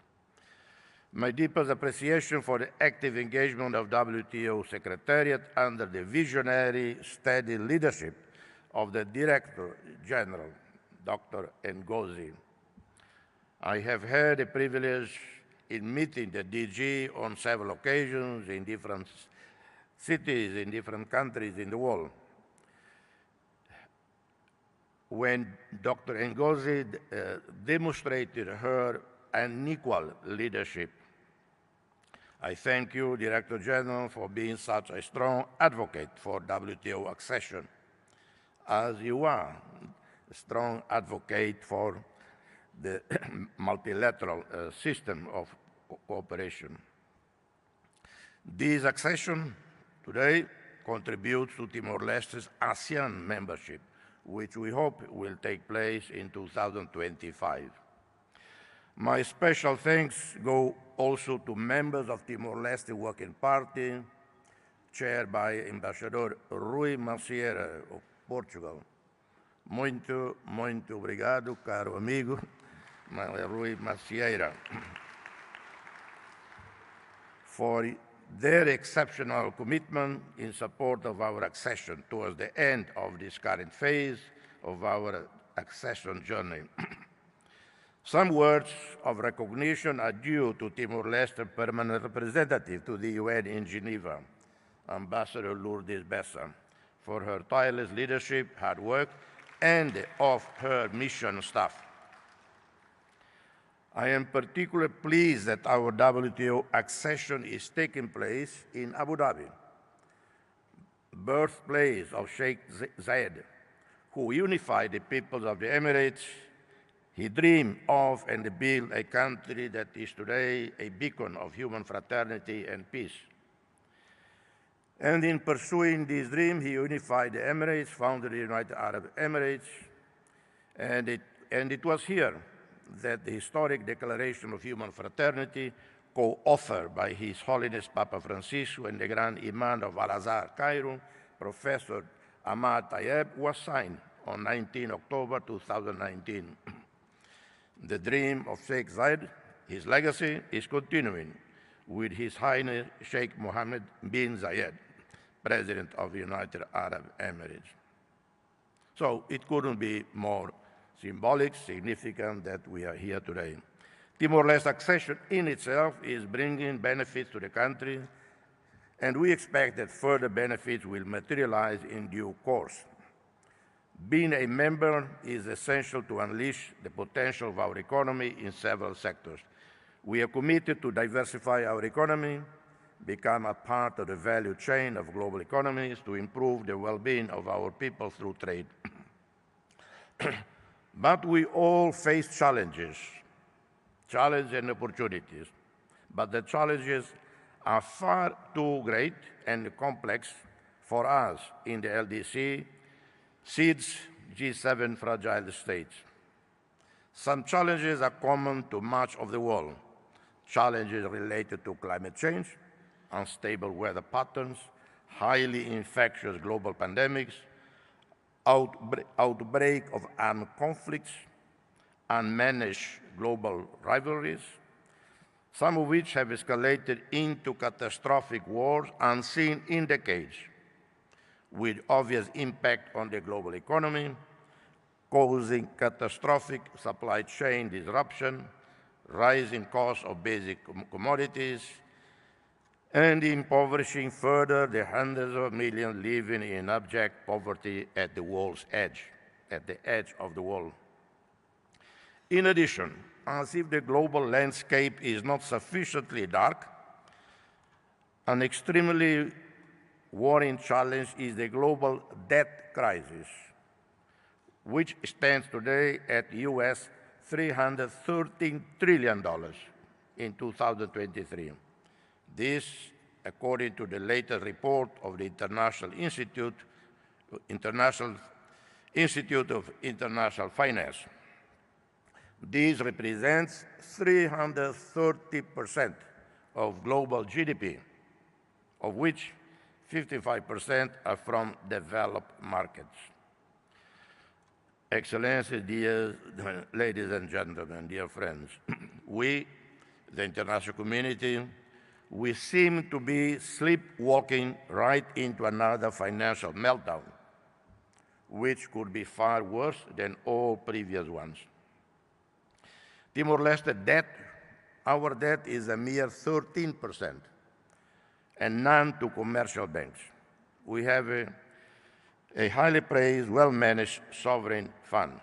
[SPEAKER 10] My deepest appreciation for the active engagement of WTO Secretariat under the visionary, steady leadership of the Director General, Dr. Ngozi. I have had the privilege in meeting the DG on several occasions in different cities, in different countries in the world. When Dr. Ngozi demonstrated her unequal leadership, I thank you, Director General, for being such a strong advocate for WTO accession, as you are a strong advocate for the multilateral system of cooperation. This accession today contributes to Timor-Leste's ASEAN membership, which we hope will take place in 2025. My special thanks go also to members of Timor-Leste Working Party, chaired by Ambassador Rui Macieira of Portugal. Muito obrigado, caro amigo, Rui Macieira, for their exceptional commitment in support of our accession towards the end of this current phase of our accession journey. Some words of recognition are due to Timor-Leste permanent representative to the UN in Geneva, Ambassador Lourdes Bessa, for her tireless leadership, hard work, and of her mission staff. I am particularly pleased that our WTO accession is taking place in Abu Dhabi, birthplace of Sheikh Zayed, who unified the peoples of the Emirates. He dreamed of and built a country that is today a beacon of human fraternity and peace. And in pursuing this dream, he unified the Emirates, founded the United Arab Emirates, and it was here that the historic Declaration of Human Fraternity, co-authored by His Holiness Papa Francisco and the Grand Imam of Al-Azhar, Cairo, Professor Ahmad Tayeb, was signed on 19 October 2019. The dream of Sheikh Zayed, his legacy, is continuing with His Highness Sheikh Mohammed bin Zayed, President of the United Arab Emirates. So it couldn't be more symbolic, significant that we are here today. Timor-Leste accession in itself is bringing benefits to the country, and we expect that further benefits will materialize in due course. Being a member is essential to unleash the potential of our economy in several sectors. We are committed to diversify our economy, become a part of the value chain of global economies, to improve the well-being of our people through trade. But we all face challenges and opportunities. But the challenges are far too great and complex for us in the LDC, SEEDS, G7 fragile states. Some challenges are common to much of the world. Challenges related to climate change, unstable weather patterns, highly infectious global pandemics, outbreak of armed conflicts, unmanaged global rivalries, some of which have escalated into catastrophic wars unseen in decades, with obvious impact on the global economy, causing catastrophic supply chain disruption, rising costs of basic commodities, and impoverishing further the hundreds of millions living in abject poverty at the world's edge, at the edge of the world. In addition, as if the global landscape is not sufficiently dark, an extremely worrying challenge is the global debt crisis, which stands today at US $313 trillion in 2023. This, according to the latest report of the International Institute of International Finance. This represents 330% of global GDP, of which 55% are from developed markets. Excellencies, dear ladies and gentlemen, dear friends, we, the international community, we seem to be sleepwalking right into another financial meltdown, which could be far worse than all previous ones. Timor-Leste debt, our debt is a mere 13%, and none to commercial banks. We have a highly praised, well-managed sovereign fund.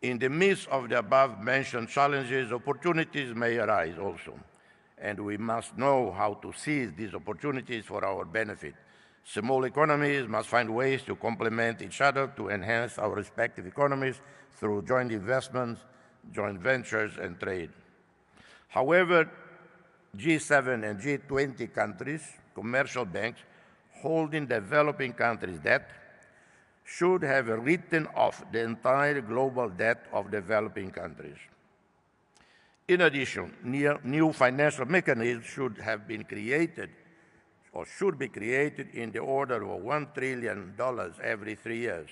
[SPEAKER 10] In the midst of the above-mentioned challenges, opportunities may arise also, and we must know how to seize these opportunities for our benefit. Small economies must find ways to complement each other to enhance our respective economies through joint investments, joint ventures, and trade. However, G7 and G20 countries, commercial banks holding developing countries' debt, should have written off the entire global debt of developing countries. In addition, new financial mechanisms should have been created or should be created in the order of $1 trillion every 3 years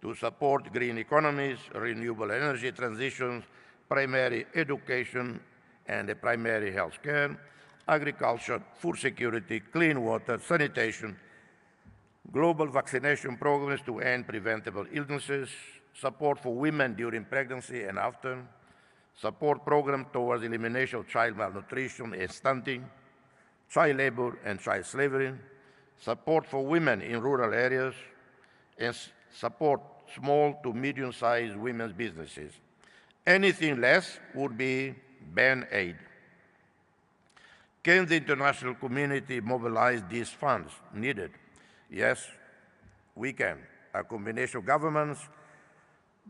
[SPEAKER 10] to support green economies, renewable energy transitions, primary education and primary health care, agriculture, food security, clean water, sanitation, global vaccination programs to end preventable illnesses, support for women during pregnancy and after, support programs towards elimination of child malnutrition and stunting, child labor and child slavery, support for women in rural areas, and support small to medium-sized women's businesses. Anything less would be band aid. Can the international community mobilize these funds needed? Yes, we can. A combination of governments,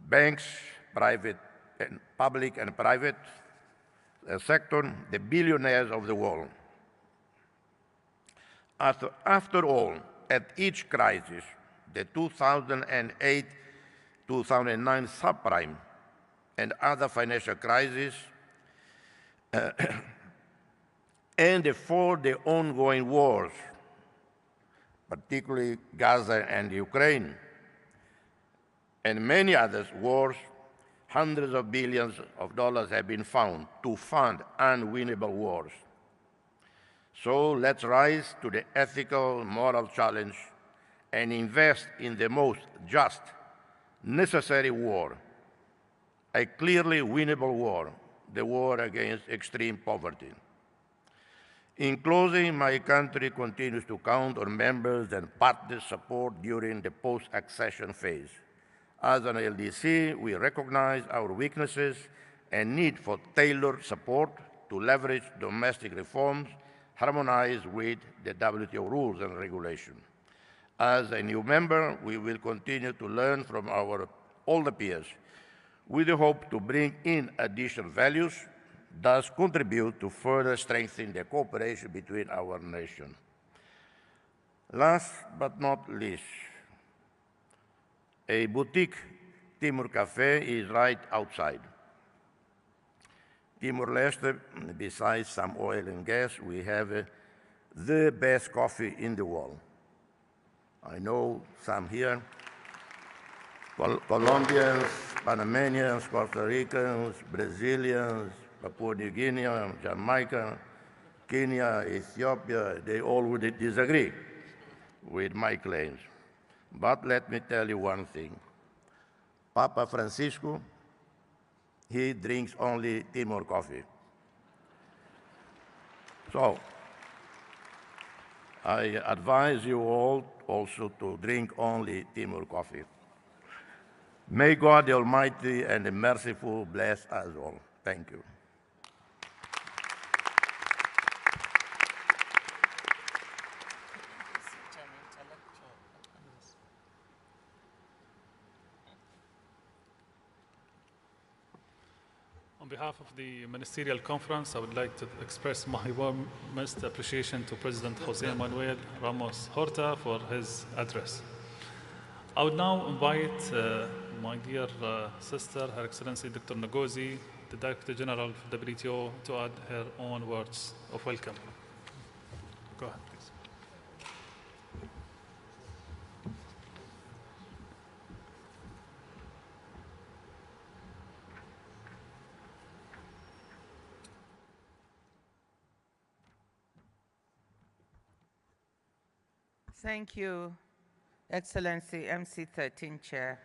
[SPEAKER 10] banks, public and private sector, the billionaires of the world. After all, at each crisis, the 2008-2009 subprime and other financial crises, and for the ongoing wars, particularly Gaza and Ukraine, and many others wars, hundreds of billions of dollars have been found to fund unwinnable wars. So let's rise to the ethical, moral challenge and invest in the most just, necessary war, a clearly winnable war, the war against extreme poverty. In closing, my country continues to count on members and partners' support during the post-accession phase. As an LDC, we recognize our weaknesses and need for tailored support to leverage domestic reforms harmonized with the WTO rules and regulations. As a new member, we will continue to learn from our older peers with the hope to bring in additional values, thus contribute to further strengthen the cooperation between our nations. Last but not least, a boutique Timur Cafe is right outside. Timor-Leste, besides some oil and gas, we have the best coffee in the world. I know some here, Colombians, Panamanians, Costa Ricans, Brazilians, Papua New Guinea, Jamaica, Kenya, Ethiopia, they all would disagree with my claims. But let me tell you one thing. Papa Francisco, he drinks only Timor coffee. So, I advise you all also to drink only Timor coffee. May God the Almighty and the Merciful bless us all. Thank you.
[SPEAKER 4] On behalf of the Ministerial Conference, I would like to express my warmest appreciation to President Jose Manuel Ramos Horta for his address. I would now invite my dear sister, Her Excellency Dr. Ngozi, the Director General of WTO, to add her own words of welcome. Go ahead, please.
[SPEAKER 6] Thank you, Excellency MC13 Chair.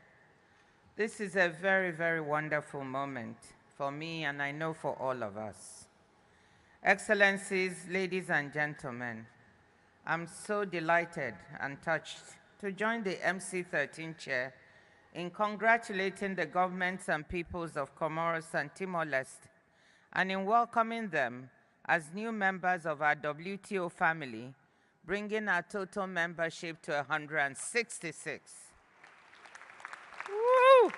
[SPEAKER 6] This is a very, very wonderful moment for me, and I know for all of us. Excellencies, ladies and gentlemen, I'm so delighted and touched to join the MC13 Chair in congratulating the governments and peoples of Comoros and Timor-Leste, and in welcoming them as new members of our WTO family, bringing our total membership to 166. Woo!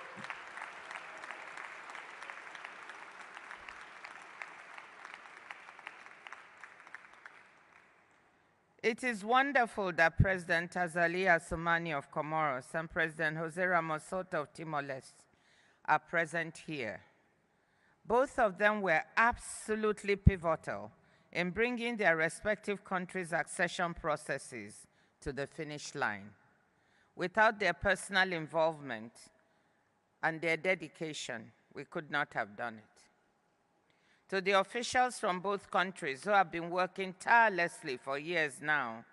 [SPEAKER 6] It is wonderful that President Azali Assoumani of Comoros and President Jose Ramos Horta of Timor-Leste are present here. Both of them were absolutely pivotal in bringing their respective countries' accession processes to the finish line. Without their personal involvement and their dedication, we could not have done it. To the officials from both countries who have been working tirelessly for years now,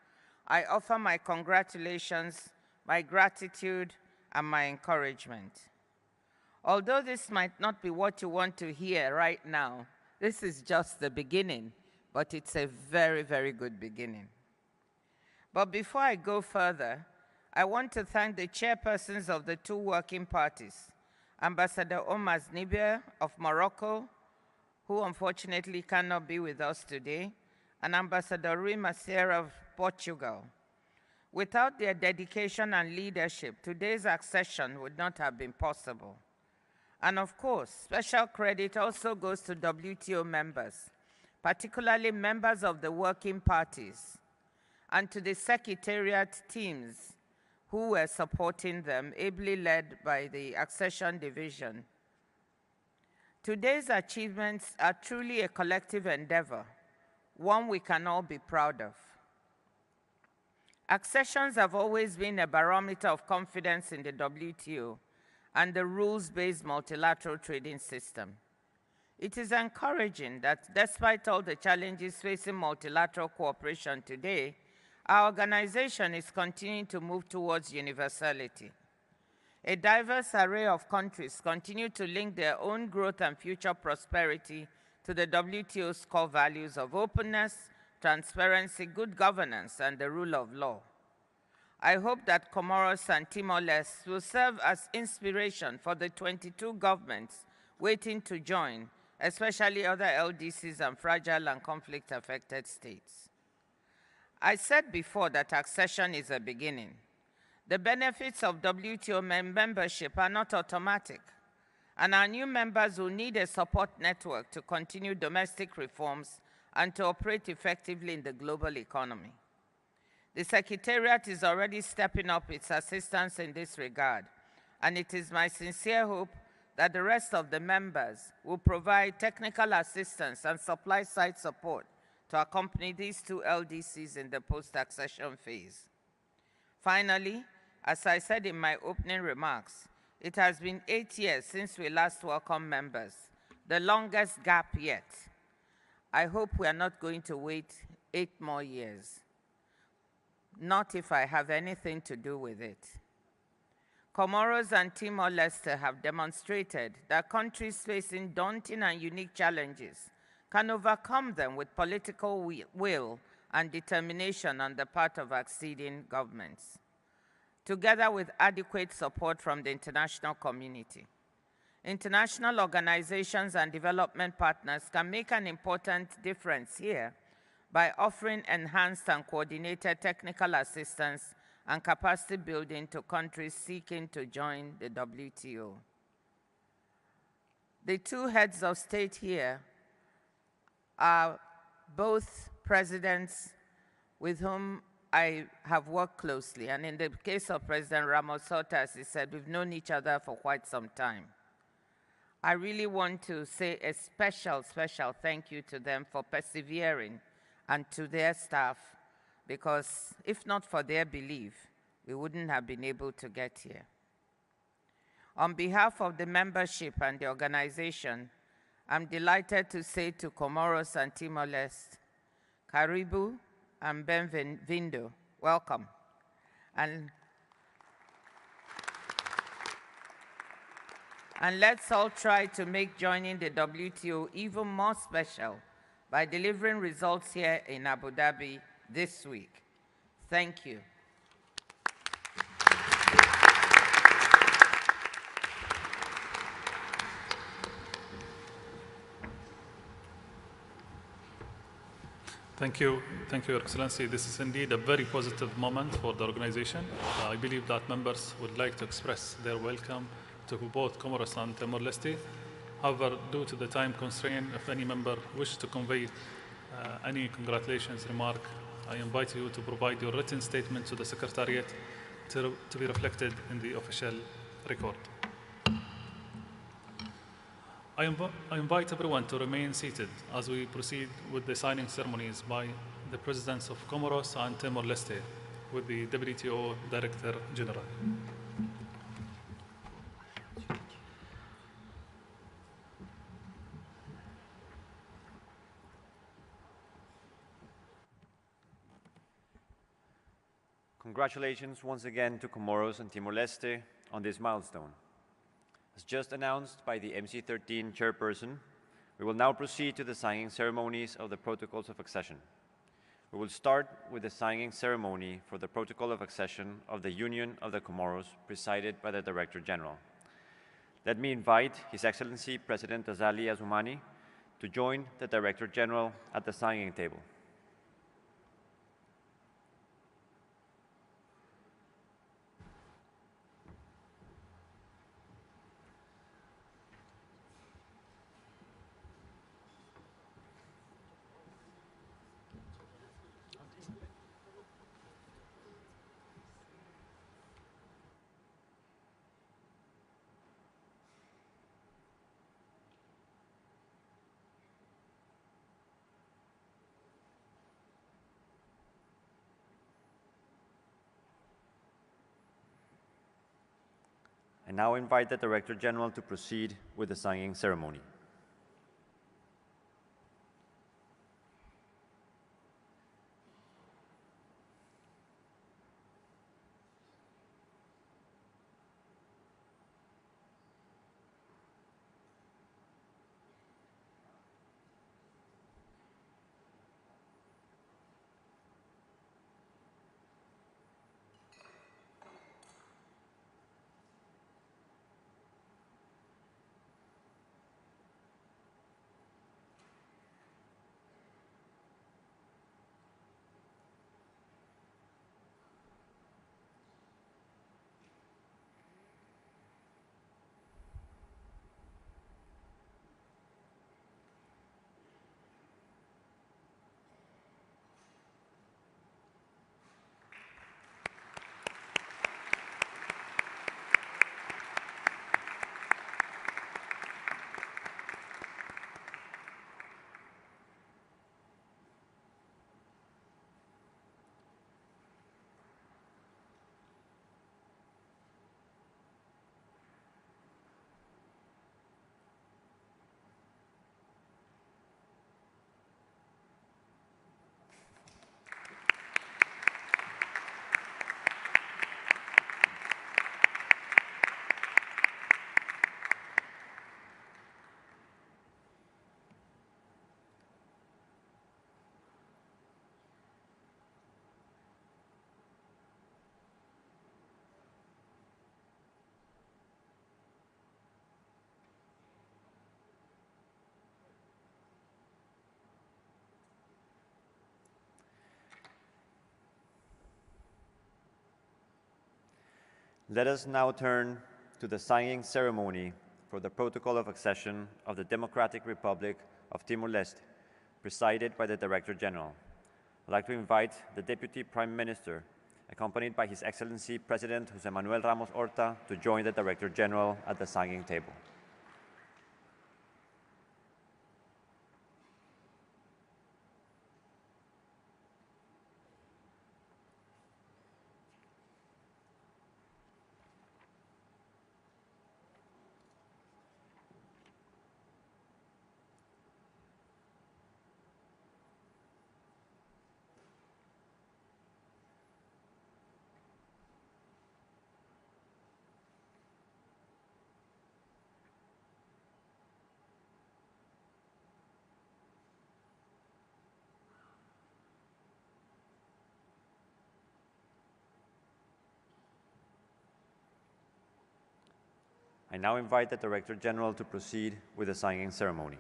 [SPEAKER 6] I offer my congratulations, my gratitude, and my encouragement. Although this might not be what you want to hear right now, this is just the beginning, but it's a very, very good beginning. But before I go further, I want to thank the chairpersons of the two working parties, Ambassador Omar Znibia of Morocco, who unfortunately cannot be with us today, and Ambassador Rui Maceira of Portugal. Without their dedication and leadership, today's accession would not have been possible. And of course, special credit also goes to WTO members, particularly members of the working parties, and to the Secretariat teams who were supporting them, ably led by the Accession Division. Today's achievements are truly a collective endeavor, one we can all be proud of. Accessions have always been a barometer of confidence in the WTO and the rules-based multilateral trading system. It is encouraging that despite all the challenges facing multilateral cooperation today, our organization is continuing to move towards universality. A diverse array of countries continue to link their own growth and future prosperity to the WTO's core values of openness, transparency, good governance, and the rule of law. I hope that Comoros and Timor-Leste will serve as inspiration for the 22 governments waiting to join, especially other LDCs and fragile and conflict-affected states. I said before that accession is a beginning. The benefits of WTO membership are not automatic, and our new members will need a support network to continue domestic reforms and to operate effectively in the global economy. The Secretariat is already stepping up its assistance in this regard, and it is my sincere hope that the rest of the members will provide technical assistance and supply-side support to accompany these two LDCs in the post-accession phase. Finally, as I said in my opening remarks, it has been 8 years since we last welcomed members, the longest gap yet. I hope we are not going to wait 8 more years. Not if I have anything to do with it. Comoros and Timor-Leste have demonstrated that countries facing daunting and unique challenges can overcome them with political will and determination on the part of acceding governments, together with adequate support from the international community. International organizations and development partners can make an important difference here by offering enhanced and coordinated technical assistance and capacity building to countries seeking to join the WTO. The two heads of state here are both presidents with whom I have worked closely, and in the case of President Ramos Horta, as he said, we've known each other for quite some time. I really want to say a special thank you to them for persevering and to their staff, because if not for their belief, we wouldn't have been able to get here. On behalf of the membership and the organization, I'm delighted to say to Comoros and Timor-Leste, Karibu and Benvindo, welcome. And let's all try to make joining the WTO even more special by delivering results here in Abu Dhabi this week. Thank you.
[SPEAKER 4] Thank you, Your Excellency. This is indeed a very positive moment for the organization. I believe that members would like to express their welcome to both Comoros and Timor-Leste. However, due to the time constraint, if any member wishes to convey any congratulations remark, I invite you to provide your written statement to the Secretariat to be reflected in the official record. I invite everyone to remain seated as we proceed with the signing ceremonies by the Presidents of Comoros and Timor-Leste with the WTO Director General.
[SPEAKER 3] Congratulations once again to Comoros and Timor-Leste on this milestone. As just announced by the MC13 chairperson, we will now proceed to the signing ceremonies of the Protocols of Accession. We will start with the signing ceremony for the Protocol of Accession of the Union of the Comoros, presided by the Director General. Let me invite His Excellency President Azali Assoumani to join the Director General at the signing table. now invite the Director General to proceed with the signing ceremony. Let us now turn to the signing ceremony for the Protocol of Accession of the Democratic Republic of Timor-Leste, presided by the Director General. I'd like to invite the Deputy Prime Minister, accompanied by His Excellency President José Manuel Ramos Horta, to join the Director General at the signing table. I now invite the Director General to proceed with the signing ceremony.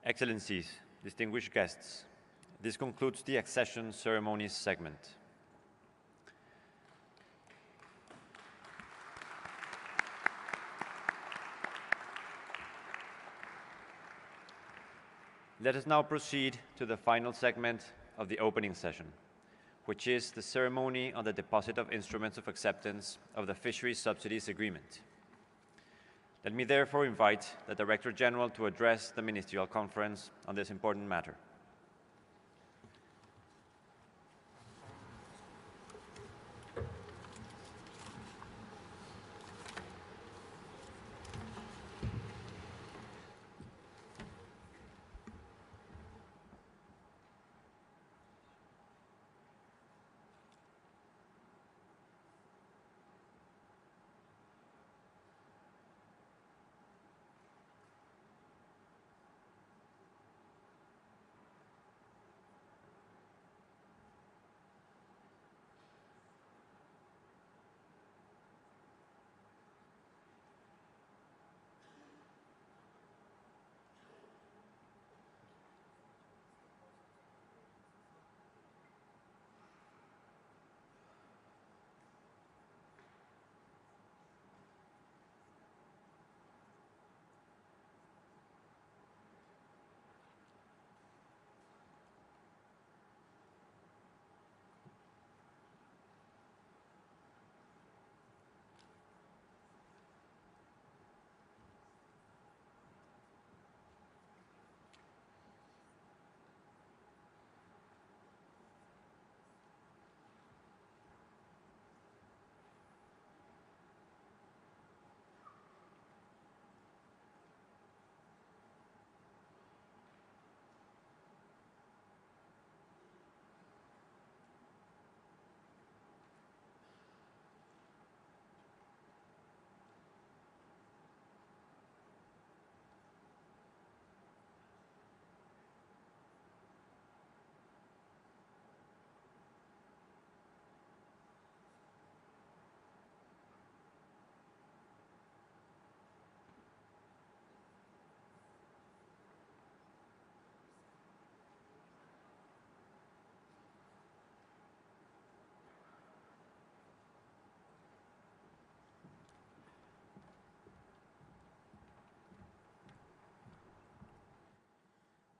[SPEAKER 3] Excellencies, distinguished guests, this concludes the accession ceremonies segment. Let us now proceed to the final segment of the opening session, which is the ceremony on the deposit of instruments of acceptance of the Fisheries Subsidies Agreement. Let me therefore invite the Director General to address the Ministerial Conference on this important matter.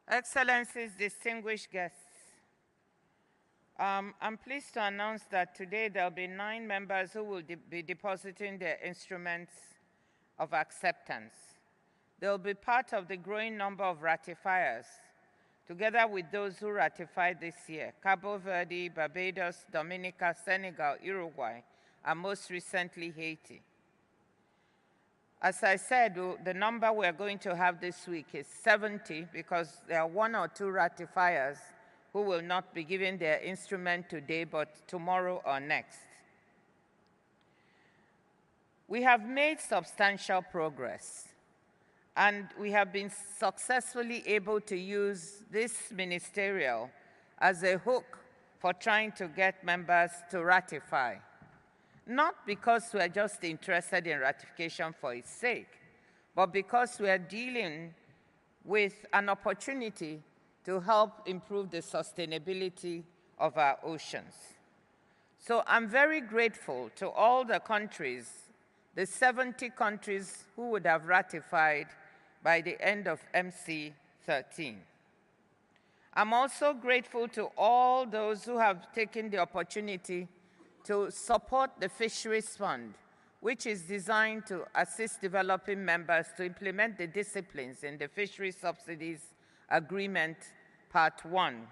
[SPEAKER 6] Excellencies, distinguished guests, I'm pleased to announce that today there will be 9 members who will be depositing their instruments of acceptance. They will be part of the growing number of ratifiers, together with those who ratified this year: Cabo Verde, Barbados, Dominica, Senegal, Uruguay, and most recently Haiti. As I said, the number we're going to have this week is 70, because there are 1 or 2 ratifiers who will not be giving their instrument today, but tomorrow or next. We have made substantial progress, and we have been successfully able to use this ministerial as a hook for trying to get members to ratify. Not because we're just interested in ratification for its sake, but because we're dealing with an opportunity to help improve the sustainability of our oceans. So I'm very grateful to all the countries, the 70 countries who would have ratified by the end of MC13. I'm also grateful to all those who have taken the opportunity to support the Fisheries Fund, which is designed to assist developing members to implement the disciplines in the Fisheries Subsidies Agreement Part 1.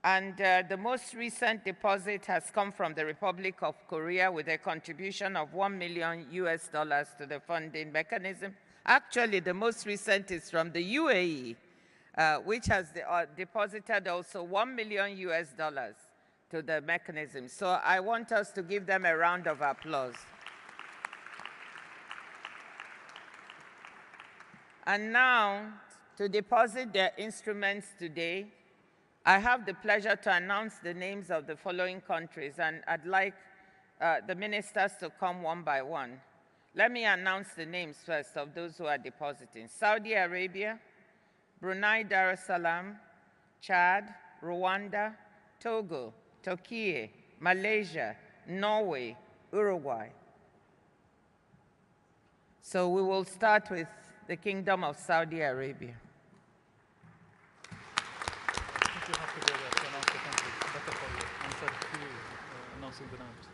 [SPEAKER 6] And the most recent deposit has come from the Republic of Korea with a contribution of $1 million to the funding mechanism. Actually, the most recent is from the UAE, which has deposited also $1 million to the mechanism. So I want us to give them a round of applause. And now, to deposit their instruments today, I have the pleasure to announce the names of the following countries, and I'd like the ministers to come one by one. Let me announce the names first of those who are depositing: Saudi Arabia, Brunei Darussalam, Chad, Rwanda, Togo, Turkey, Malaysia, Norway, Uruguay. So we will start with the Kingdom of Saudi Arabia.
[SPEAKER 4] have to go there to announce the country. Better for you instead of you announcing the names.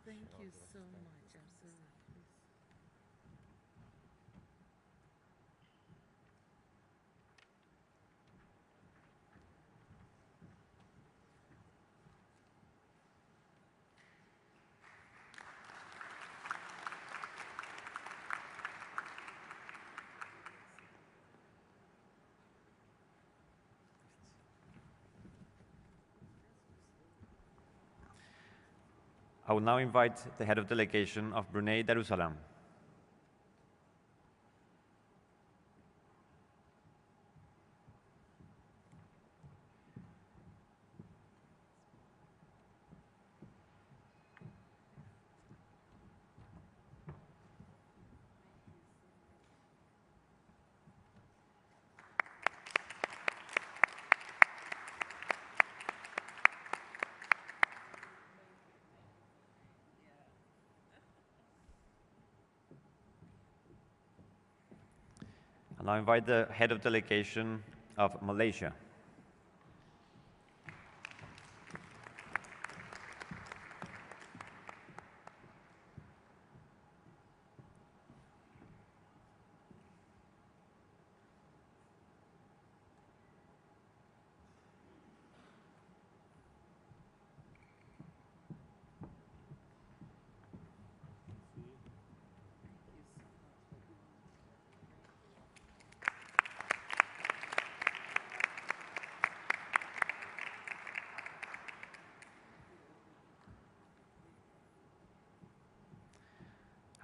[SPEAKER 6] Thank you so much. I'm so happy.
[SPEAKER 3] I will now invite the head of delegation of Brunei Darussalam. I now invite the head of delegation of Malaysia.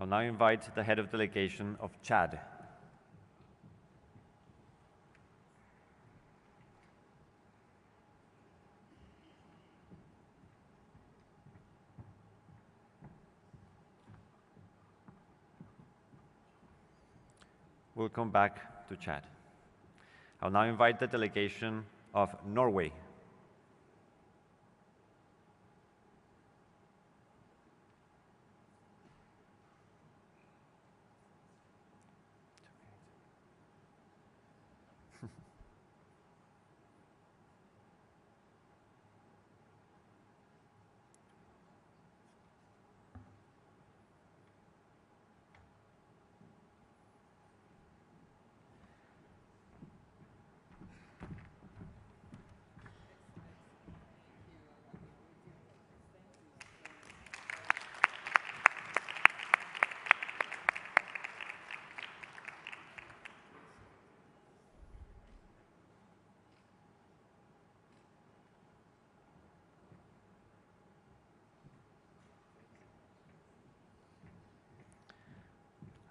[SPEAKER 3] I'll now invite the head of delegation of Chad. We'll come back to Chad. I'll now invite the delegation of Norway.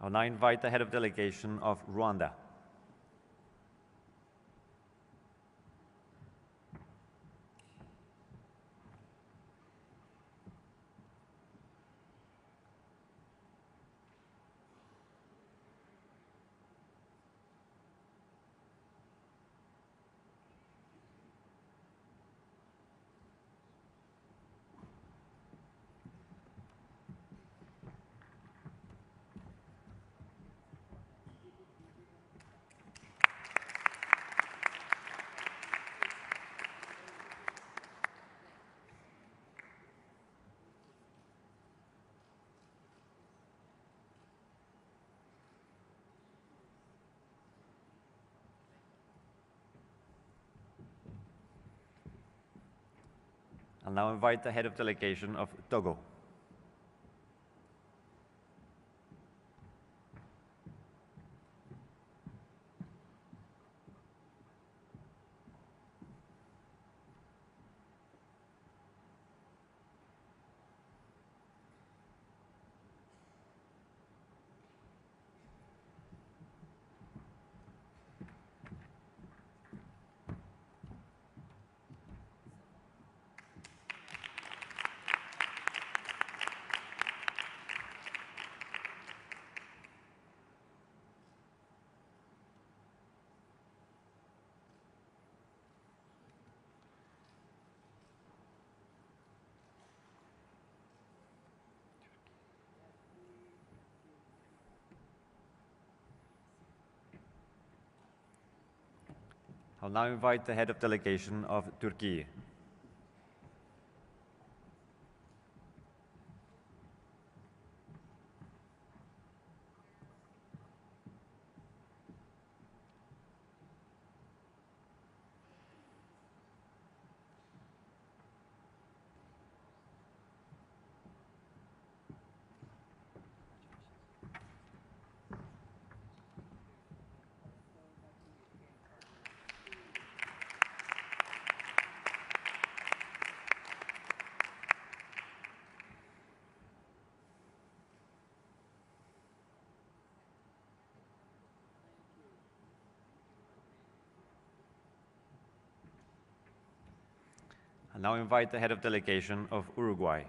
[SPEAKER 3] I'll now invite the head of delegation of Rwanda. I'll now invite the head of delegation of Togo. I'll now invite the head of delegation of Turkey. I now invite the head of delegation of Uruguay.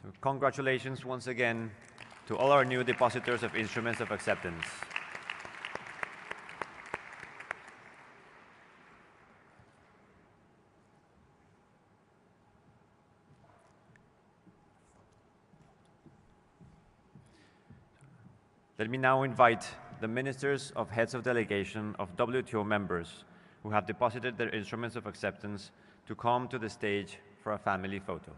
[SPEAKER 3] So congratulations once again to all our new depositors of instruments of acceptance. Let me now invite the ministers of heads of delegation of WTO members who have deposited their instruments of acceptance to come to the stage for a family photo.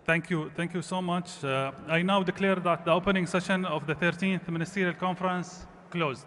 [SPEAKER 4] Thank you so much. I now declare that the opening session of the 13th Ministerial Conference closed.